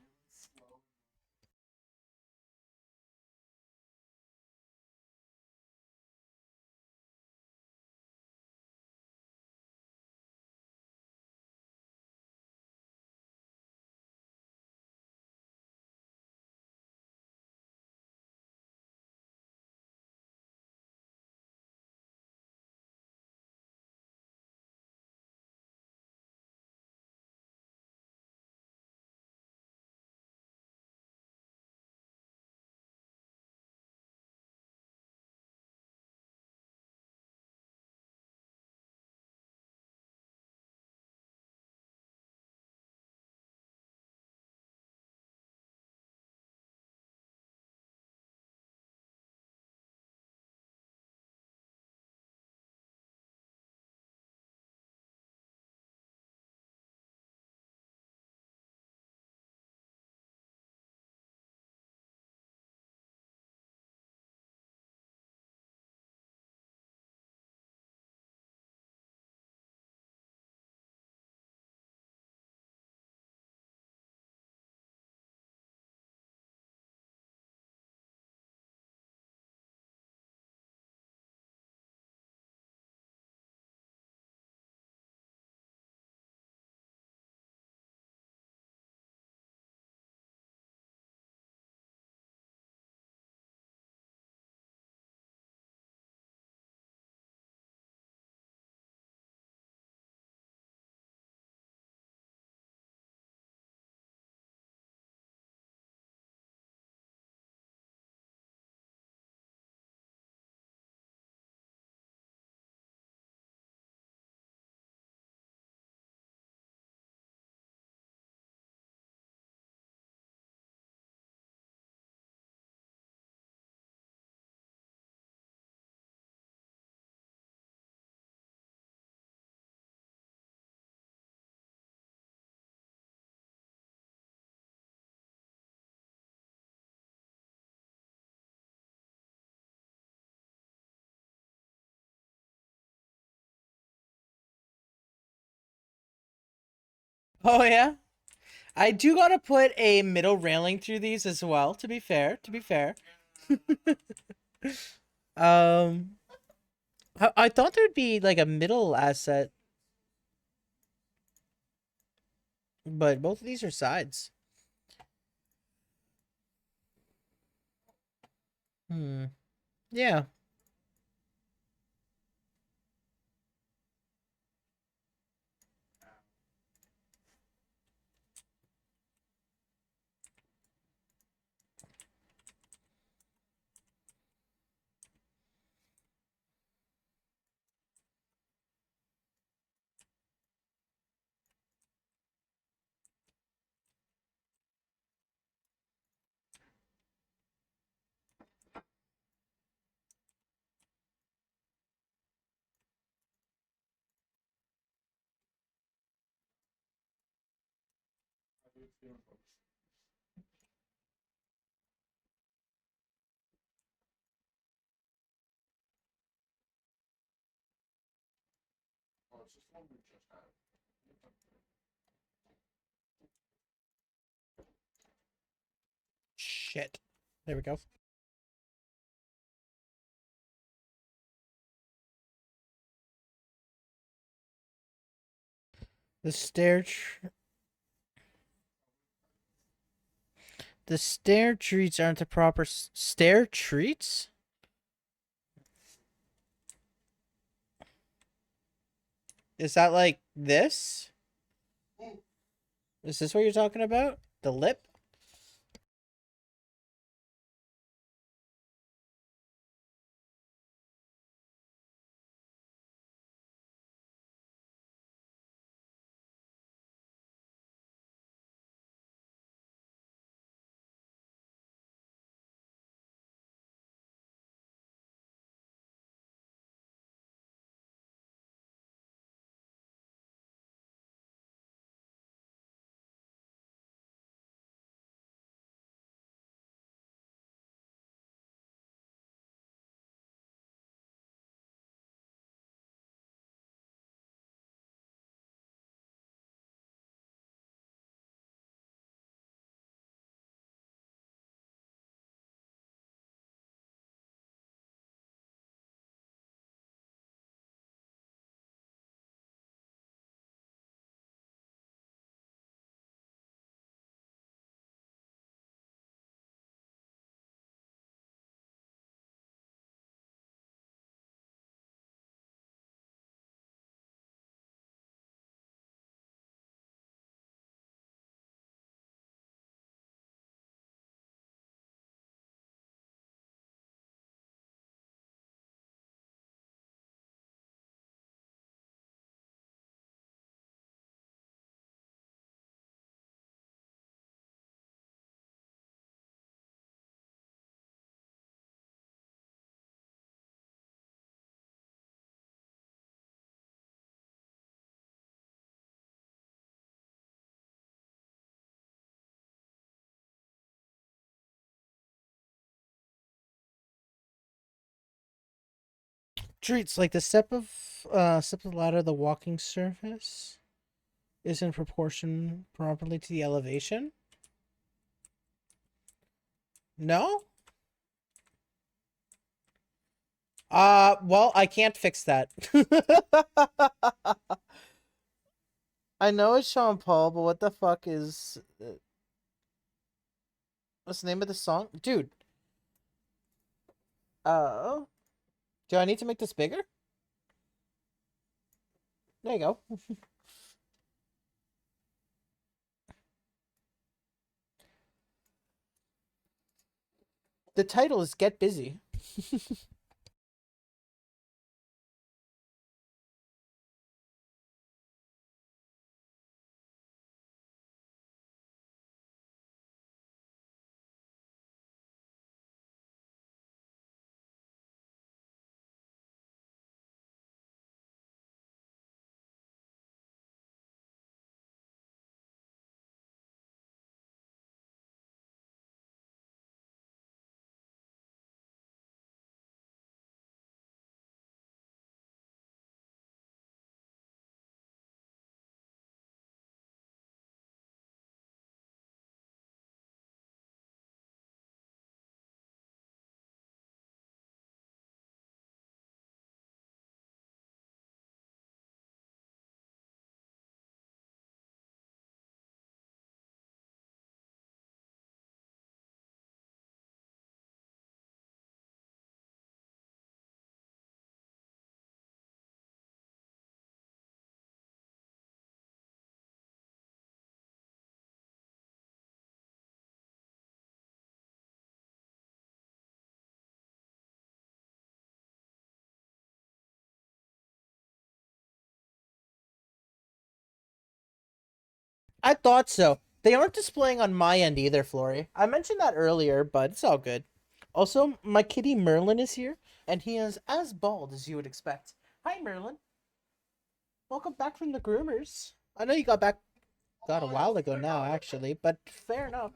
Oh, yeah? I do gotta put a middle railing through these as well, to be fair. To be fair. um, I thought there'd be like a middle asset, but both of these are sides. Hmm. Yeah. Shit. There we go. The stair treats aren't the proper stair treats. Is that like this? Is this what you're talking about? The lip? Treats like the step of the ladder, the walking surface is in proportion properly to the elevation. No? Well, I can't fix that. I know it's Sean Paul, but what the fuck is what's the name of the song? Dude. Uh, do I need to make this bigger? There you go. The title is Get Busy. I thought so. They aren't displaying on my end either, Flory. I mentioned that earlier, but it's all good. Also, my kitty Merlin is here, and he is as bald as you would expect. Hi, Merlin. Welcome back from the groomers. I know you got back Got a while ago now, actually, but fair enough.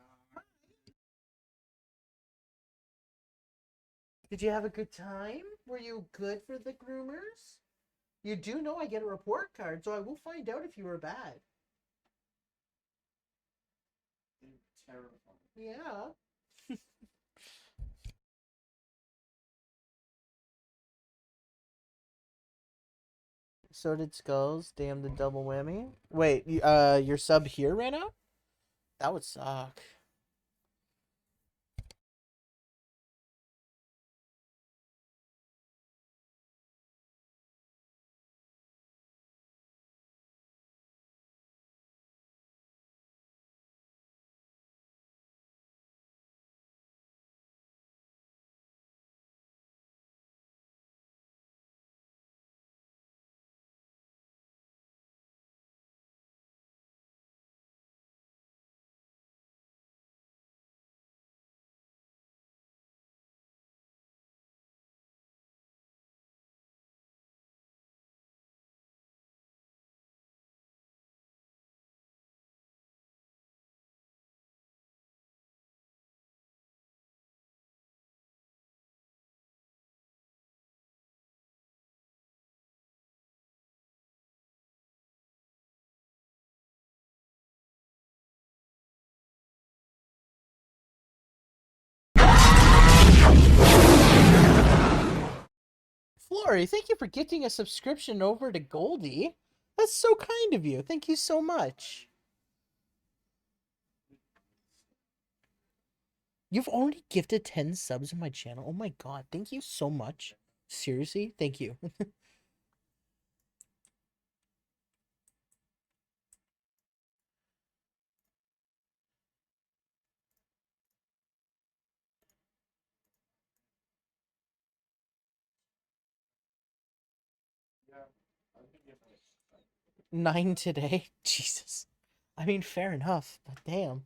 Did you have a good time? Were you good for the groomers? You do know I get a report card, so I will find out if you were bad. Yeah. So did Skulls. Damn the double whammy. Wait, your sub here ran out? That would suck. Flory, thank you for getting a subscription over to Goldie. That's so kind of you. Thank you so much. You've already gifted 10 subs on my channel. Oh my god, thank you so much. Seriously, thank you. 9 today? Jesus. I mean, fair enough, but damn.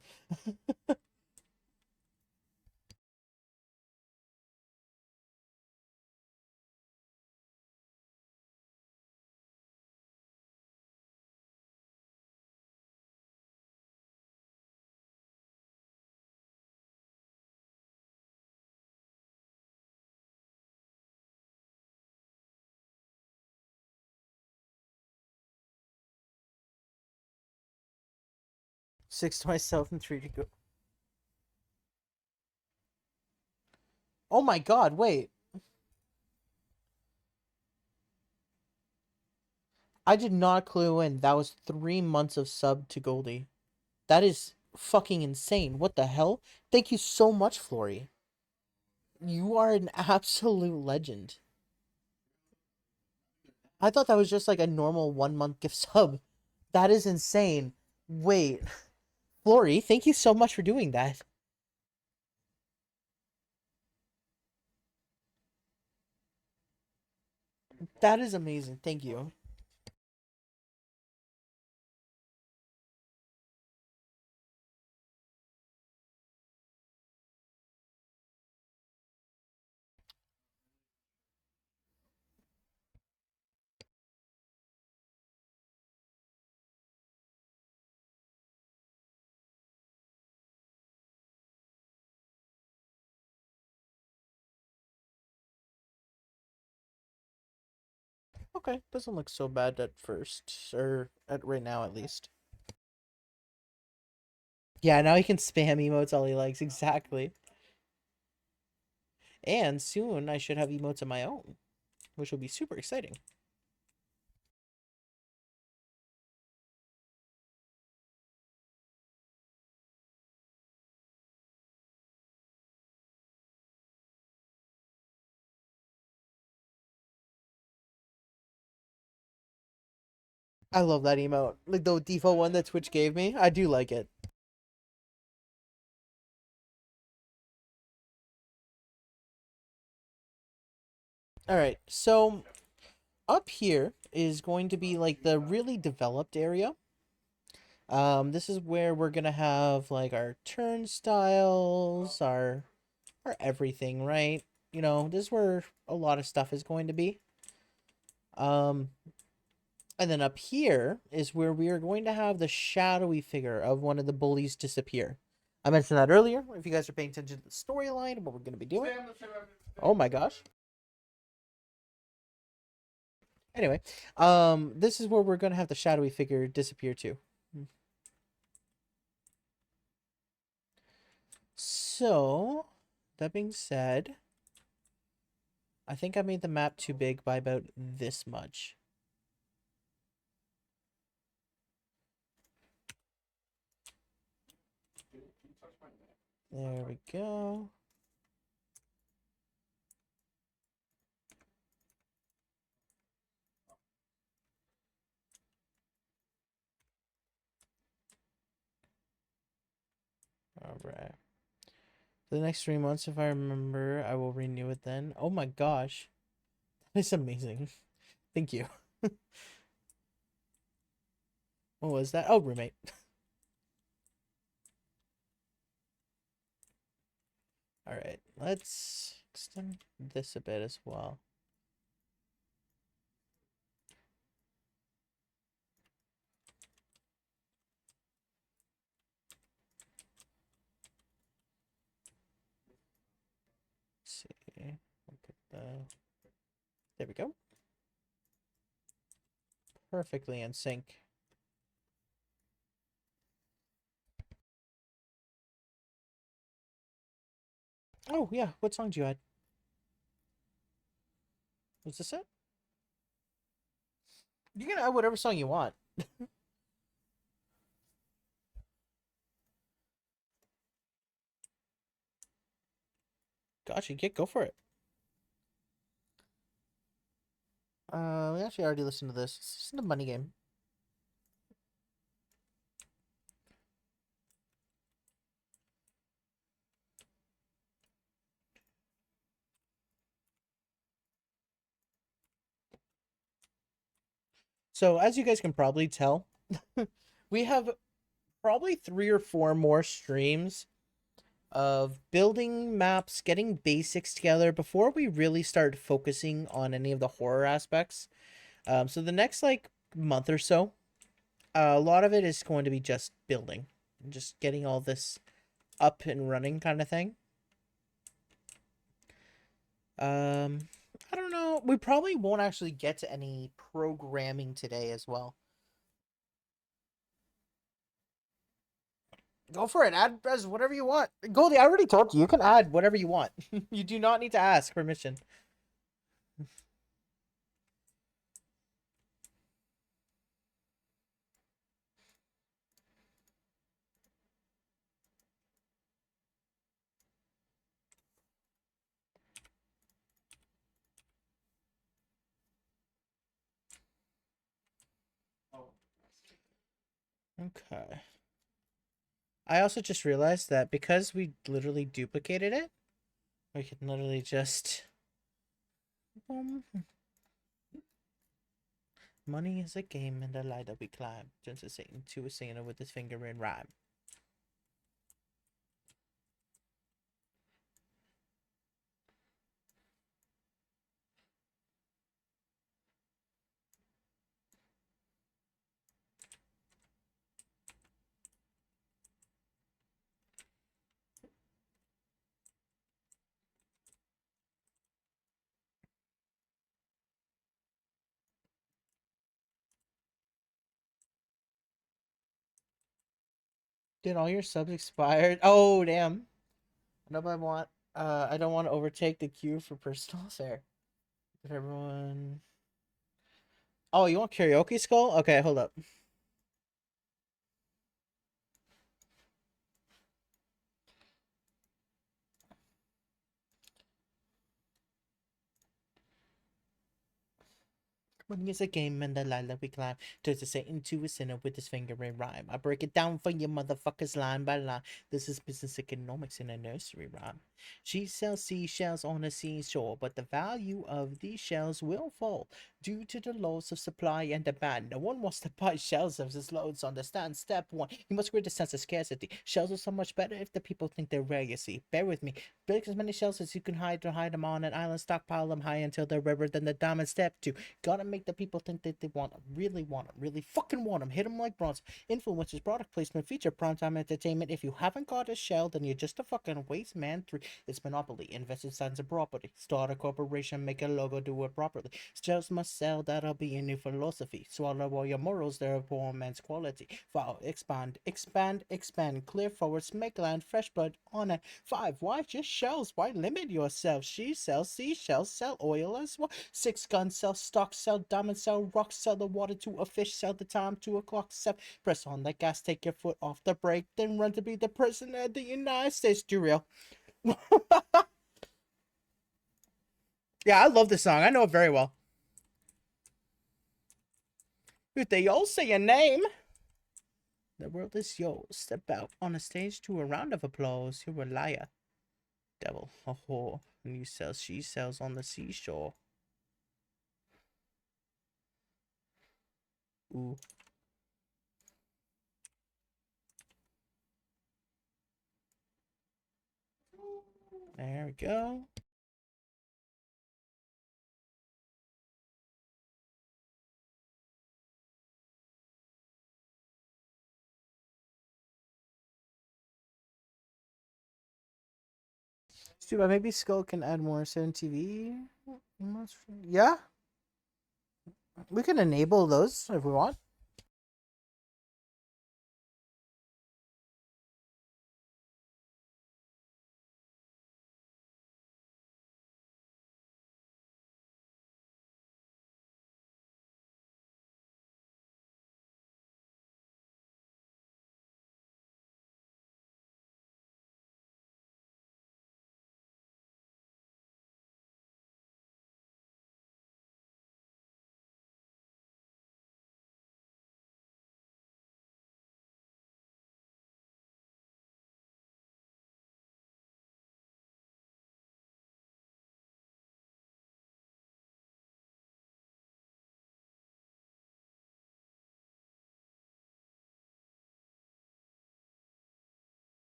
Six to myself and three to go. Oh my god, wait. I did not clue in. That was 3 months of sub to Goldie. That is fucking insane. What the hell? Thank you so much, Flory. You are an absolute legend. I thought that was just like a normal 1 month gift sub. That is insane. Wait. Flory, thank you so much for doing that. That is amazing. Thank you. Okay, doesn't look so bad at first, or at right now at least. Yeah, now he can spam emotes all he likes. Exactly. And soon I should have emotes of my own, which will be super exciting. I love that emote. Like the default one that Twitch gave me. I do like it. Alright, so up here is going to be like the really developed area. This is where we're gonna have like our turnstiles, our everything, right? This is where a lot of stuff is going to be. Um, And then up here is where we are going to have the shadowy figure of one of the bullies disappear. I mentioned that earlier. If you guys are paying attention to the storyline and what we're going to be doing. Oh my gosh. Anyway, this is where we're going to have the shadowy figure disappear to. So, that being said, I think I made the map too big by about this much. There we go. All right. For the next 3 months, if I remember, I will renew it then. Oh my gosh. That's amazing. Thank you. What was that? Oh, roommate. All right. Let's extend this a bit as well. Let's see. We'll put there we go. Perfectly in sync. Oh, yeah. What song do you add? Was this it? You can add whatever song you want. Gosh, you get go for it. We actually already listened to this. It's just a money game. So, as you guys can probably tell, we have probably 3 or 4 more streams of building maps, getting basics together before we really start focusing on any of the horror aspects. So the next like month or so, a lot of it is going to be just building, just getting all this up and running kind of thing. I don't know. We probably won't actually get to any programming today as well. Go for it. Add as whatever you want. Goldie, I already told you. You can add whatever you want. You do not need to ask permission. Okay. I also just realized that because we literally duplicated it, we can literally just... Money is a game and a ladder we climb. Just a Satan to a singer with his finger in rhyme. Did all your subs expired? Oh damn. No, I want. I don't want to overtake the queue for personal affair. Did everyone? Oh, you want karaoke skull? Okay, hold up. Money is a game and the ladder we climb. Turns a Satan to a sinner with his finger in rhyme. I break it down for you motherfuckers line by line. This is business economics in a nursery rhyme. She sells seashells on a seashore, but the value of these shells will fall Due to the laws of supply and demand, no one wants to buy shells of his loads. Understand? Step 1. You must create a sense of scarcity. Shells are so much better if the people think they're rare, you see. Bear with me. Build as many shells as you can hide them on an island. Stockpile them high until they're rarer than the diamond. Step 2. Gotta make the people think that they want them. Really fucking want them. Hit them like bronze. Influencers, product placement, feature primetime entertainment. If you haven't got a shell, then you're just a fucking waste man. 3. It's monopoly. Invest in sons of property. Start a corporation, make a logo, do it properly. Shells must sell, that'll be a new philosophy. Swallow all your morals, they're a poor man's quality. 4. Expand. Clear forwards, make land, fresh blood on it. 5. Why just shells? Why limit yourself? She sells seashells, sell oil as well. 6. Guns, sell stock, sell diamonds, sell rocks, sell the water to a fish, sell the time to a clock. 7. Press on the gas, take your foot off the brake, then run to be the president of the United States. Do real. Yeah, I love this song. I know it very well. If they all say your name, the world is yours. Step out on a stage to a round of applause. You're a liar, devil, a whore, and you sell she sells on the seashore. Ooh. There we go. It's too bad. Maybe Skull can add more 7TV. Yeah, we can enable those if we want.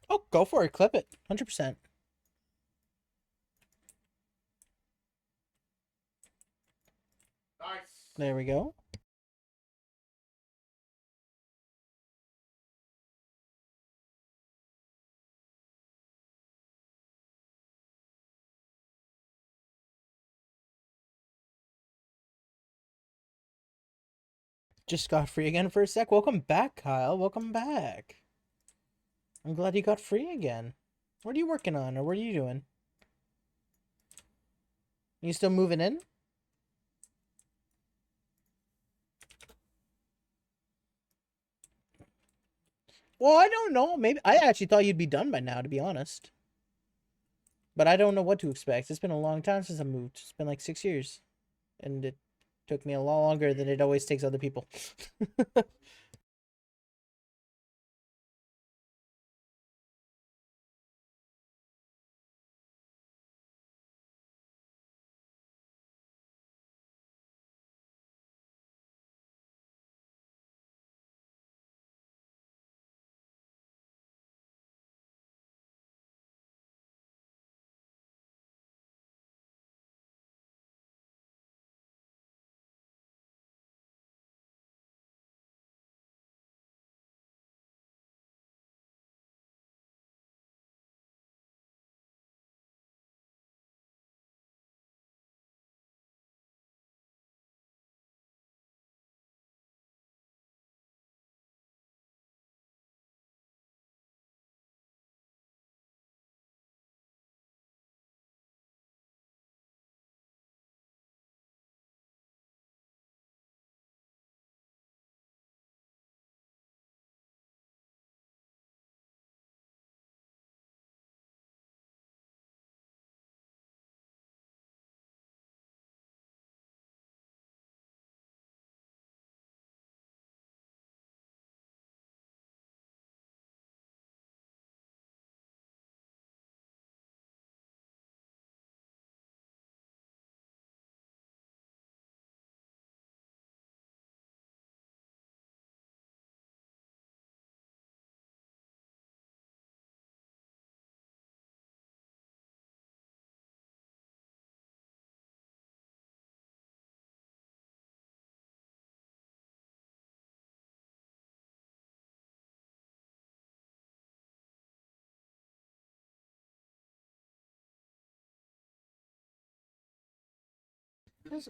Oh, go for it. Clip it. 100%. Nice. There we go. Just got free again for a sec. Welcome back, Kyle. Welcome back. I'm glad you got free again. What are you working on, or what are you doing? You still moving in? Well, I don't know. Maybe I actually thought you'd be done by now, to be honest. But I don't know what to expect. It's been a long time since I moved. It's been like 6 years, and Took me a lot longer than it always takes other people.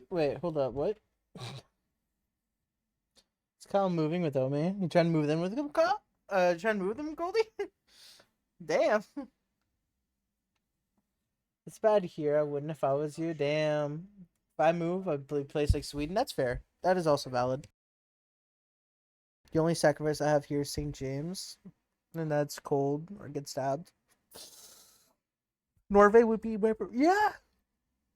Wait, hold up. What? Is Kyle moving without me? You trying to move them with him, Kyle? Trying to move them, Goldie? Damn. It's bad to hear. I wouldn't if I was you. Damn. If I move, I'd play place like Sweden. That's fair. That is also valid. The only sacrifice I have here is St. James. And that's cold or get stabbed. Norway would be yeah.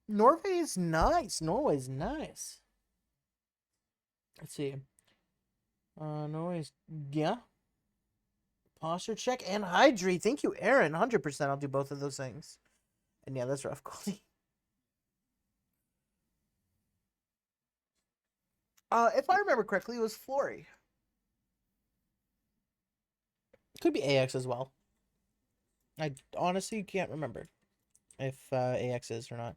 Norway is nice. Norway's nice. Let's see. Norway's yeah. Posture check and hydrate. Thank you, Aaron. 100%. I'll do both of those things. And yeah, that's rough, Goldie. If I remember correctly, it was Flory. Could be AX as well. I honestly can't remember if AX is or not.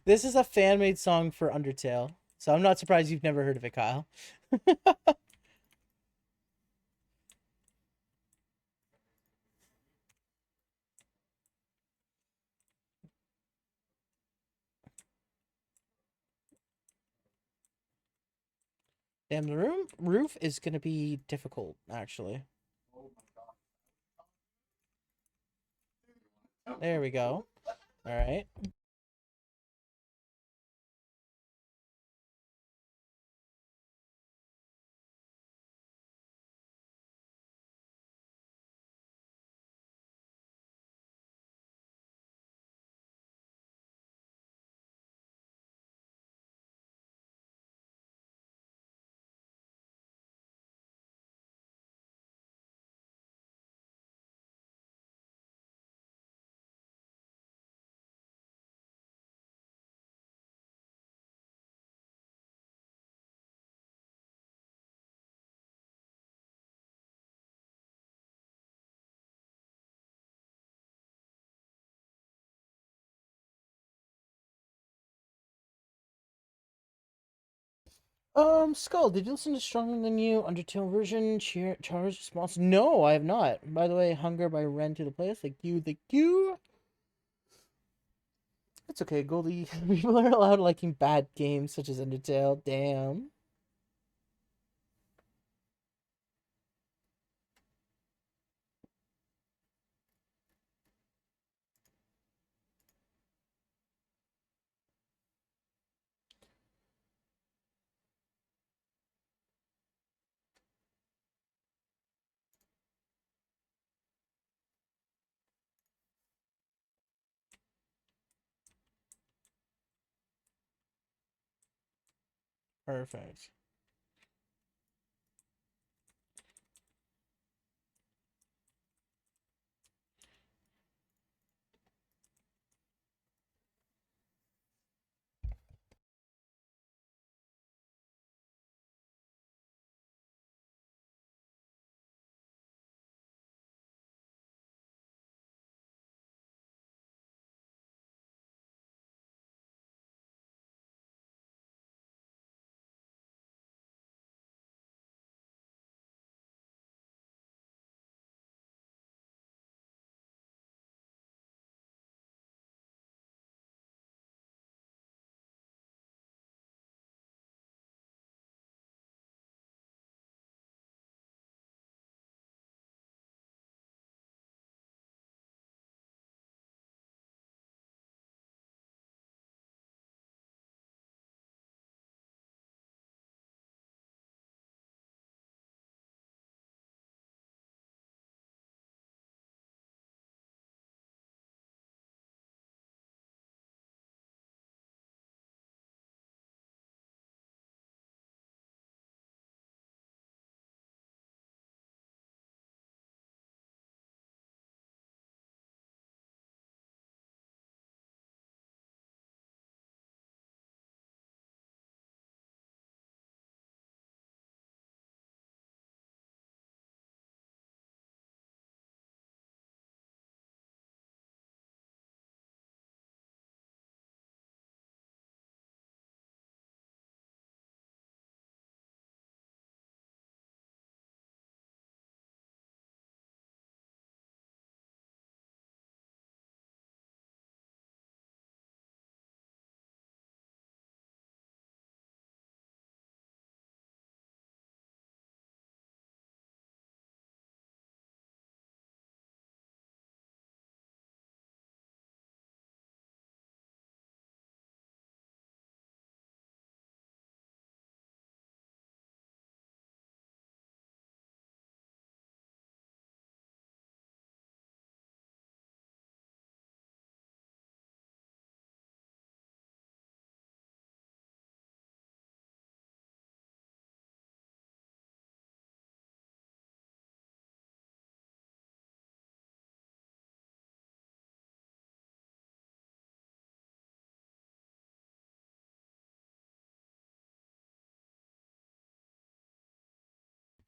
This is a fan made song for Undertale, so I'm not surprised you've never heard of it, Kyle. Damn, the roof is gonna be difficult, actually. There we go. All right. Skull, did you listen to Stronger Than You, Undertale version, Char's response? No, I have not. By the way, Hunger by Ren to the playlist. Thank you. It's okay, Goldie. People are allowed liking bad games such as Undertale. Damn. Perfect.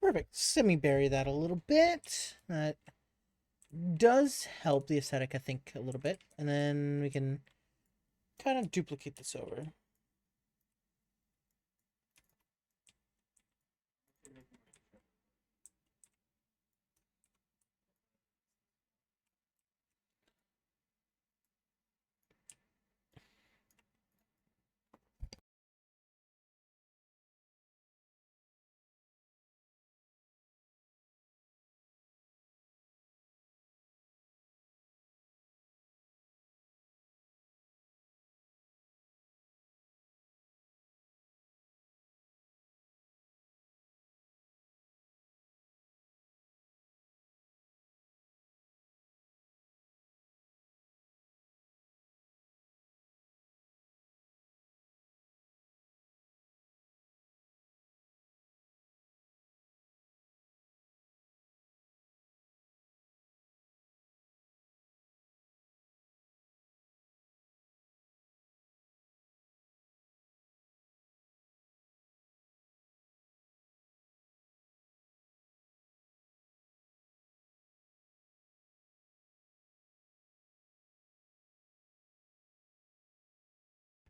Perfect. Semi bury that a little bit. That does help the aesthetic, I think, a little bit. And then we can kind of duplicate this over.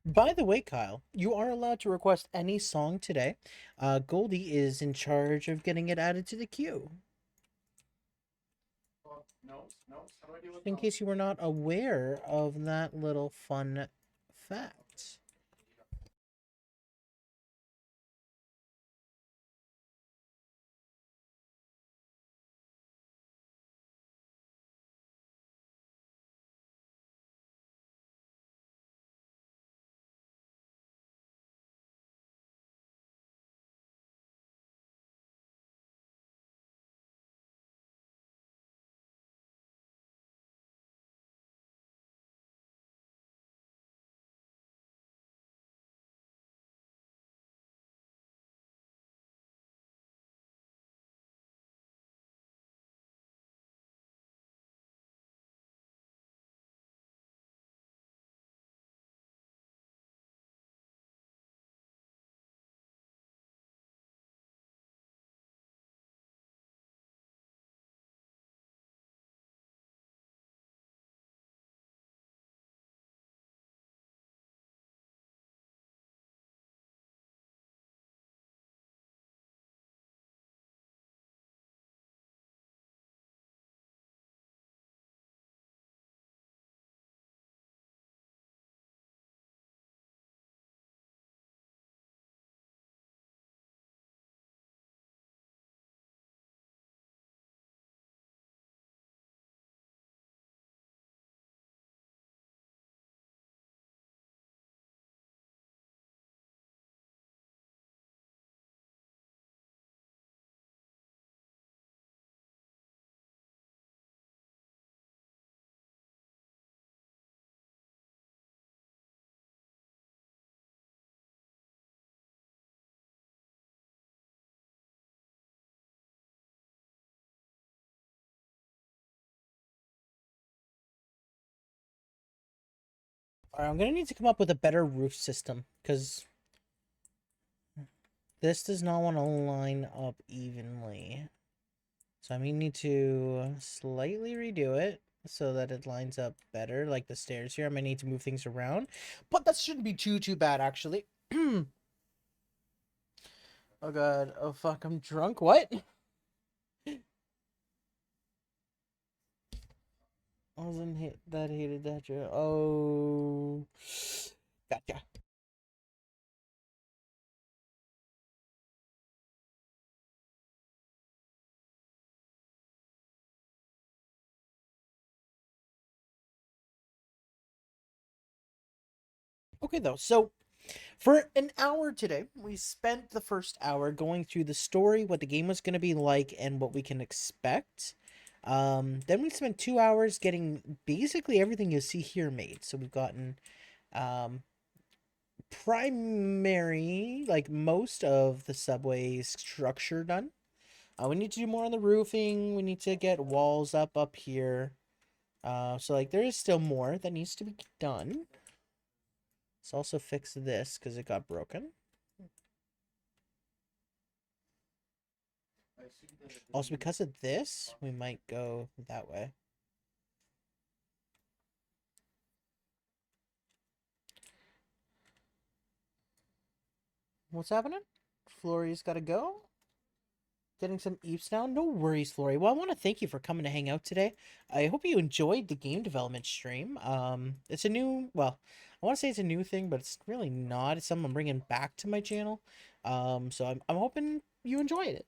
By the way, Kyle, you are allowed to request any song today. Goldie is in charge of getting it added to the queue. In case you were not aware of that little fun fact. Alright, I'm gonna need to come up with a better roof system because this does not want to line up evenly. So I may need to slightly redo it so that it lines up better, like the stairs here. I might need to move things around, but that shouldn't be too bad actually. Oh god, oh fuck, I'm drunk. What? I wasn't that hated that joke. Oh, gotcha. Okay though, so for an hour today, we spent the first hour going through the story, what the game was going to be like, and what we can expect. Then we spent 2 hours getting basically everything you see here made. So we've gotten um, primary, like most of the subway structure done. We need to do more on the roofing. We need to get walls up here. So like there is still more that needs to be done. Let's also fix this because it got broken. Also, because of this, we might go that way. What's happening? Flory's got to go. Getting some eeps now. No worries, Flory. Well, I want to thank you for coming to hang out today. I hope you enjoyed the game development stream. It's a new, well, I want to say it's a new thing, but it's really not. It's something I'm bringing back to my channel. So I'm hoping you enjoyed it.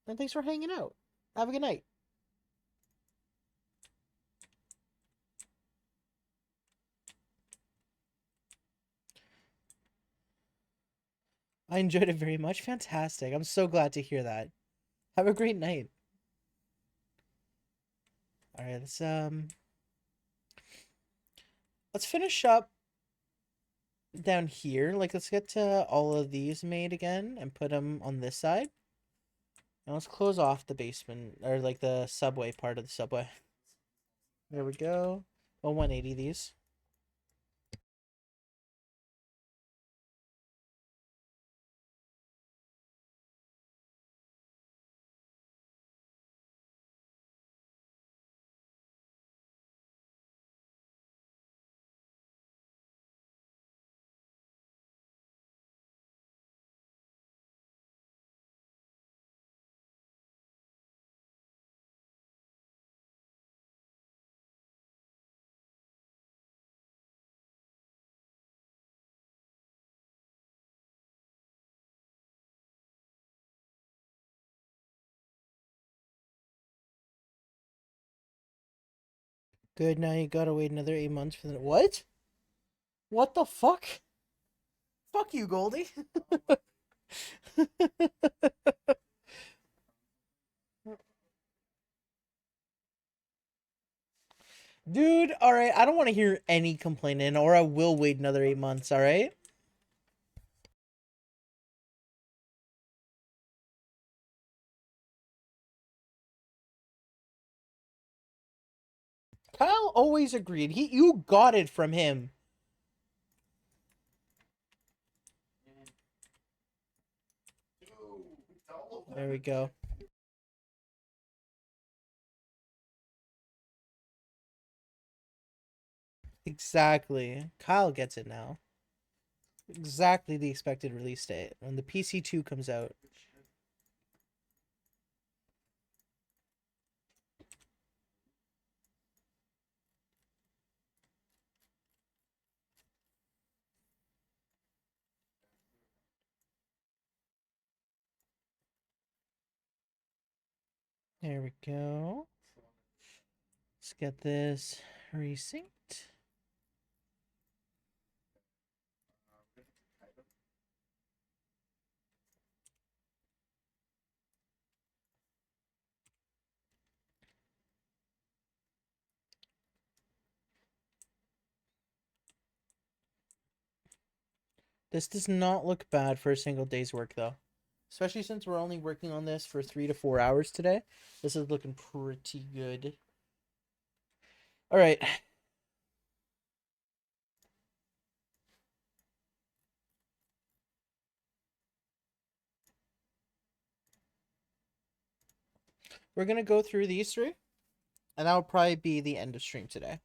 And thanks for hanging out. Have a good night. I enjoyed it very much. Fantastic. I'm so glad to hear that. Have a great night. All right, let's finish up down here. Like, let's get to all of these made again and put them on this side. And let's close off the basement, or like the subway part of the subway. There we go. Well, 180 these. Good, now you gotta wait another 8 months for the. What? What the fuck? Fuck you, Goldie. Dude, alright, I don't want to hear any complaining, or I will wait another 8 months, alright? Kyle always agreed. You got it from him. There we go. Exactly. Kyle gets it now. Exactly the expected release date when the PC2 comes out. There we go. Let's get this resynced. This does not look bad for a single day's work, though. Especially since we're only working on this for 3 to 4 hours today. This is looking pretty good. All right. We're going to go through these three, and that will probably be the end of stream today.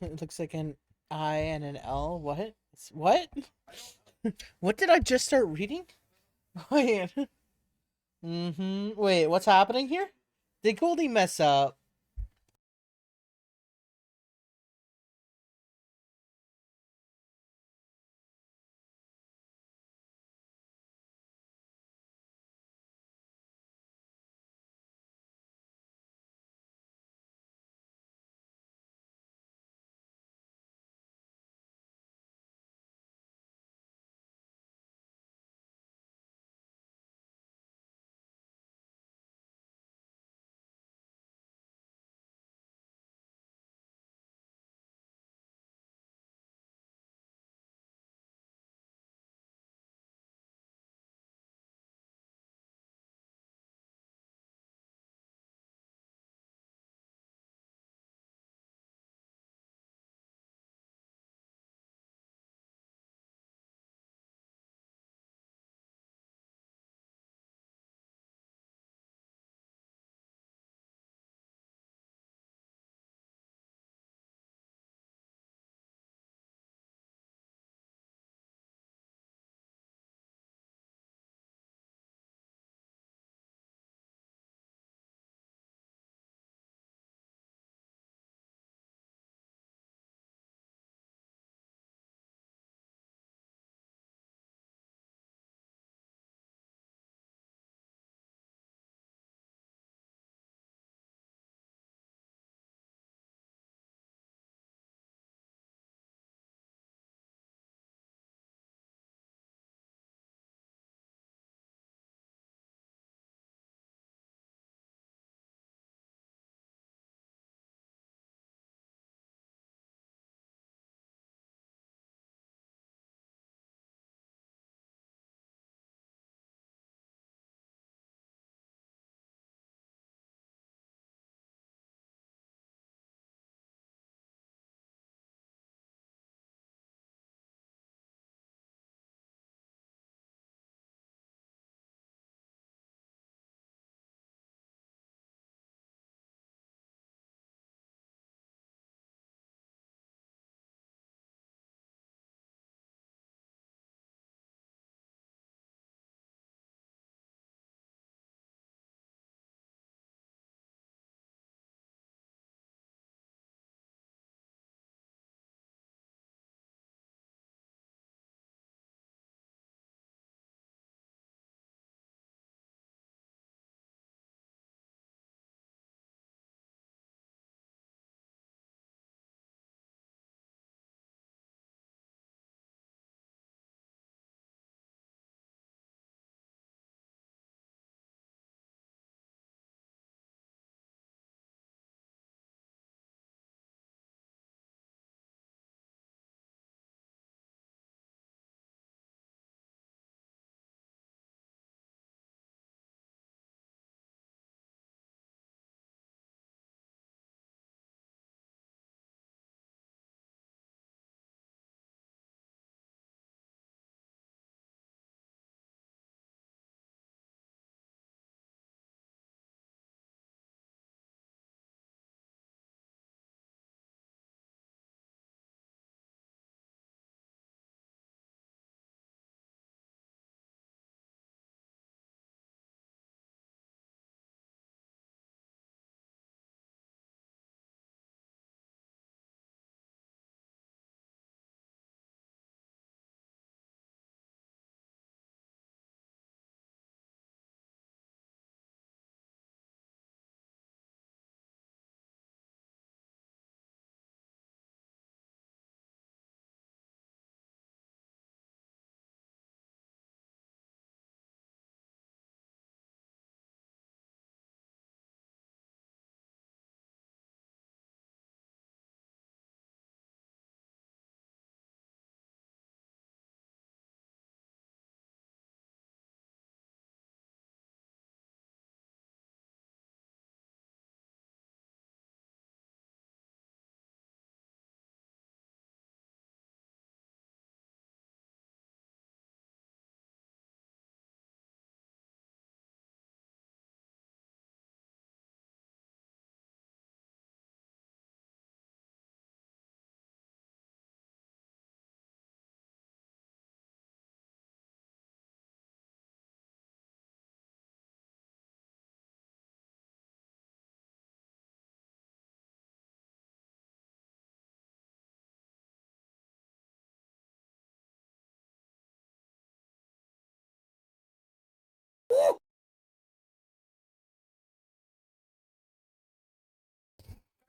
It looks like an I and an L. What? What? What did I just start reading? Wait. Mm-hmm. Wait, what's happening here? Did Goldie mess up?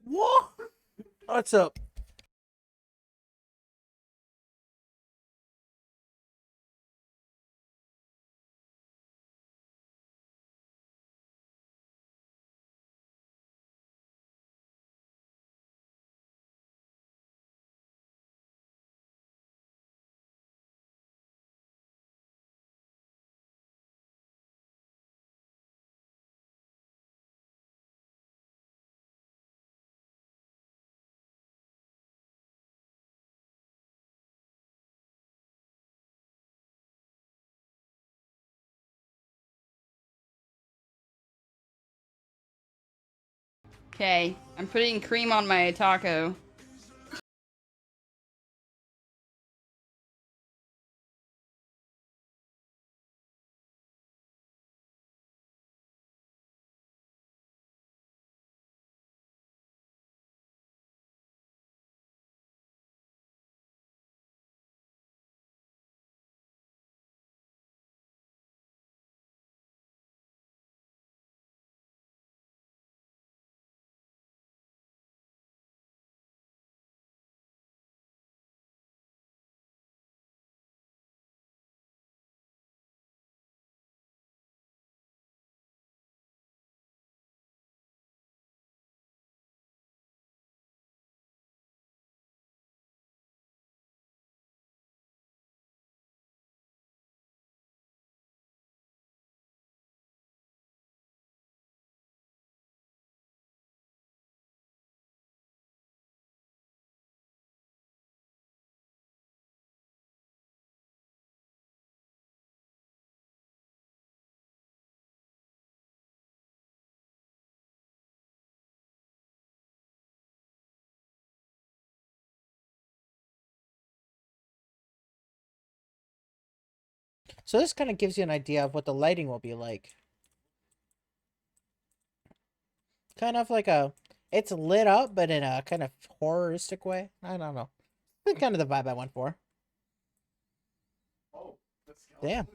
What? What's up? Okay, I'm putting cream on my taco. So this kind of gives you an idea of what the lighting will be like. Kind of like a, it's lit up, but in a kind of horroristic way. I don't know. That's kind of the vibe I went for. Damn.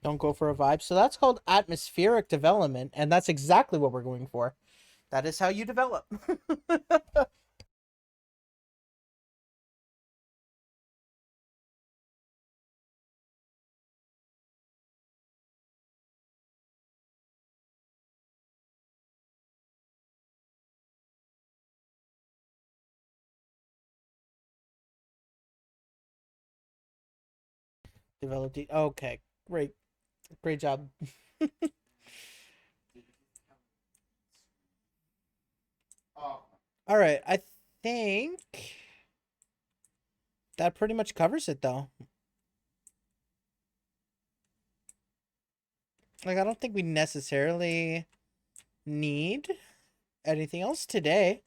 Don't go for a vibe. So that's called atmospheric development, and that's exactly what we're going for. That is how you develop. Develop. Okay, great, great job. All right, I think that pretty much covers it, though. Like, I don't think we necessarily need anything else today.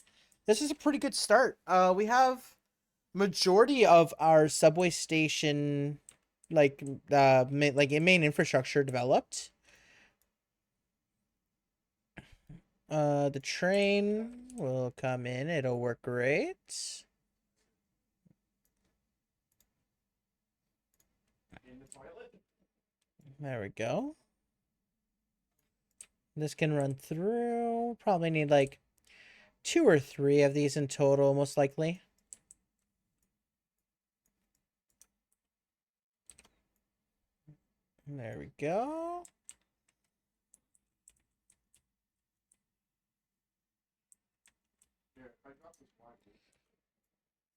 This is a pretty good start. We have majority of our subway station, like main infrastructure developed. The train will come in. It'll work great. There we go. This can run through. Probably need like 2 or 3 of these in total, most likely. There we go.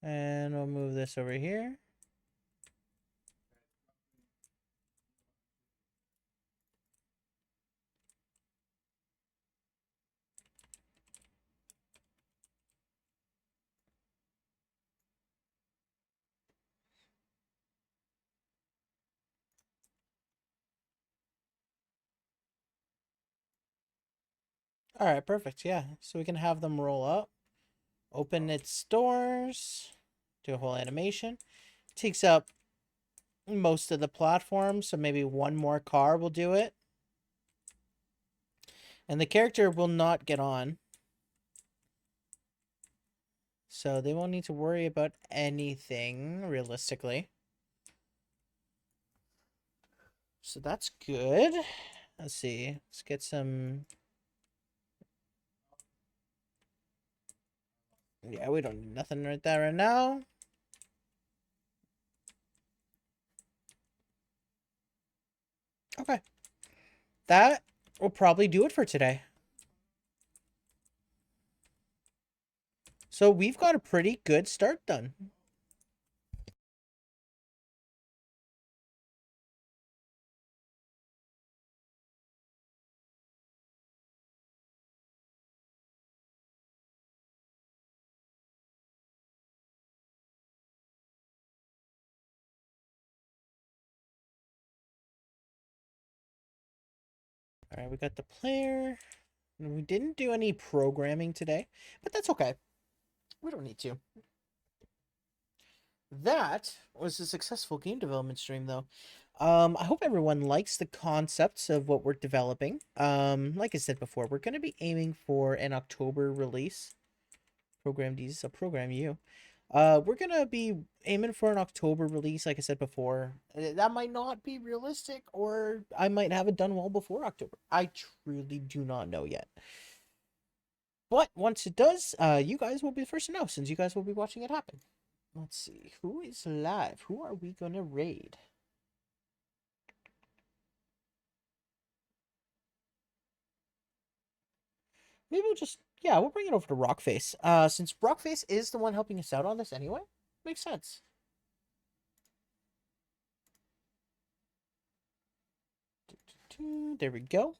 And we'll move this over here. All right, perfect. Yeah, so we can have them roll up, open its doors, do a whole animation. Takes up most of the platforms, so maybe one more car will do it. And the character will not get on. So they won't need to worry about anything, realistically. So that's good. Let's see. Let's get some... Yeah, we don't need nothing right there right now. Okay. That will probably do it for today. So we've got a pretty good start done. All right, we got the player. We didn't do any programming today, but that's okay. We don't need to. That was a successful game development stream, though. I hope everyone likes the concepts of what we're developing. Like I said before, we're going to be aiming for an October release. Program D's, so program you. We're going to be aiming for an October release, like I said before. That might not be realistic, or I might have it done well before October. I truly do not know yet. But once it does, you guys will be the first to know, since you guys will be watching it happen. Let's see. Who is live? Who are we going to raid? Maybe we'll just... Yeah, we'll bring it over to Rockface. Since Rockface is the one helping us out on this anyway. Makes sense. There we go.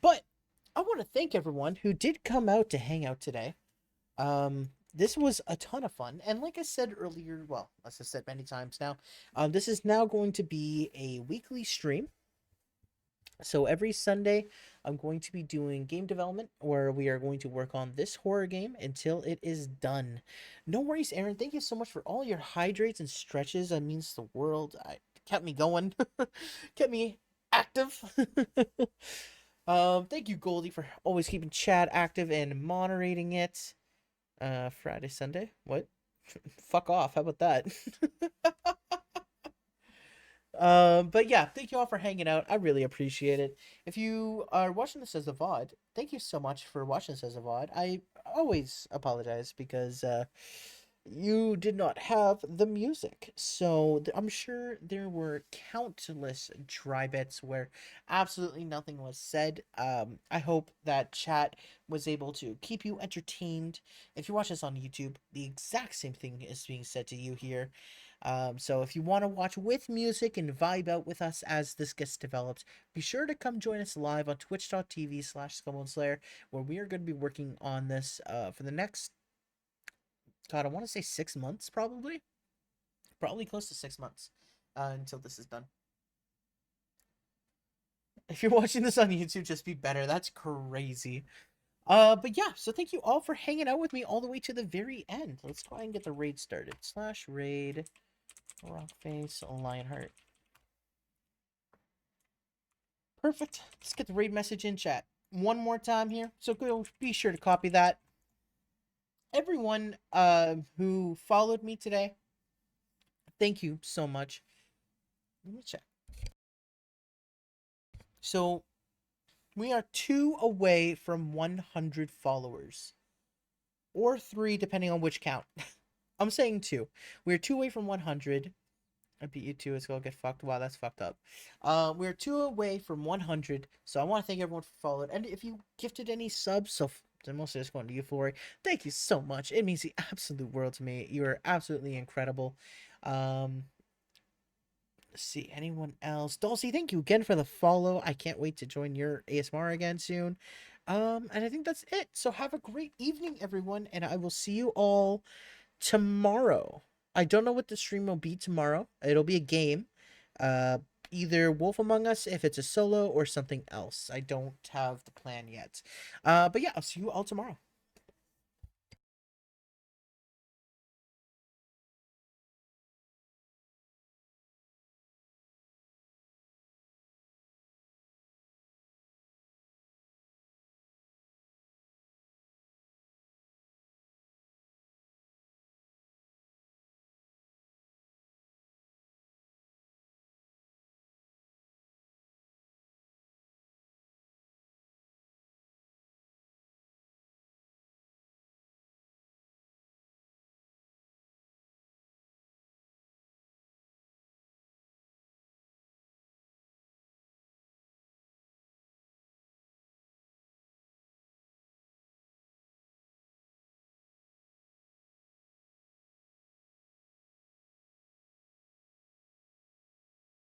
But I want to thank everyone who did come out to hang out today. This was a ton of fun. And like I said earlier, well, as I said many times now, this is now going to be a weekly stream. So every Sunday, I'm going to be doing game development where we are going to work on this horror game until it is done. No worries, Aaron. Thank you so much for all your hydrates and stretches. That means the world. Kept me going, kept me active. Thank you, Goldie, for always keeping chat active and moderating it. Friday, Sunday. What? Fuck off. How about that? But yeah, thank you all for hanging out. I really appreciate it. If you are watching this as a VOD, thank you so much for watching this as a VOD. I always apologize because you did not have the music. So I'm sure there were countless dry bits where absolutely nothing was said. I hope that chat was able to keep you entertained. If you watch this on YouTube, the exact same thing is being said to you here. So if you want to watch with music and vibe out with us as this gets developed, be sure to come join us live on twitch.tv/Skullboneslayer, where we are going to be working on this for the next, God, I want to say 6 months, probably close to 6 months until this is done. If you're watching this on YouTube, just be better. That's crazy. But yeah, so thank you all for hanging out with me all the way to the very end. Let's go ahead and get the raid started. /raid Rockface Lionheart. Perfect. Let's get the raid message in chat one more time here. So go be sure to copy that. Everyone who followed me today, thank you so much. Let me check. So we are 2 away from 100 followers. Or 3, depending on which count. I'm saying 2. We're 2 away from 100. I beat you 2. It's gonna get fucked. Wow, that's fucked up. We're 2 away from 100. So I want to thank everyone for following. And if you gifted any subs, so mostly just going to you, Flory. Thank you so much. It means the absolute world to me. You are absolutely incredible. Let's see, anyone else? Dulcie, thank you again for the follow. I can't wait to join your ASMR again soon. And I think that's it. So have a great evening, everyone, and I will see you all tomorrow. I don't know what the stream will be tomorrow. It'll be a game. Either Wolf Among Us if it's a solo or something else. I don't have the plan yet. But yeah, I'll see you all tomorrow.